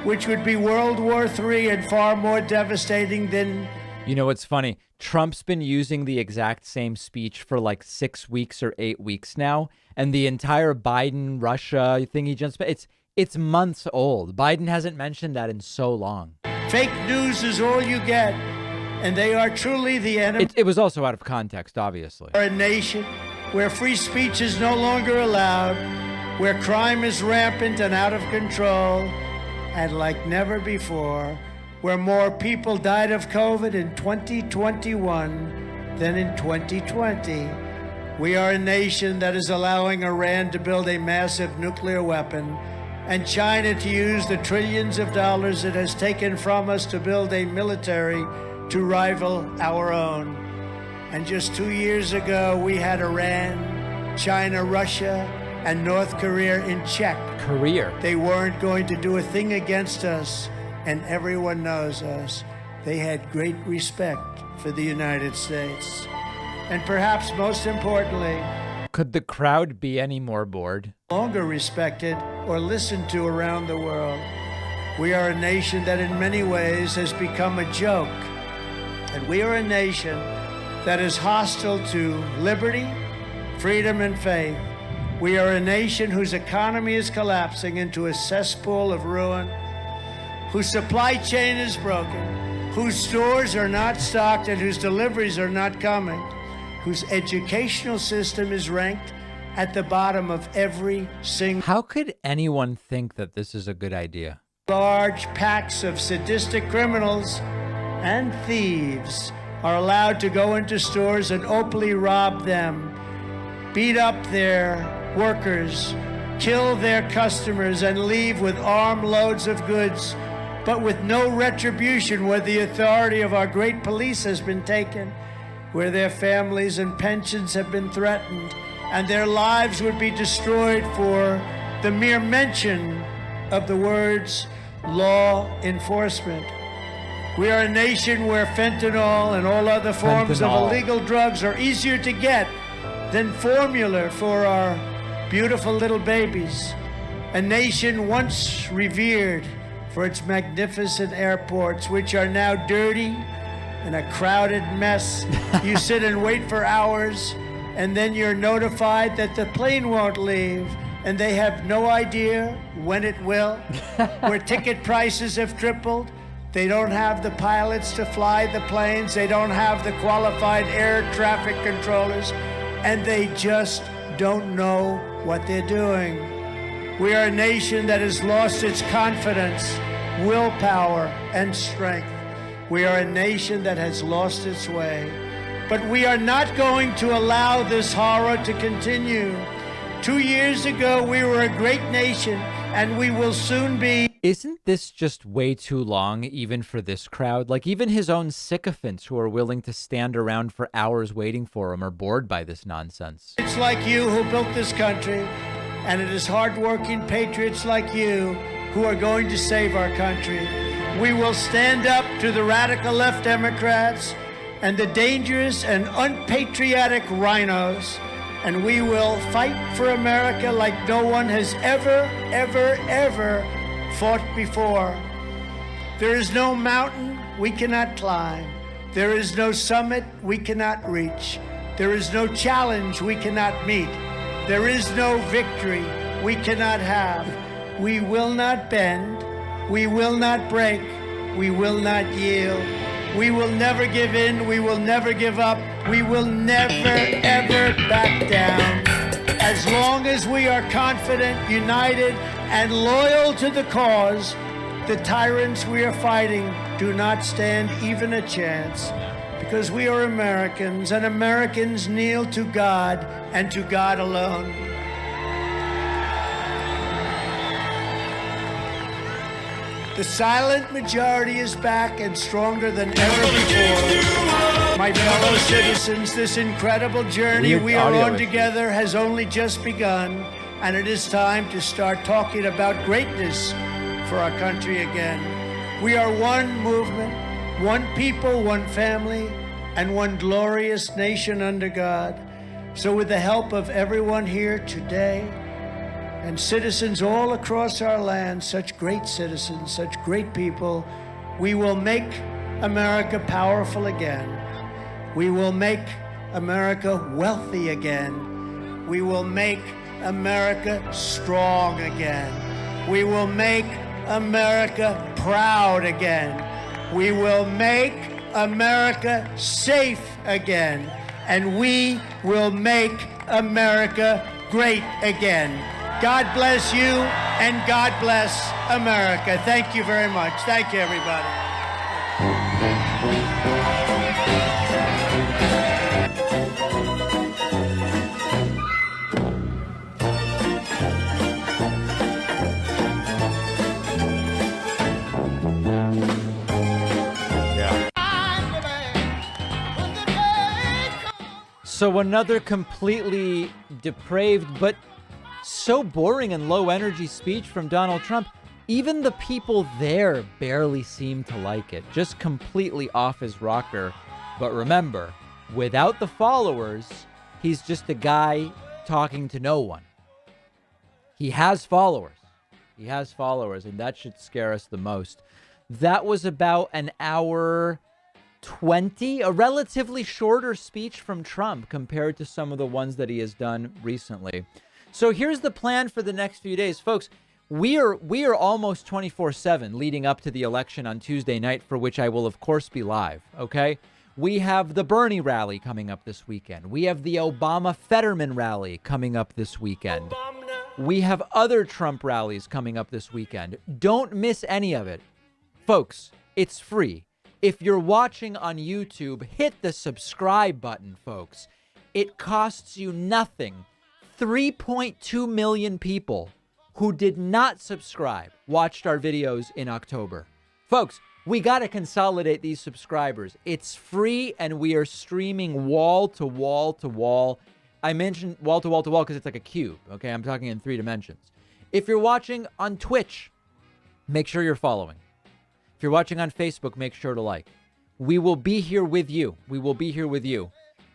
S2: which would be World War III and far more devastating than...
S6: You know what's funny? Trump's been using the exact same speech for like 6 weeks or 8 weeks now, and the entire Biden-Russia thing he just... It's months old. Biden hasn't mentioned that in so long.
S2: Fake news is all you get, and they are truly the enemy.
S6: It was also out of context, obviously.
S2: A nation where free speech is no longer allowed, where crime is rampant and out of control, and like never before, where more people died of COVID in 2021 than in 2020. We are a nation that is allowing Iran to build a massive nuclear weapon, and China to use the trillions of dollars it has taken from us to build a military to rival our own. And just 2 years ago, we had Iran, China, Russia, and North Korea in check. They weren't going to do a thing against us, and everyone knows us. They had great respect for the United States. And perhaps most importantly,
S6: could the crowd be any more bored?
S2: Longer respected or listened to around the world. We are a nation that in many ways has become a joke. And we are a nation that is hostile to liberty, freedom, and faith. We are a nation whose economy is collapsing into a cesspool of ruin, whose supply chain is broken, whose stores are not stocked and whose deliveries are not coming, whose educational system is ranked at the bottom of every single...
S6: How could anyone think that this is a good idea?
S2: Large packs of sadistic criminals and thieves are allowed to go into stores and openly rob them, beat up their workers, kill their customers, and leave with armloads of goods, but with no retribution where the authority of our great police has been taken, where their families and pensions have been threatened, and their lives would be destroyed for the mere mention of the words law enforcement. We are a nation where fentanyl and all other forms of illegal drugs are easier to get than formula for our beautiful little babies. A nation once revered for its magnificent airports, which are now dirty and a crowded mess. You sit and wait for hours, and then you're notified that the plane won't leave, and they have no idea when it will, where ticket prices have tripled. They don't have the pilots to fly the planes. They don't have the qualified air traffic controllers, and they just don't know what they're doing. We are a nation that has lost its confidence, willpower, and strength. We are a nation that has lost its way. But we are not going to allow this horror to continue. 2 years ago, we were a great nation, and we will soon be.
S6: Isn't this just way too long, even for this crowd? Like, even his own sycophants who are willing to stand around for hours waiting for him are bored by this nonsense.
S2: It's like you who built this country, and it is hardworking patriots like you who are going to save our country. We will stand up to the radical left Democrats and the dangerous and unpatriotic rhinos, and we will fight for America like no one has ever, ever, ever fought before. There is no mountain we cannot climb. There is no summit we cannot reach. There is no challenge we cannot meet. There is no victory we cannot have. We will not bend. We will not break. We will not yield. We will never give in. We will never give up. We will never, ever back down. As long as we are confident, united, and loyal to the cause, the tyrants we are fighting do not stand even a chance. Because we are Americans, and Americans kneel to God and to God alone. The silent majority is back and stronger than ever before. My fellow citizens, this incredible journey we are on together has only just begun, and it is time to start talking about greatness for our country again. We are one movement, one people, one family, and one glorious nation under God. So with the help of everyone here today, and citizens all across our land, such great citizens, such great people, we will make America powerful again. We will make America wealthy again. We will make America strong again. We will make America proud again. We will make America safe again. And we will make America great again. God bless you, and God bless America. Thank you very much. Thank you, everybody.
S6: So another completely depraved, but so boring and low energy speech from Donald Trump. Even the people there barely seem to like it. Just completely off his rocker. But remember, without the followers, he's just a guy talking to no one. He has followers. He has followers, and that should scare us the most. That was about an hour 20, a relatively shorter speech from Trump compared to some of the ones that he has done recently. So here's the plan for the next few days, folks. We are almost 24/7 leading up to the election on Tuesday night, for which I will, of course, be live. Okay, we have the Bernie rally coming up this weekend. We have the Obama Fetterman rally coming up this weekend. We have other Trump rallies coming up this weekend. Don't miss any of it, folks. It's free. If you're watching on YouTube, hit the subscribe button, folks. It costs you nothing. 3.2 million people who did not subscribe watched our videos in October. Folks, we got to consolidate these subscribers. It's free, and we are streaming wall to wall to wall. I mentioned wall to wall to wall because it's like a cube, okay? I'm talking in 3 dimensions. If you're watching on Twitch, make sure you're following. If you're watching on Facebook, make sure to like. We will be here with you. We will be here with you.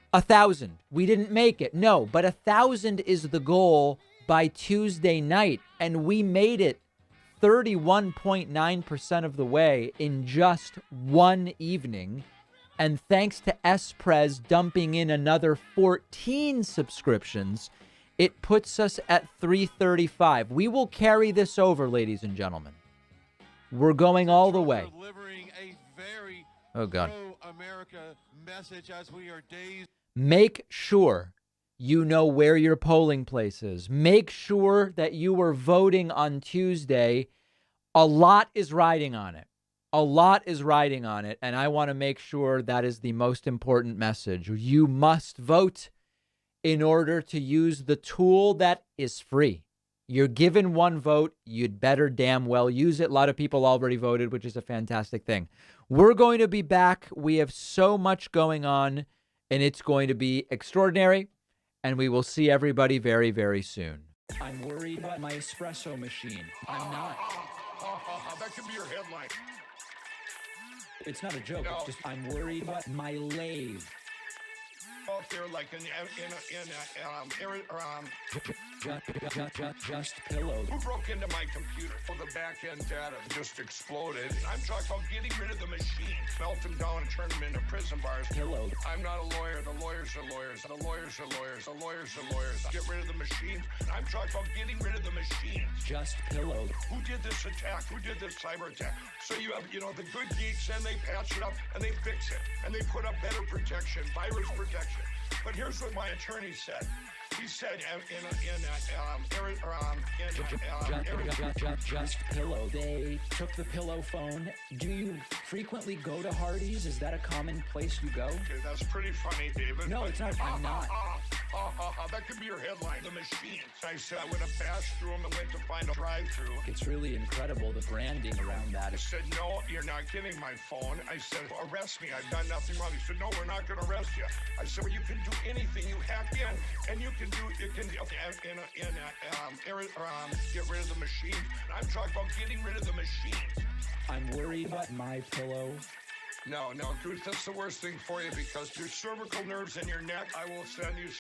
S6: 1,000. We didn't make it. No, but 1,000 is the goal by Tuesday night. And we made it 31.9% of the way in just one evening. And thanks to S-Prez dumping in another 14 subscriptions, it puts us at 335. We will carry this over, ladies and gentlemen. We're going all the way. Oh, God. Message as we are days. Make sure you know where your polling place is. Make sure that you are voting on Tuesday. A lot is riding on it. A lot is riding on it, and I want to make sure that is the most important message. You must vote in order to use the tool that is free. You're given one vote. You'd better damn well use it. A lot of people already voted, which is a fantastic thing. We're going to be back. We have so much going on, and it's going to be extraordinary, and we will see everybody very, very soon.
S1: I'm worried about my espresso machine. I'm not.
S5: That could be your headline.
S1: It's not a joke. No. It's just I'm worried about my lathe.
S5: Out there like
S1: just pillows.
S5: Who broke into my computer? Well, the back end data just exploded. I'm talking about getting rid of the machines, melt them down and turn them into prison bars.
S1: Pillows.
S5: I'm not a lawyer. The lawyers are lawyers. The lawyers are lawyers. The lawyers are lawyers. Get rid of the machines. I'm talking about getting rid of the machines.
S1: Just pillows.
S5: Who did this attack? Who did this cyber attack? So you have, the good geeks, and they patch it up and they fix it and they put up better protection, virus protection. But here's what my attorney said. He said
S1: just pillow. They took the pillow phone. Do you frequently go to Hardee's? Is that a common place you go?
S5: Okay, that's pretty funny, David.
S1: No, it's not. I'm not.
S5: That could be your headline. The machines. I said I would have bashed through them and went to find a drive-through.
S1: It's really incredible, the branding around that.
S5: I said, no, you're not getting my phone. I said, arrest me. I've done nothing wrong. He said, no, we're not going to arrest you. I said, well, you can do anything. You hack in, and you can get rid of the machine. I'm talking about getting rid of the machines.
S1: I'm worried about my pillow.
S5: No, Goose, that's the worst thing for you because your cervical nerves in your neck, I will send you